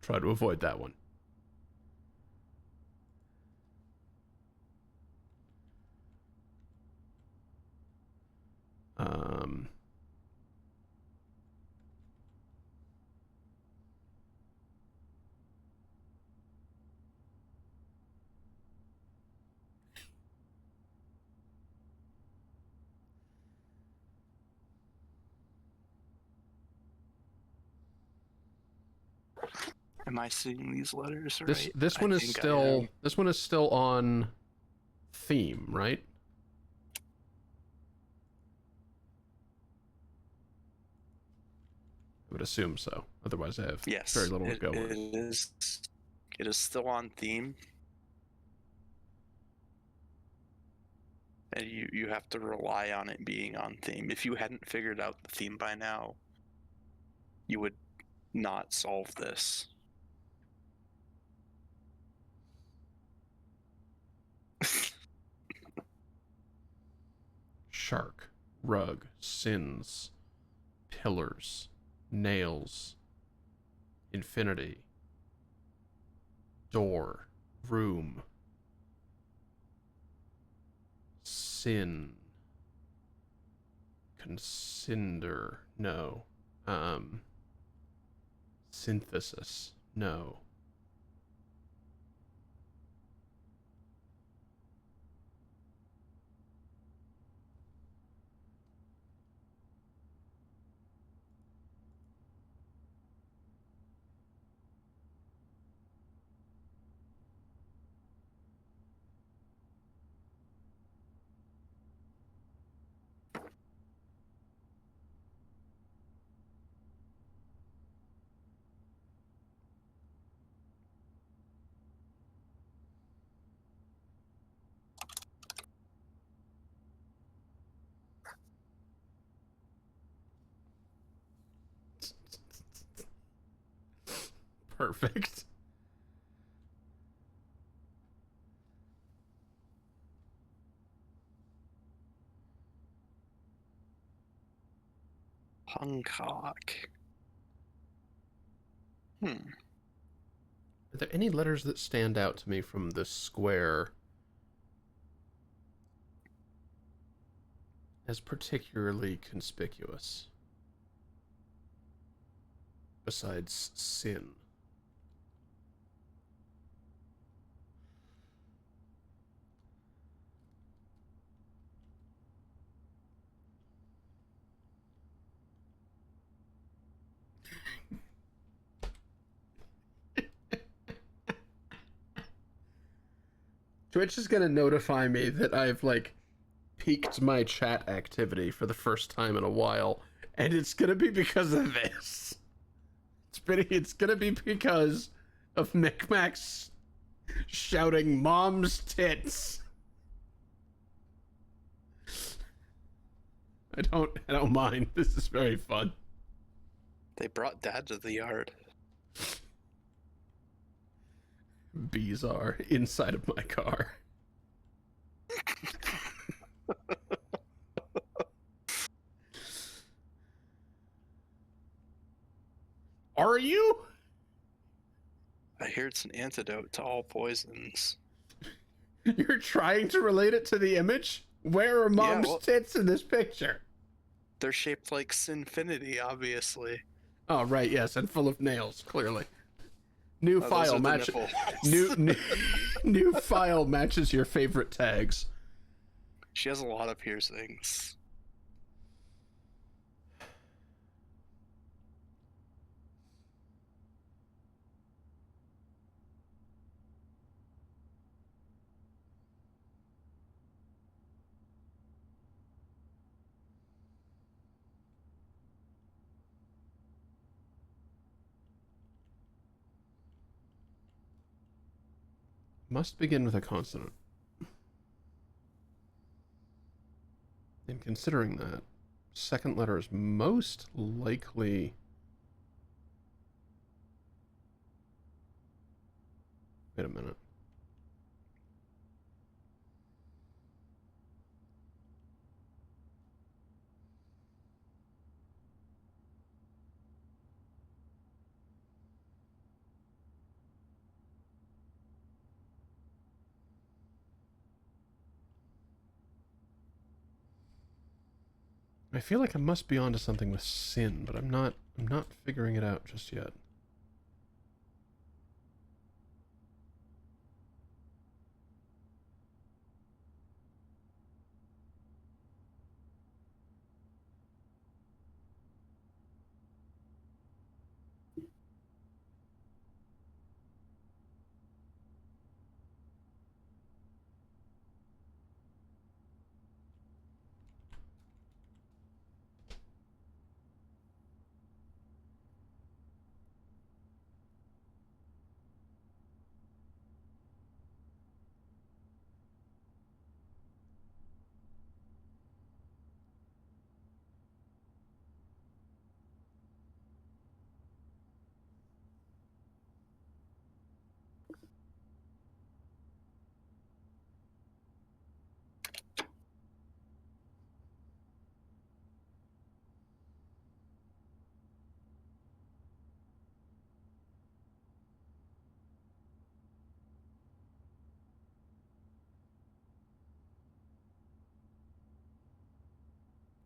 try to avoid that one.
Am I seeing these letters right?
This one is still on theme, right? I would assume so. Otherwise, I have
Yes,
very little to go on.
it is. It is still on theme, and you have to rely on it being on theme. If you hadn't figured out the theme by now, you would not solve this.
Shark, rug, sins, pillars, nails, infinity, door, room, sin, consider, no, synthesis, no. Perfect.
Hancock.
Are there any letters that stand out to me from this square as particularly conspicuous? Besides sin. Twitch is gonna notify me that I've like peaked my chat activity for the first time in a while, and it's gonna be because of this. It's gonna be because of Micmacs shouting "Mom's tits." I don't mind. This is very fun.
They brought Dad to the yard.
Bees are inside of my car. Are you?
I hear it's an antidote to all poisons.
You're trying to relate it to the image? Where are Mom's tits in this picture?
They're shaped like Sinfinity, obviously.
Oh, right, yes, and full of nails, clearly. New file match. New file matches your favorite tags.
She has a lot of piercings.
Must begin with a consonant. And considering that, second letter is most likely... Wait a minute. I feel like I must be onto something with sin, but I'm not figuring it out just yet.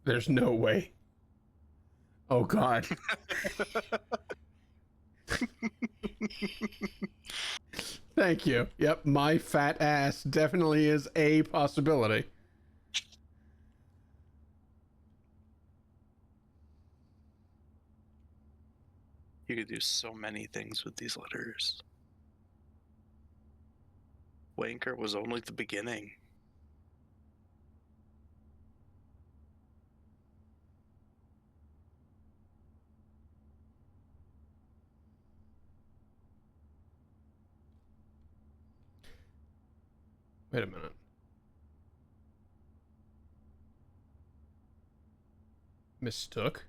There's no way. Oh god. Thank you. Yep, my fat ass definitely is a possibility.
You could do so many things with these letters. Wanker was only the beginning.
Wait a minute. Mistook?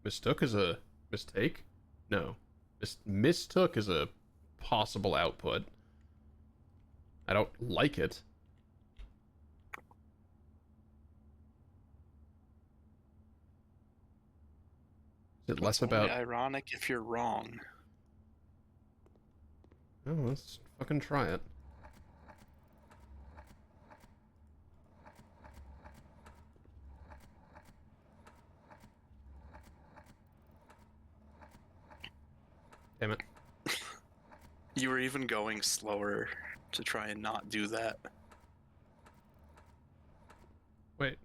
Mistook is a mistake? No. Mistook is a possible output. I don't like it. Is it less
It's only
about...
ironic if you're wrong.
Oh, let's fucking try it. Damn it.
You were even going slower to try and not do that.
Wait.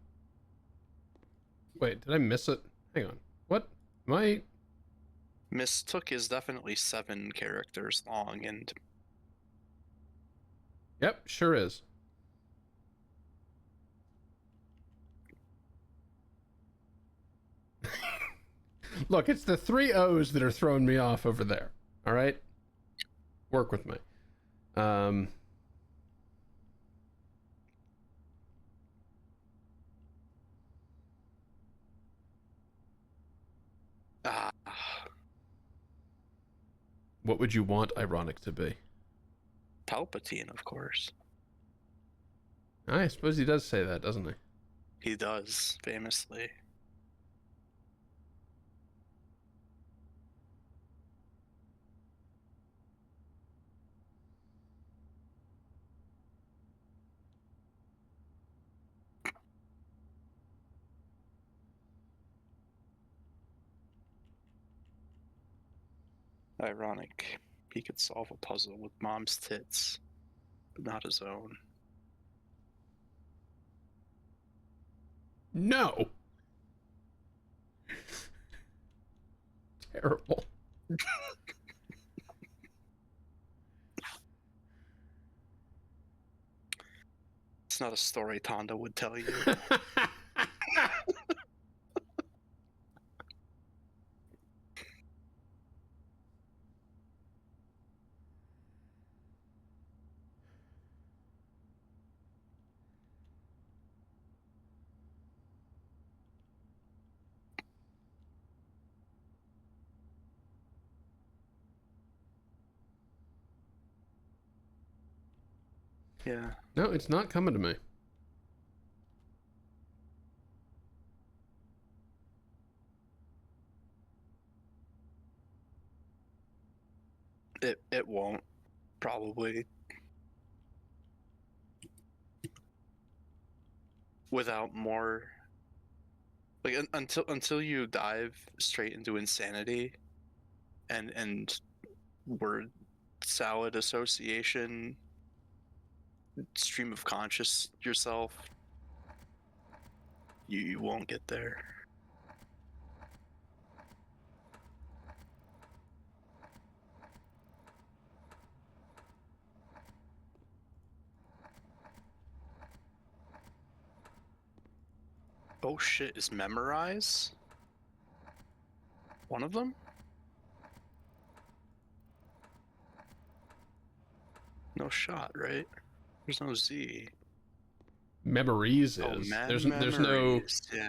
Wait, did I miss it? Hang on. What? Am I...
Mistook is definitely 7 characters long, and
Yep, sure is. Look, it's the 3 O's that are throwing me off over there. All right? Work with me.
ah,
What would you want ironic to be?
Palpatine, of course.
I suppose he does say that, doesn't he?
He does, famously. Ironic. He could solve a puzzle with mom's tits, but not his own.
No! Terrible.
It's not a story Tonda would tell you. Yeah.
No, it's not coming to me.
It won't, probably. Without more, like until you dive straight into insanity and word salad association, stream of conscious yourself, you won't get there. Oh shit, is memorize one of them? No shot, right? There's no Z.
Memories
Oh,
is. There's no...
memories, yeah.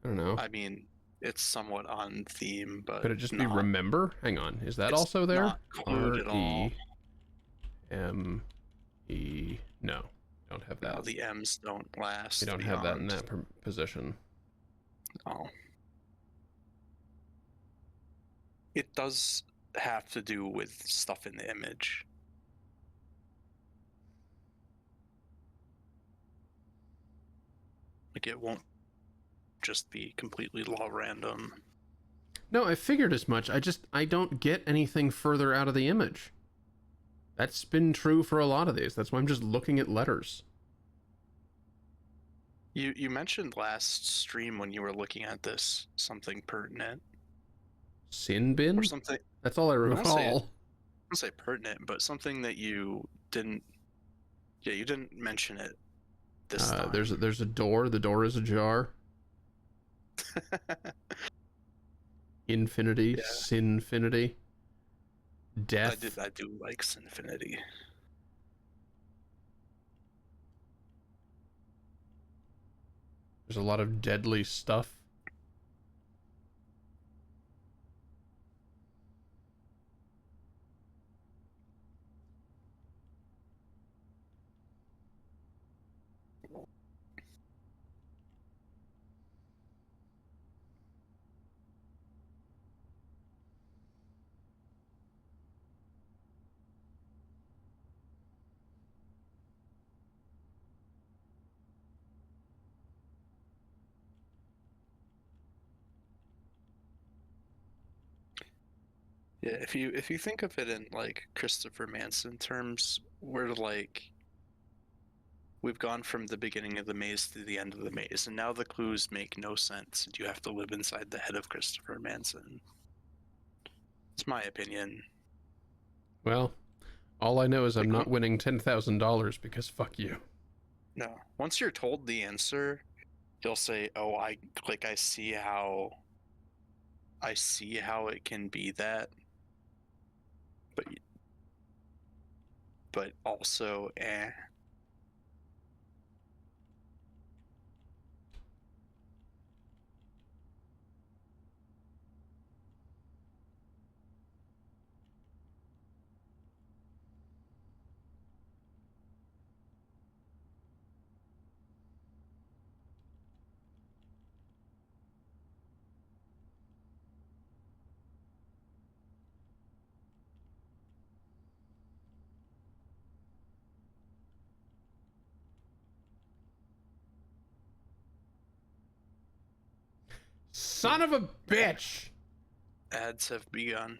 I don't know.
I mean, it's somewhat on theme, but
Could it just be
not,
remember? Hang on. Is that
it's
also there?
not clued at all.
R-E-M-E... No. Don't have that.
No, the M's don't last.
We don't have that in that position.
Oh. It does have to do with stuff in the image. Like, it won't just be completely law random.
No, I figured as much. I don't get anything further out of the image. That's been true for a lot of these. That's why I'm just looking at letters.
You mentioned last stream when you were looking at this something pertinent.
Sin bin?
Or something.
That's all I
I
recall.
don't say pertinent, but something that you didn't. Yeah, you didn't mention it this time.
There's a door. The door is ajar. Infinity,
Yeah.
Sinfinity, death.
I do like Sinfinity.
There's a lot of deadly stuff.
Yeah, if you think of it in like Christopher Manson terms, we've gone from the beginning of the maze to the end of the maze, and now the clues make no sense, and you have to live inside the head of Christopher Manson. It's my opinion.
Well, all I know is I'm not winning $10,000 because fuck you.
No. Once you're told the answer, you'll say, "Oh, I see how it can be that." But also, eh.
Son of a bitch!
Ads have begun.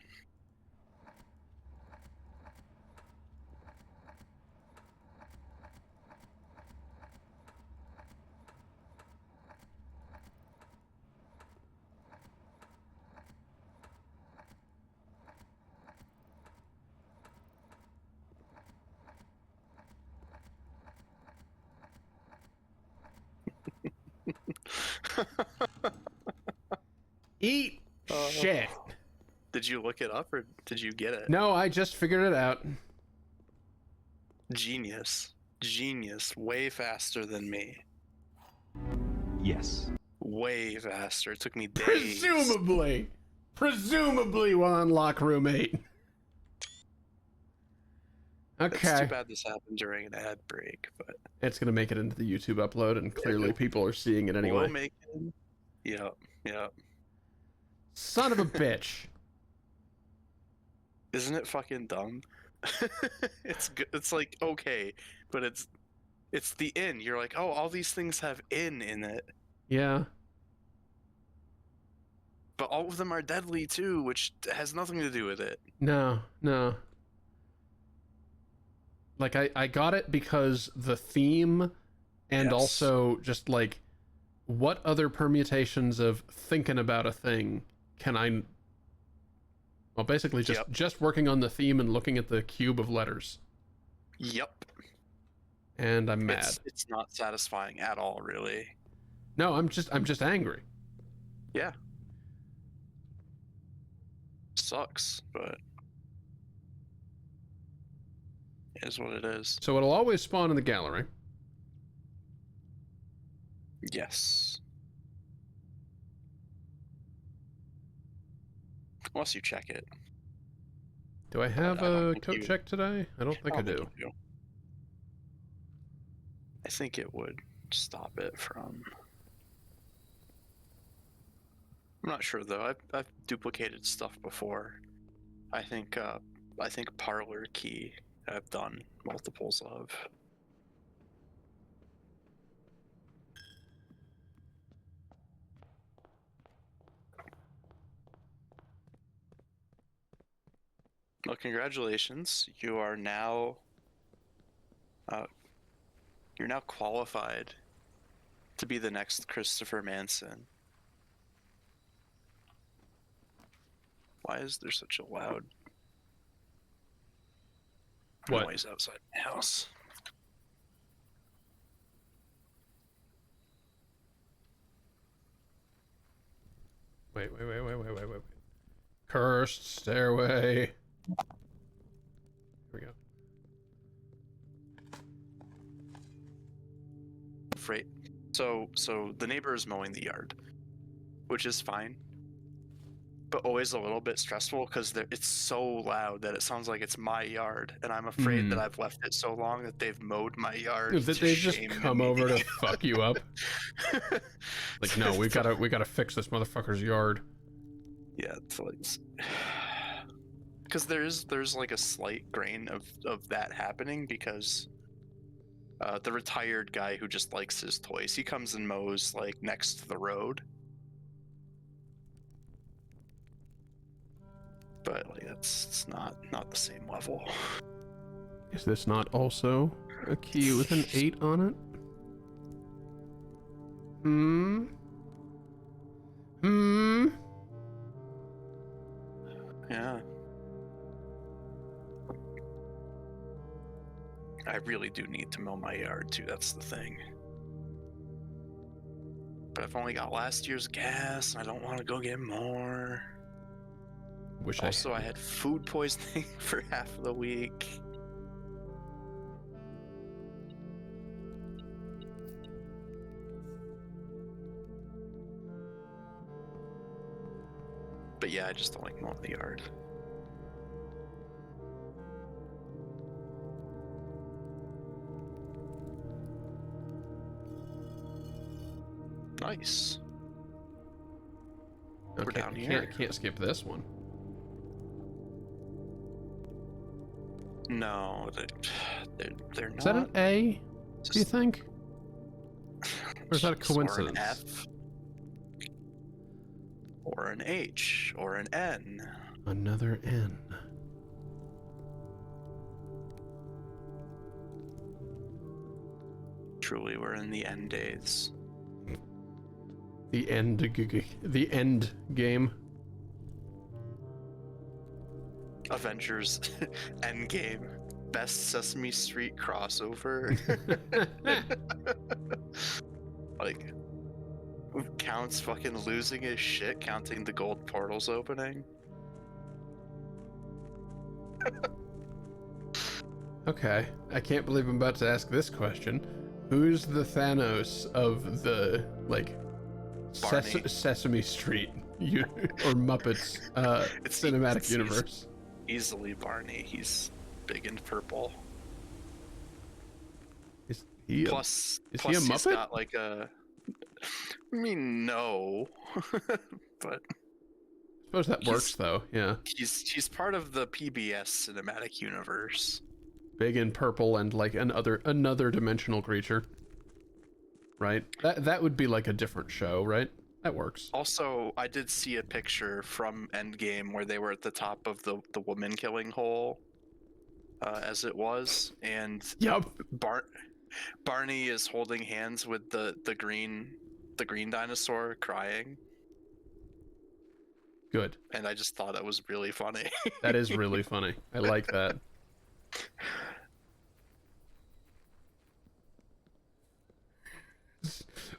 Eat shit.
Did you look it up or did you get it?
No, I just figured it out.
Genius. Way faster than me.
Yes.
Way faster. It took me days.
Presumably we'll unlock room 8. Okay.
It's too bad this happened during an ad break, but
it's gonna make it into the YouTube upload, and clearly people are seeing it anyway.
we'll make it. Yep.
Son of a bitch.
Isn't it fucking dumb? It's good. It's like, okay, but it's the in. You're like, oh, all these things have in it.
Yeah.
But all of them are deadly too, which has nothing to do with it.
No. Like, I got it because the theme, and
Yes.
also just like, what other permutations of thinking about a thing can I... Well, basically just working on the theme and looking at the cube of letters.
Yep.
And I'm mad.
It's not satisfying at all, really.
No, I'm just angry.
Yeah. Sucks, but it is what it is.
So it'll always spawn in the gallery.
Yes. Unless you check it.
Do I have
I don't
a
think
code
you-
check today? I don't think I do.
think you do. I think it would stop it from. I'm not sure though. I've duplicated stuff before. I think parlor key I've done multiples of. Well, congratulations. You are now you're now qualified to be the next Christopher Manson. Why is there such a loud noise outside my house?
Wait. Cursed stairway. Here we go.
Freight. So the neighbor is mowing the yard, which is fine, but always a little bit stressful because it's so loud that it sounds like it's my yard, and I'm afraid that I've left it so long that they've mowed my yard.
That they've just come over to fuck you up. Like, no, we gotta fix this motherfucker's yard.
Yeah, it's like, because there's like a slight grain of that happening because the retired guy who just likes his toys, he comes and mows like next to the road. But like it's not the same level.
Is this not also a key with an 8 on it?
Yeah. I really do need to mow my yard too, that's the thing. But I've only got last year's gas, and I don't want to go get more. I had food poisoning for half of the week. But yeah, I just don't like mowing the yard. Nice.
Okay,
We're down here.
Can't skip this one.
No, they're not.
Is that an A? Do you think? Or is that a coincidence?
Or an F? Or an H? Or an N?
Another N.
Truly, we're in the end days.
The end game.
Avengers Endgame. Best Sesame Street crossover. Like, Count's fucking losing his shit counting the gold portals opening.
Okay, I can't believe I'm about to ask this question. Who's the Thanos of the, like, Sesame Street or Muppets cinematic universe?
Easily Barney. He's big and purple.
Is he a Muppet?
He's got like a... I mean, no. But...
I suppose that works, though, yeah.
He's part of the PBS cinematic universe.
Big and purple and like another dimensional creature. Right? That would be like a different show, right? That works.
Also, I did see a picture from Endgame where they were at the top of the woman killing hole, as it was, and
yep.
Barney is holding hands with the green dinosaur crying.
Good.
And I just thought it was really funny.
That is really funny. I like that.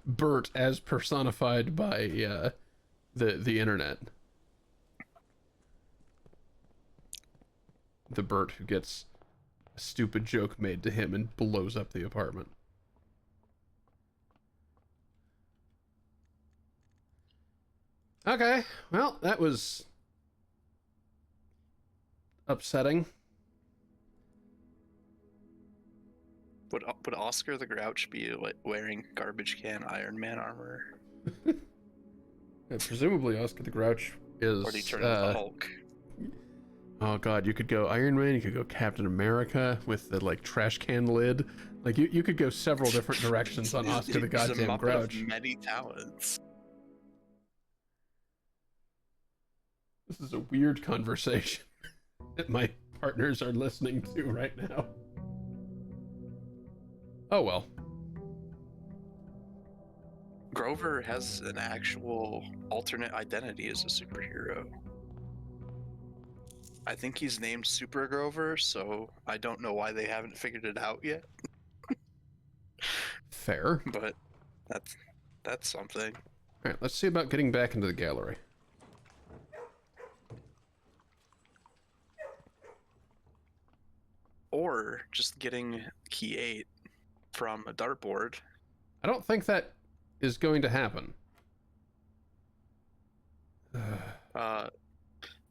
Bert as personified by the internet. The Bert who gets a stupid joke made to him and blows up the apartment. Okay, well, that was upsetting.
Would Oscar the Grouch be like wearing garbage can Iron Man armor?
Yeah, presumably Oscar the Grouch is...
Or did he turn into Hulk?
Oh god, you could go Iron Man, you could go Captain America with the like trash can lid. Like you could go several different directions on Oscar the goddamn Grouch.
Of many talents.
This is a weird conversation. It might partners are listening to right now. Oh well.
Grover has an actual alternate identity as a superhero. I think he's named Super Grover, so I don't know why they haven't figured it out yet.
Fair.
But that's something.
Alright, let's see about getting back into the gallery.
Or just getting key 8 from a dartboard.
I don't think that is going to happen.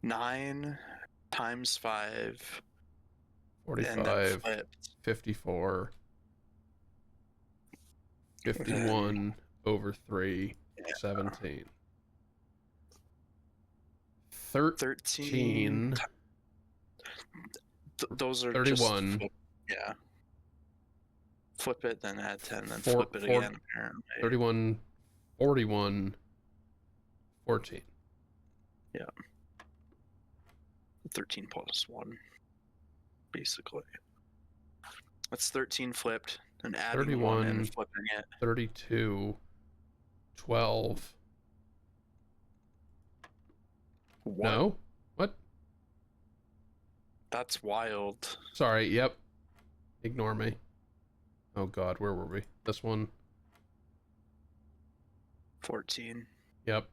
9 times 5 and then
45,
flipped.
54, 51 over 3, 17. 13.
Those are
31.
Just yeah. Flip it, then add 10, then
Four-
flip it
four-
again, apparently.
31, 41, 14.
13 plus 1, basically. That's 13 flipped, and adding
31,
1 and flipping it.
32, 12.
What?
No? What?
That's wild.
Sorry, yep. Ignore me. Oh god, where were we? This one?
14.
Yep.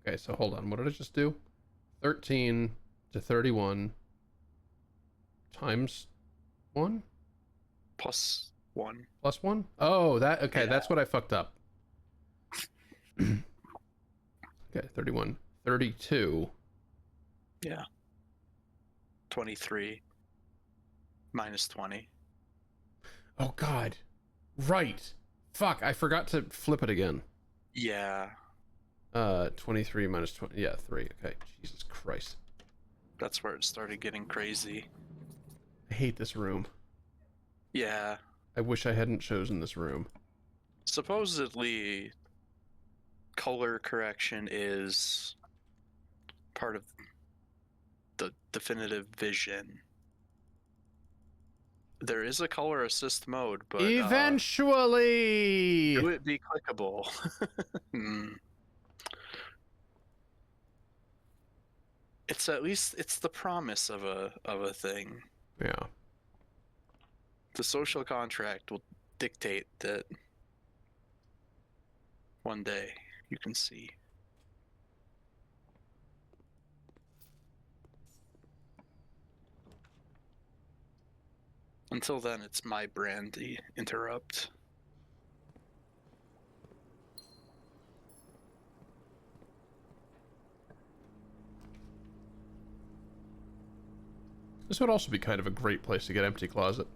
Okay, so hold on. What did I just do? 13 to 31 times 1?
Plus 1.
Plus 1? Oh, that, okay,
Yeah.
that's what I fucked up. Okay, 31. 32.
Yeah. 23. Minus 20.
Oh god. Right. Fuck, I forgot to flip it again.
Yeah.
23 minus 20. Yeah, 3. Okay, Jesus Christ.
That's where it started getting crazy.
I hate this room.
Yeah.
I wish I hadn't chosen this room.
Supposedly, color correction is part of the definitive vision. There is a color assist mode, but
Eventually!
would it be clickable? It's at least it's the promise of a thing.
Yeah.
The social contract will dictate that one day you can see. Until then, it's my brand to interrupt.
This would also be kind of a great place to get empty closet.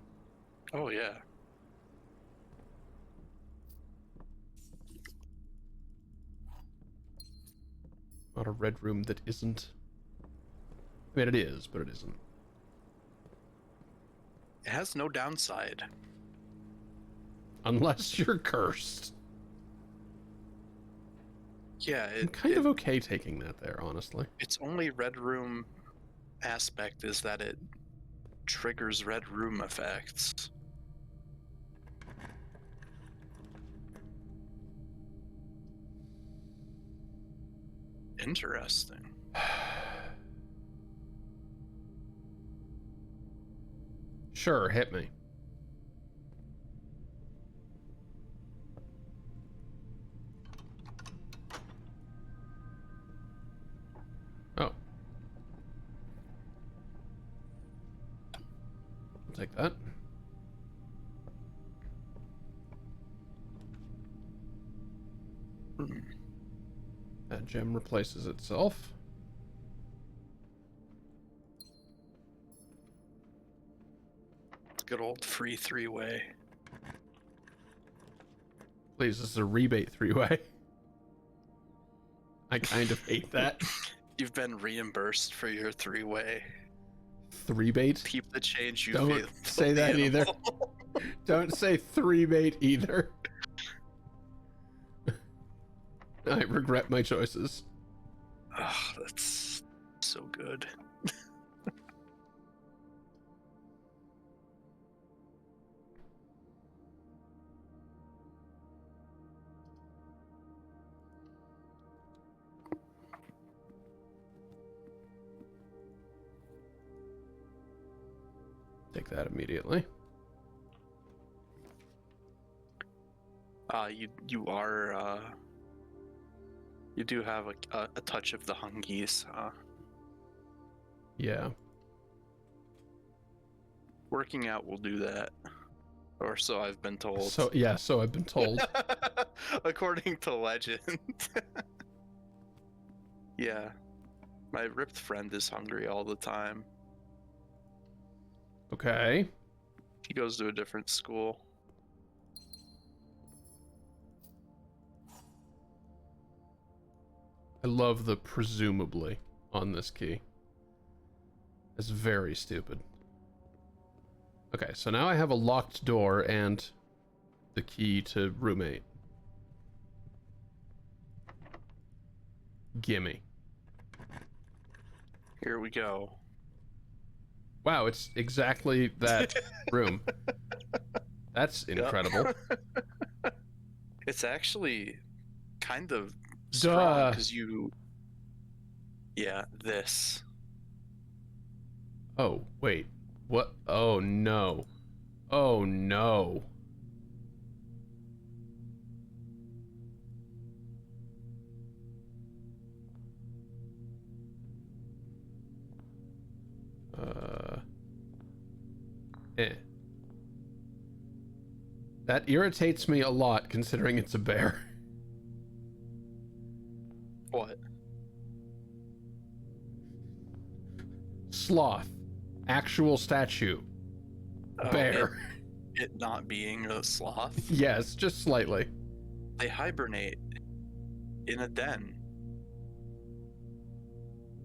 Oh yeah.
Not a red room that isn't. I mean, it is, but it isn't.
It has no downside.
Unless you're cursed.
Yeah,
I'm kind of okay taking that there, honestly.
its only red room aspect is that it triggers red room effects. Interesting.
Sure, hit me. Oh. I'll take that. That gem replaces itself.
Good old free three-way.
Please, this is a rebate three-way. I kind of hate that.
You've been reimbursed for your three-way.
Three-bait?
Keep the change you
Don't
feel.
say that either. Don't say three-bait either. I regret my choices.
Oh, that's so good.
Take that immediately.
You are you do have a touch of the hungies.
Yeah.
Working out will do that, or so I've been told.
So I've been told.
According to legend. Yeah, my ripped friend is hungry all the time.
Okay.
He goes to a different school.
I love the presumably on this key. It's very stupid. Okay, so now I have a locked door and the key to roommate. Gimme.
Here we go.
Wow, it's exactly that room. That's incredible.
It's actually kind of strong because you... Yeah, this.
Oh, wait. What? Oh, no. Oh, no. That irritates me a lot, considering it's a bear.
What?
Sloth. Actual statue.
Oh,
Bear.
It not being a sloth.
Yes, just slightly.
They hibernate in a den.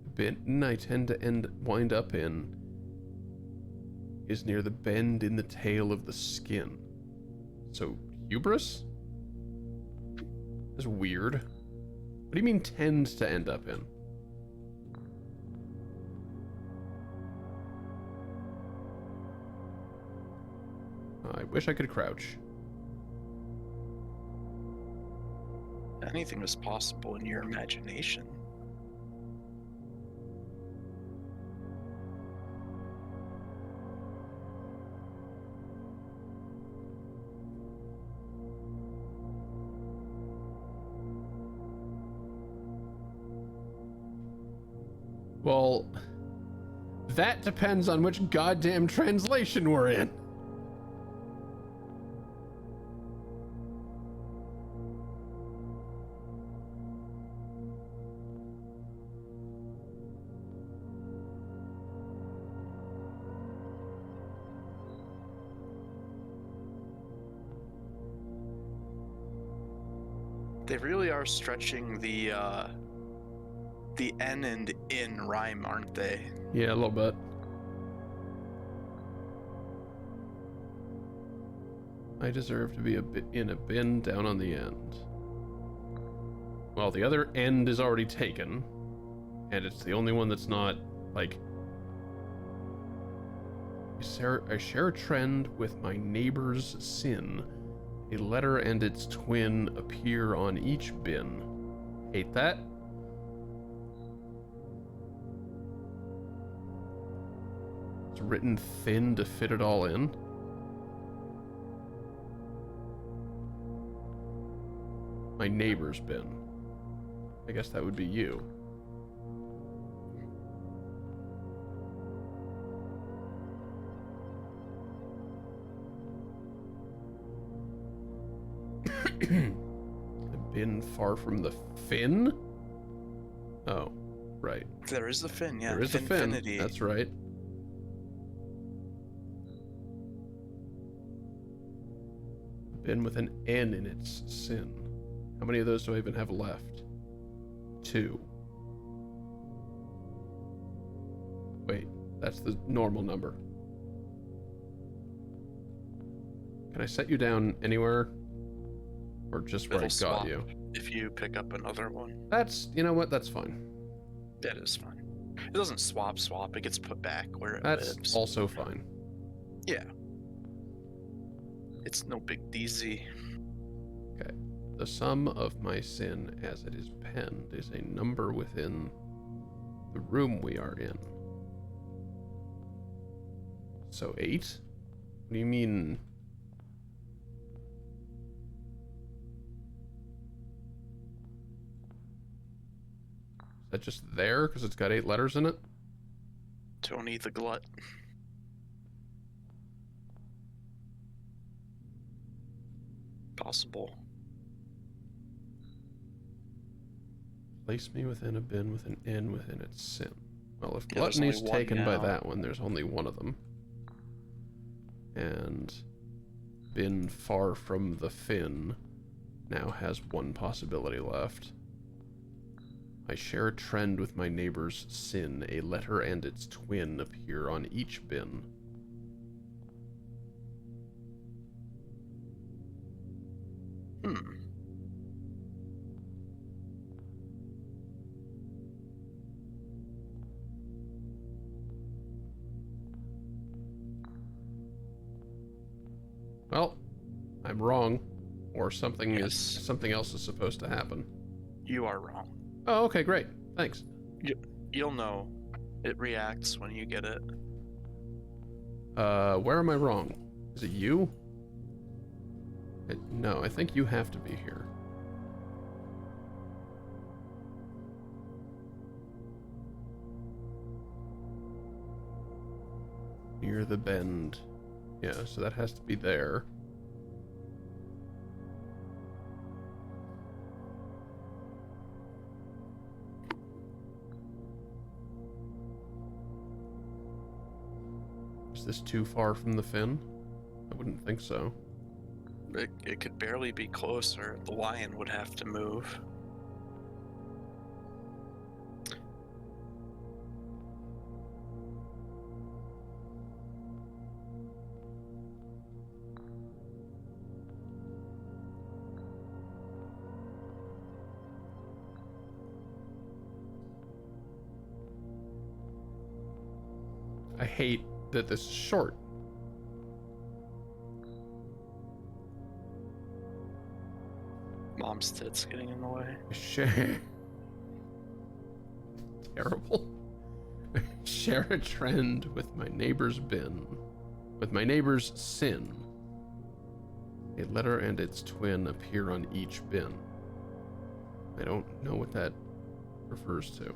The bin I tend to wind up in is near the bend in the tail of the skin. So, hubris? That's weird. What do you mean tend to end up in? I wish I could crouch.
Anything is possible in your imagination.
Well, that depends on which goddamn translation we're in.
They really are stretching the N and in rhyme, aren't they?
Yeah, a little bit. I deserve to be in a bin down on the end. Well, the other end is already taken, and it's the only one that's not, like... I share a trend with my neighbor's sin. A letter and its twin appear on each bin. Hate that. It's written thin to fit it all in. My neighbor's bin. I guess that would be you. The bin far from the fin? Oh, right.
There is a fin, yeah.
There is a fin.
Finfinity.
That's right. Bin with an N in its sin. How many of those do I even have left? 2. Wait, that's the normal number. Can I set you down anywhere? Or just where I
It'll swap
got you?
if you pick up another one.
That's, you know what, that's fine.
That is fine. It doesn't swap, it gets put back where it
That's
lives.
also fine.
Yeah. It's no big DZ.
Okay. The sum of my sin as it is penned is a number within the room we are in. So 8? What do you mean? Is that just there because it's got 8 letters in it?
Tony the Glut. Possible.
Place me within a bin with an N within its sin. Well, if
Yeah, there's only
gluttony's
one
taken by
now.
that one, there's only one of them. And bin far from the fin now has one possibility left. I share a trend with my neighbor's sin. A letter and its twin appear on each bin.
Hmm.
Well, I'm wrong, or something
Yes.
something else is supposed to happen.
You are wrong.
Oh, okay, great. Thanks.
You'll know. It reacts when you get it.
Where am I wrong? Is it you? No, I think you have to be here. Near the bend. Yeah, so that has to be there. Is this too far from the fin? I wouldn't think so.
It could barely be closer. The lion would have to move.
I hate that this is short.
Mom's tits getting in the way.
Terrible. Share a trend with my neighbor's bin. With my neighbor's sin. A letter and its twin appear on each bin. I don't know what that refers to.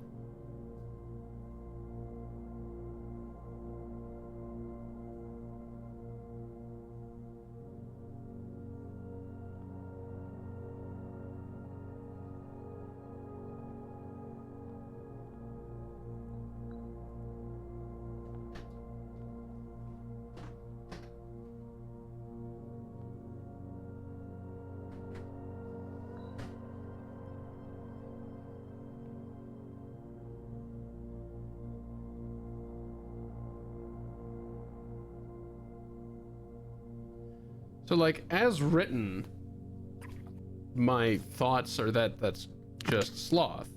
So, like, as written, my thoughts are that that's just sloth.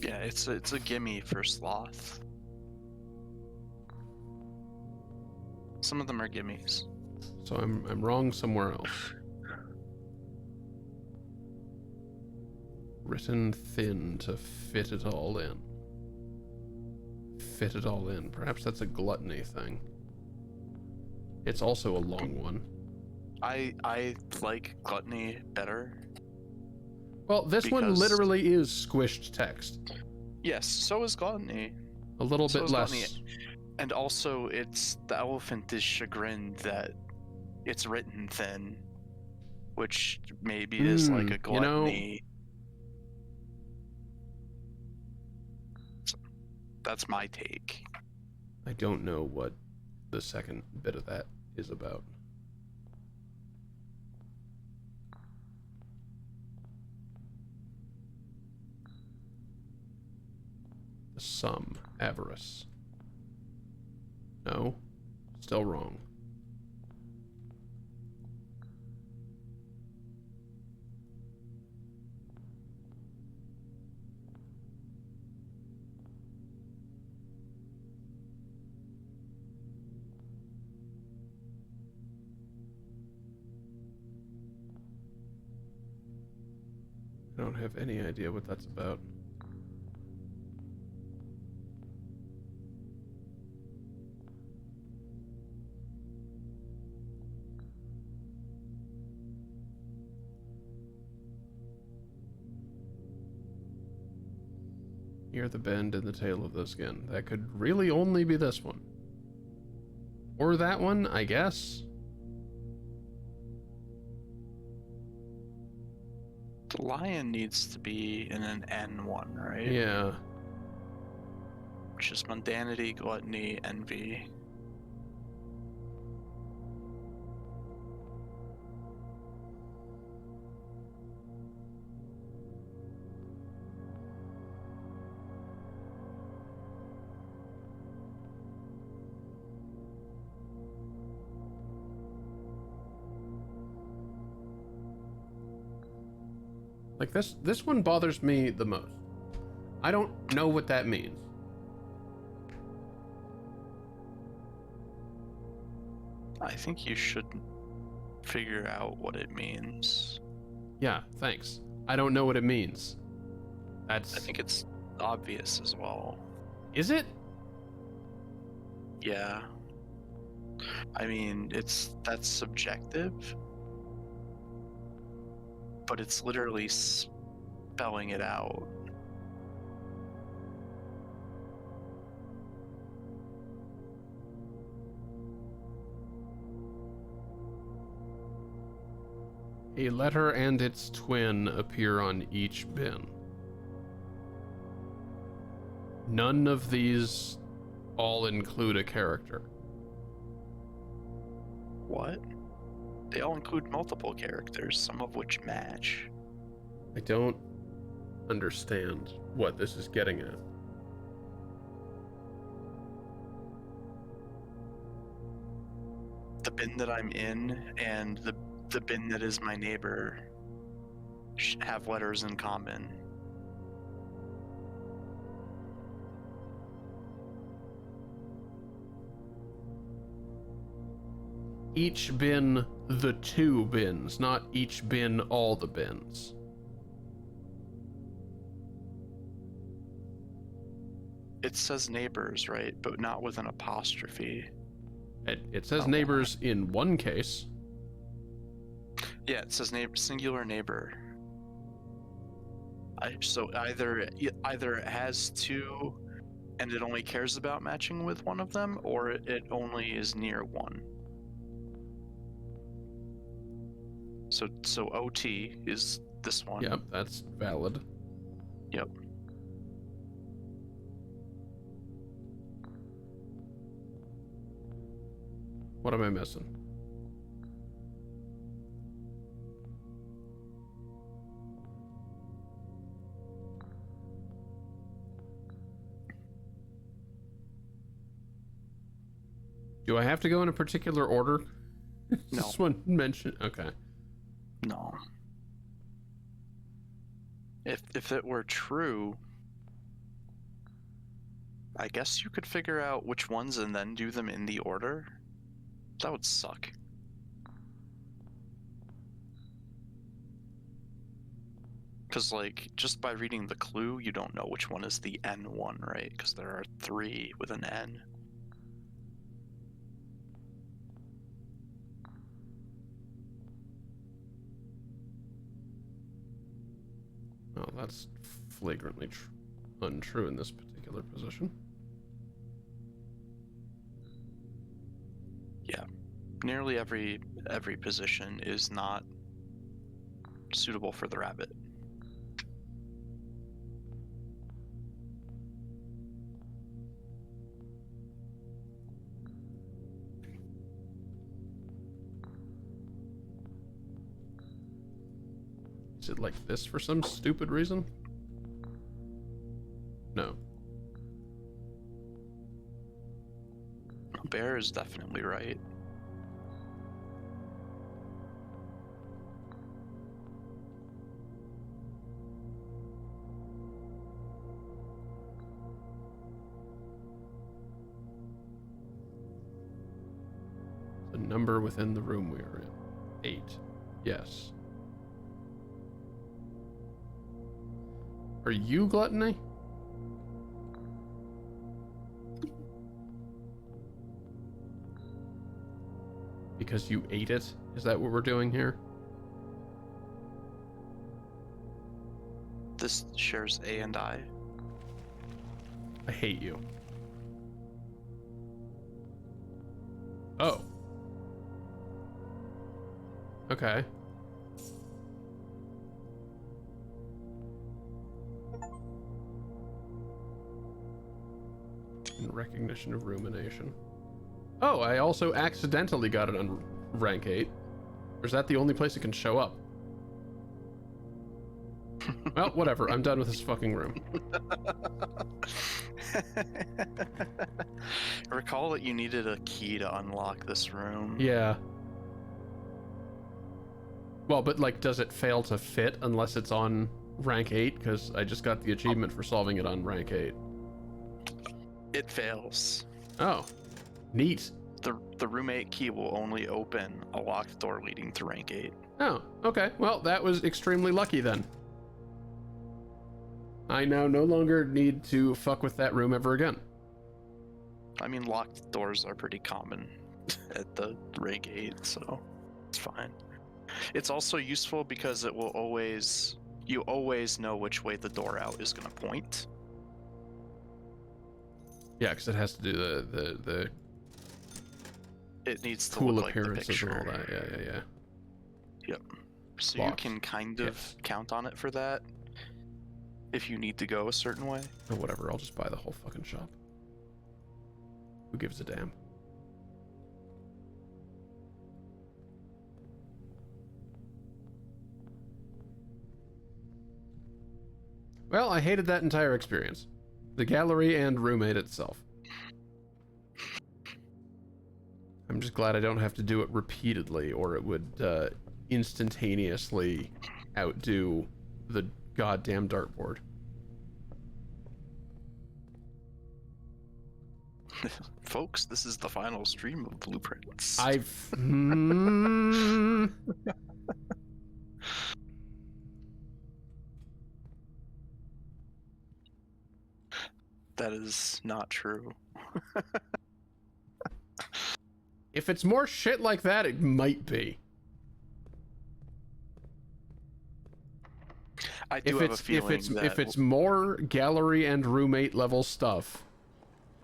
Yeah, it's a gimme for sloth. Some of them are gimmies.
So I'm wrong somewhere else. Written thin to fit it all in. Fit it all in. Perhaps that's a gluttony thing. It's also a long one.
I like gluttony better.
Well, this one
Because-
literally is squished text.
Yes, so is gluttony.
A little
So
bit
is
less.
gluttony. And also, the elephant is chagrined that it's written thin, which maybe is like a
you know-
gluttony. So, that's my take.
I don't know what the second bit of that is about. The sum, avarice. No, still wrong. I don't have any idea what that's about. Near the bend in the tail of the skin. That could really only be this one. Or that one, I guess.
The lion needs to be in an N1, right?
Yeah.
Which is mundanity, gluttony, envy.
Like this one bothers me the most. I don't know what that means.
I think you should figure out what it means.
Yeah, thanks. I don't know what it means. That's...
I think it's obvious as well.
Is it?
Yeah. I mean, that's subjective, but it's literally spelling it out.
A letter and its twin appear on each bin. None of these all include a character.
What? They all include multiple characters, some of which match.
I don't understand what this is getting at.
The bin that I'm in and the bin that is my neighbor have letters in common.
Each bin the two bins, not each bin all the bins.
It says neighbors, right? But not with an apostrophe.
It says
Oh.
neighbors in one case.
Yeah, it says neighbor, singular neighbor. So either it has two and it only cares about matching with one of them, or it only is near one. So OT is this one.
Yep, that's valid.
Yep.
What am I missing? Do I have to go in a particular order?
No.
This one mentioned. Okay.
No. If it were true, I guess you could figure out which ones and then do them in the order. That would suck. Because, like, just by reading the clue, you don't know which one is the N1, right? Because there are 3 with an N.
Oh, that's flagrantly untrue in this particular position.
Yeah. Nearly every position is not suitable for the rabbit.
Is it like this for some stupid reason? No.
Bear is definitely right.
The number within the room we are in. 8. Yes. Are you gluttony? Because you ate it? Is that what we're doing here?
This shares A and I.
I hate you. Oh. Okay. In recognition of rumination. Oh, I also accidentally got it on rank 8. Or is that the only place it can show up? Well, whatever. I'm done with this fucking room.
Recall that you needed a key to unlock this room.
Yeah. Well, but like, does it fail to fit unless it's on rank 8? Because I just got the achievement for solving it on rank 8.
It fails.
Oh. Neat.
The roommate key will only open a locked door leading to rank 8.
Oh, okay. Well, that was extremely lucky then. I now no longer need to fuck with that room ever again.
I mean, locked doors are pretty common at the rank 8, so it's fine. It's also useful because it will always... You always know which way the door out is going to point.
Yeah, because it has to do the
It needs to
cool
look like the
appearances
picture.
and all that. Yeah.
Yep. So
Box.
you can kind of
Yes.
count on it for that if you need to go a certain way.
Oh, whatever. I'll just buy the whole fucking shop. Who gives a damn? Well, I hated that entire experience. The gallery and roommate itself. I'm just glad I don't have to do it repeatedly, or it would instantaneously outdo the goddamn dartboard.
Folks, this is the final stream of Blueprints.
I've...
That is not true.
If it's more shit like that, it might be.
I do have a feeling
If it's more gallery and roommate level stuff,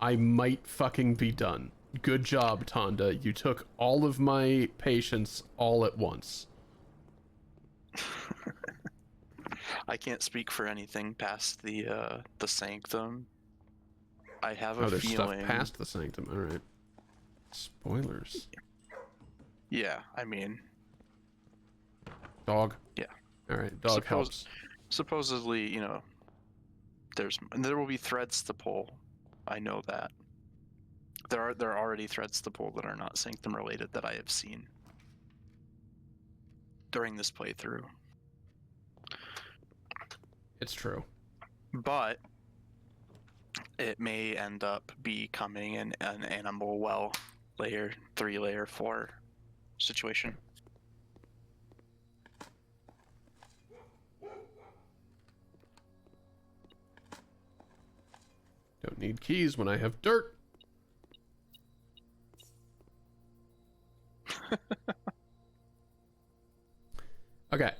I might fucking be done. Good job, Tonda. You took all of my patience all at once.
I can't speak for anything past the sanctum. I have a
There's
feeling.
stuff past the sanctum. All right. Spoilers.
Yeah, I mean,
Dog.
Yeah.
All right. Dog helps.
supposedly, you know, there will be threads to pull. I know that. There are already threads to pull that are not sanctum related that I have seen during this playthrough.
It's true.
But it may end up becoming an animal well layer 3, layer 4 situation.
Don't need keys when I have dirt. Okay.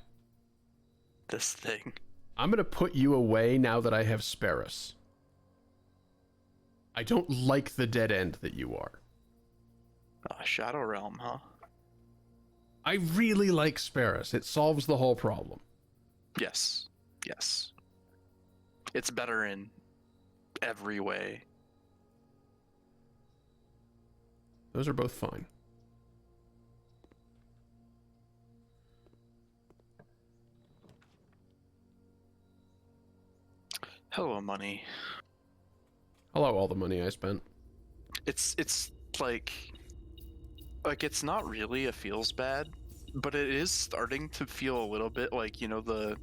This thing.
I'm gonna put you away now that I have Sparus. I don't like the dead end that you are.
Shadow Realm, huh?
I really like Sparus. It solves the whole problem.
Yes. Yes. It's better in every way.
Those are both fine.
Hello, money.
Hello, all the money I spent.
It's like it's not really a feels bad, but it is starting to feel a little bit like, you know, the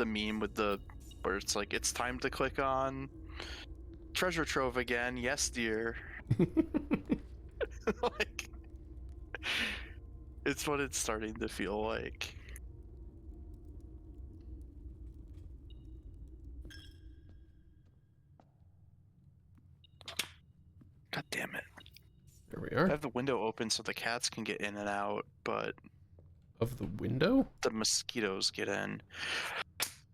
meme with where it's like, it's time to click on treasure trove again. Yes, dear. Like, it's what it's starting to feel like. God damn it.
There we
I
are.
have the window open so the cats can get in and out, but
Of the window?
the mosquitoes get in.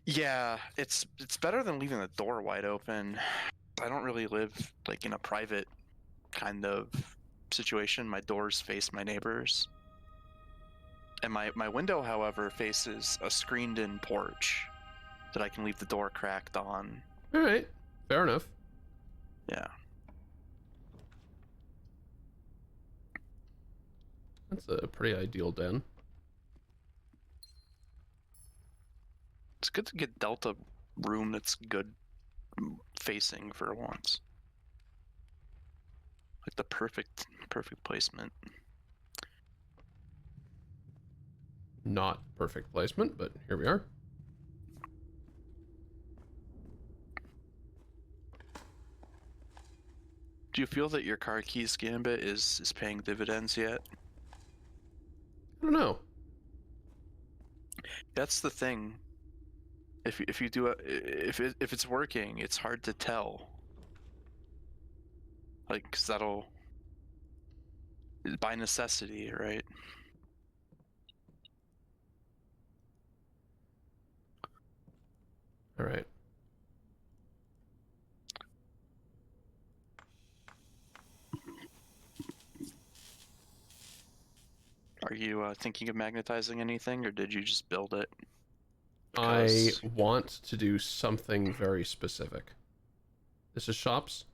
Yeah, it's better than leaving the door wide open. I don't really live like in a private kind of situation. My doors face my neighbors. And my window, however, faces a screened-in porch that I can leave the door cracked on.
All right, fair enough.
Yeah.
That's a pretty ideal den.
It's good to get dealt a room that's good facing for once. Like the perfect placement.
Not perfect placement, but here we are.
Do you feel that your card keys gambit is paying dividends yet?
I don't know.
That's the thing. If you do if it's working, it's hard to tell. Like, 'cause that'll by necessity, right?
All right.
Are you thinking of magnetizing anything, or did you just build it?
I
Because-
want to do something very specific. This is shops?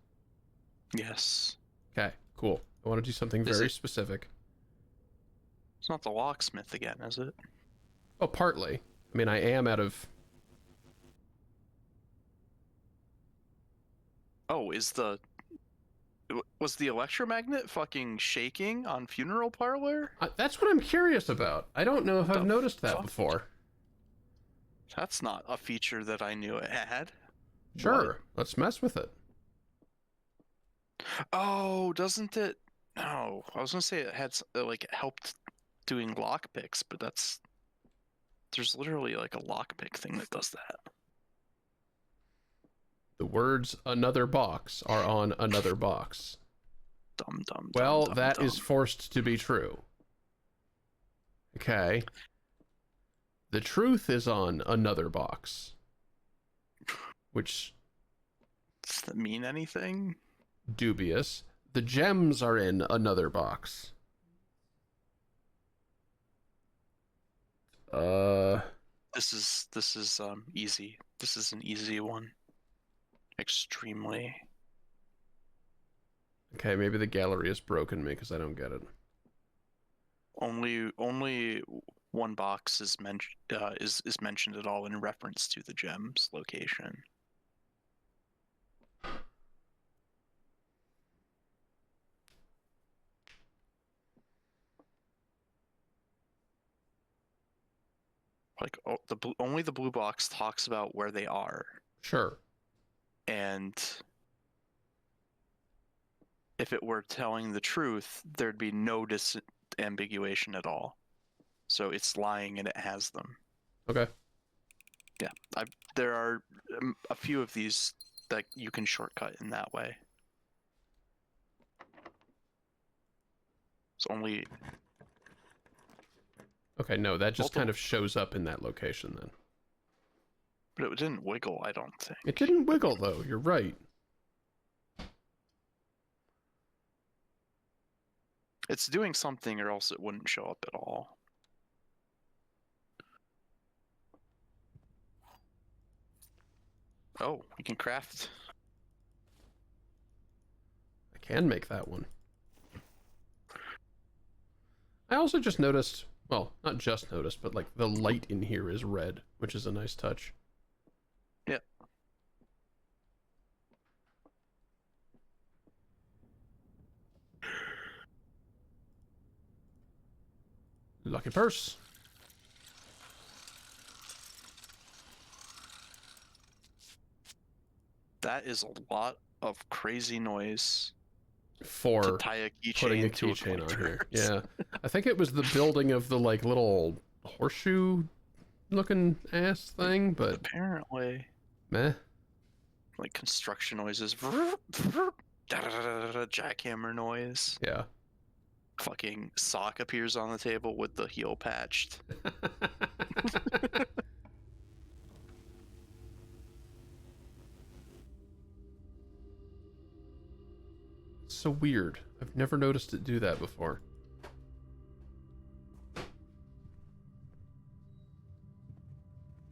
Yes.
Okay, cool. I want to do something
Is
very
it-
specific.
It's not the locksmith again, is it?
Oh, partly. I mean, I am out of...
Oh, was the electromagnet fucking shaking on Funeral Parlor?
That's what I'm curious about. I don't know if I've
The
noticed that
fuck?
before.
That's not a feature that I knew it had.
Sure,
What?
let's mess with it.
Oh, doesn't it? No, I was gonna say it had like helped doing lockpicks, but there's literally like a lockpick thing that does that.
The words "another box" are on another box.
Dumb, dumb.
Well,
dumb,
that
dumb.
is forced to be true. Okay. The truth is on another box. Which,
Does that mean anything?
dubious. The gems are in another box.
This is easy. This is an easy one. Extremely.
Okay, maybe the gallery has broken me because I don't get it.
Only one box is mentioned at all in reference to the gem's location. Like, oh, only the blue box talks about where they are,
Sure.
and if it were telling the truth, there'd be no disambiguation at all. So it's lying and it has them.
Okay.
Yeah, there are a few of these that you can shortcut in that way. It's only
Okay, no, that just
Multiple-
kind of shows up in that location then.
But it didn't wiggle, I don't think.
It didn't wiggle though, you're right.
It's doing something or else it wouldn't show up at all. Oh, we can craft.
I can make that one. I also just noticed, well, not just noticed, but like the light in here is red, which is a nice touch.
Yep.
Lucky purse.
That is a lot of crazy noise
For
to tie a
putting a
keychain to
keychain on here.
collector's.
Yeah. I think it was the building of the like little horseshoe looking ass thing, but
Apparently,
meh.
like construction noises, jackhammer noise.
Yeah.
Fucking sock appears on the table with the heel patched.
so weird. I've never noticed it do that before.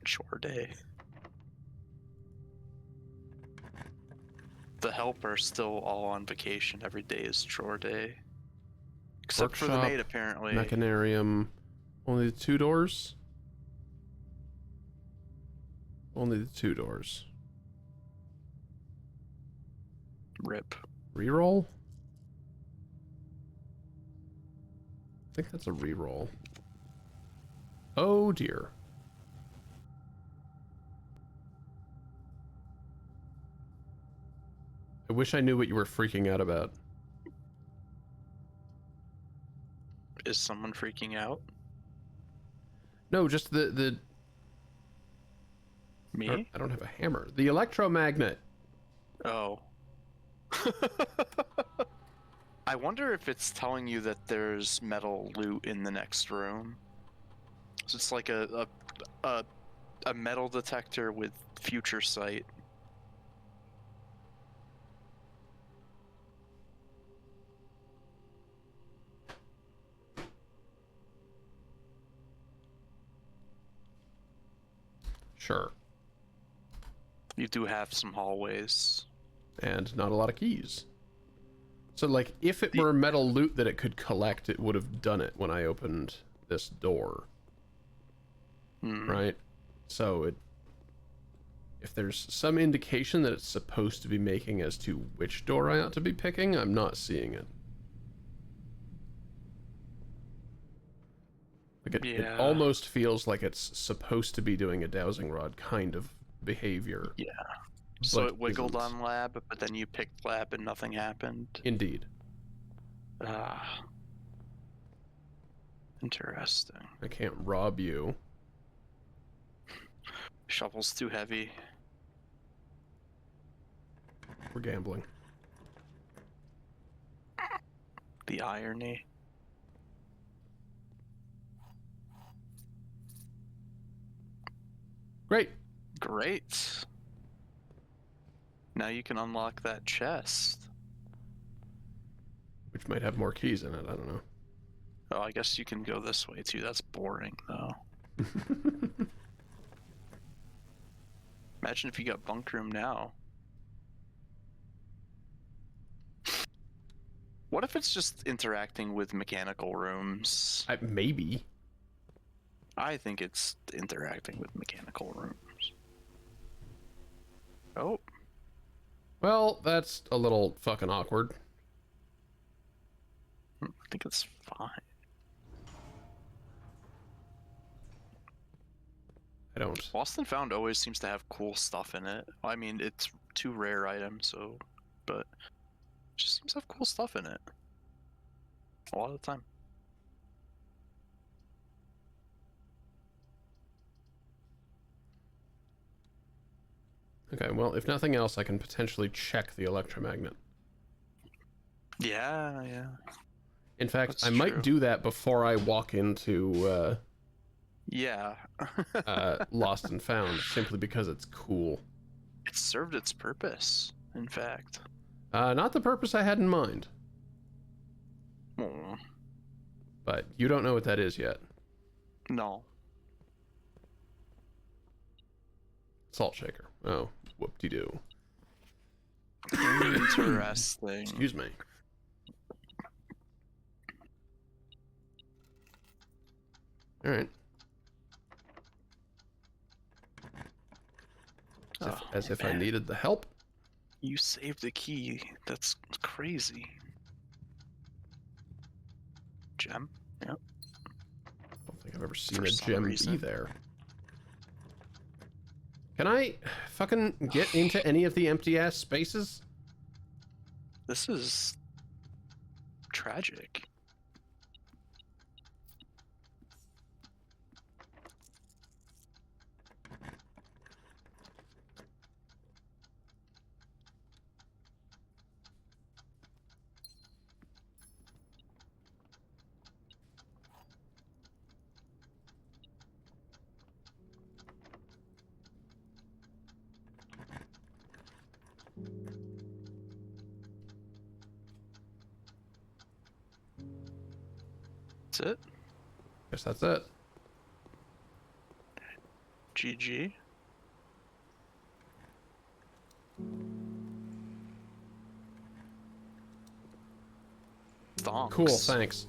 Chore day. The helper's still all on vacation. Every day is chore day. Except for the
Workshop,
maid, apparently.
Mechanarium. Only the 2 doors? Only the 2 doors.
Rip.
Reroll? I think that's a reroll. Oh dear. I wish I knew what you were freaking out about.
Is someone freaking out?
No, just the
Me?
I don't have a hammer. The electromagnet.
Oh. I wonder if it's telling you that there's metal loot in the next room. So it's like a metal detector with future sight.
Sure.
You do have some hallways.
And not a lot of keys. So, like, if it were metal loot that it could collect, it would have done it when I opened this door. Right? So, if there's some indication that it's supposed to be making as to which door I ought to be picking, I'm not seeing it. Like, it almost feels like it's supposed to be doing a dowsing rod kind of behavior.
Yeah. So
but
it wiggled
isn't.
on lab, but then you picked lab and nothing happened.
Indeed.
Ah. Interesting.
I can't rob you.
Shovel's too heavy.
We're gambling.
The irony.
Great.
Great. Now you can unlock that chest.
Which might have more keys in it, I don't know.
Oh, I guess you can go this way too. That's boring, though. Imagine if you got bunk room now. What if it's just interacting with mechanical rooms?
Maybe.
I think it's interacting with mechanical rooms. Oh.
Well, that's a little fucking awkward.
I think it's fine.
I don't.
Lost and Found always seems to have cool stuff in it. I mean, it's 2 rare items, so, but it just seems to have cool stuff in it. A lot of the time.
Okay, well, if nothing else, I can potentially check the electromagnet.
Yeah, yeah.
In fact,
That's
I might
true.
do that before I walk into
Yeah.
Lost and Found, simply because it's cool.
It served its purpose, in fact.
Not the purpose I had in mind,
Oh,
but you don't know what that is yet.
no.
Salt shaker. Oh, whoop-de-doo.
Interesting.
Excuse me. Alright. As if I
man.
needed the help.
You saved the key. That's crazy. Gem? Yep.
I don't think I've ever seen
For
a
some
gem be
reason.
there. Can I fucking get into any of the empty-ass spaces?
This is tragic. That's it.
Guess that's it.
GG. Thonks.
Cool, thanks.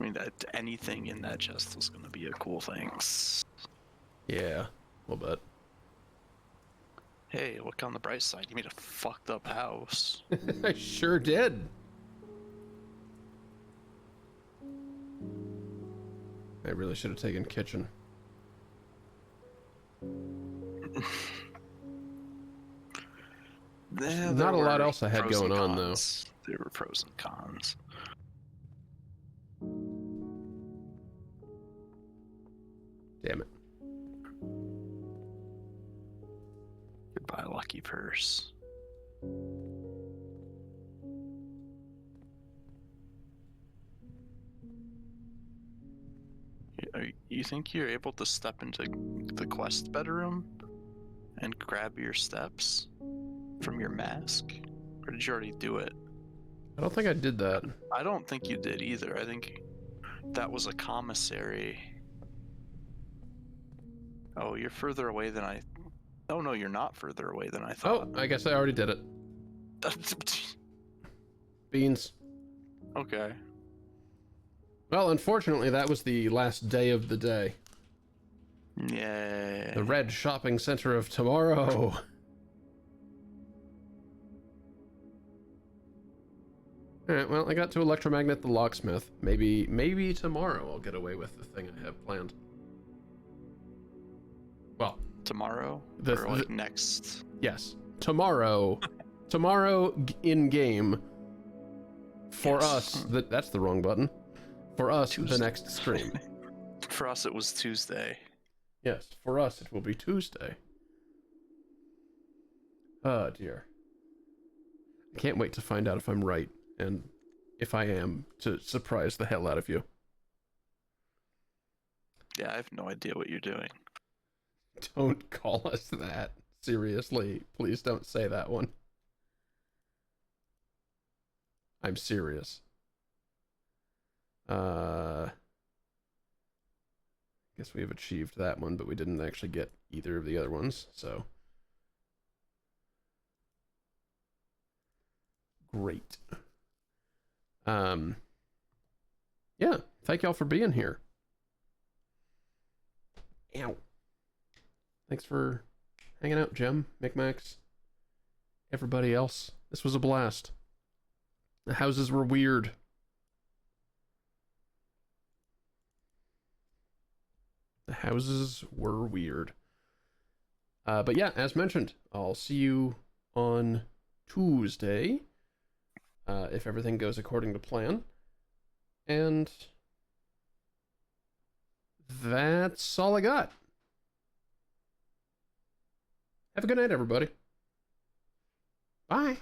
I mean, that anything in that chest was gonna be a cool thing.
Yeah, a little bit.
Hey, look on the bright side. You made a fucked up house.
I sure did. I really should have taken kitchen.
There
Not a lot
were
else I had
pros and
going on, though.
cons. There were pros and cons.
Damn it.
Goodbye, lucky purse. You think you're able to step into the quest bedroom and grab your steps from your mask? Or did you already do it?
I don't think I did that.
I don't think you did either. I think that was a commissary. Oh, you're further away than I... Oh, no, you're not further away than I thought.
Oh, I guess I already did it. Beans.
Okay.
Well, unfortunately, that was the last day of the day.
Yeah.
The red shopping center of tomorrow. Alright, well, I got to electromagnet the locksmith. Maybe tomorrow I'll get away with the thing I have planned. Well,
Tomorrow?
The-
or like next?
yes. Tomorrow. Tomorrow in game. For
Yes.
us, that's the wrong button. For us,
Tuesday.
the next stream.
For us, it was Tuesday.
Yes, for us, it will be Tuesday. Oh, dear. I can't wait to find out if I'm right, and if I am, to surprise the hell out of you.
Yeah, I have no idea what you're doing.
Don't call us that. Seriously, please don't say that one. I'm serious. Guess we have achieved that one, but we didn't actually get either of the other ones, so. Great. Yeah, thank y'all for being here. Ow. Thanks for hanging out, Jem, Micmacs, everybody else. This was a blast. The houses were weird. The houses were weird. But yeah, as mentioned, I'll see you on Tuesday, if everything goes according to plan. And that's all I got. Have a good night, everybody. Bye.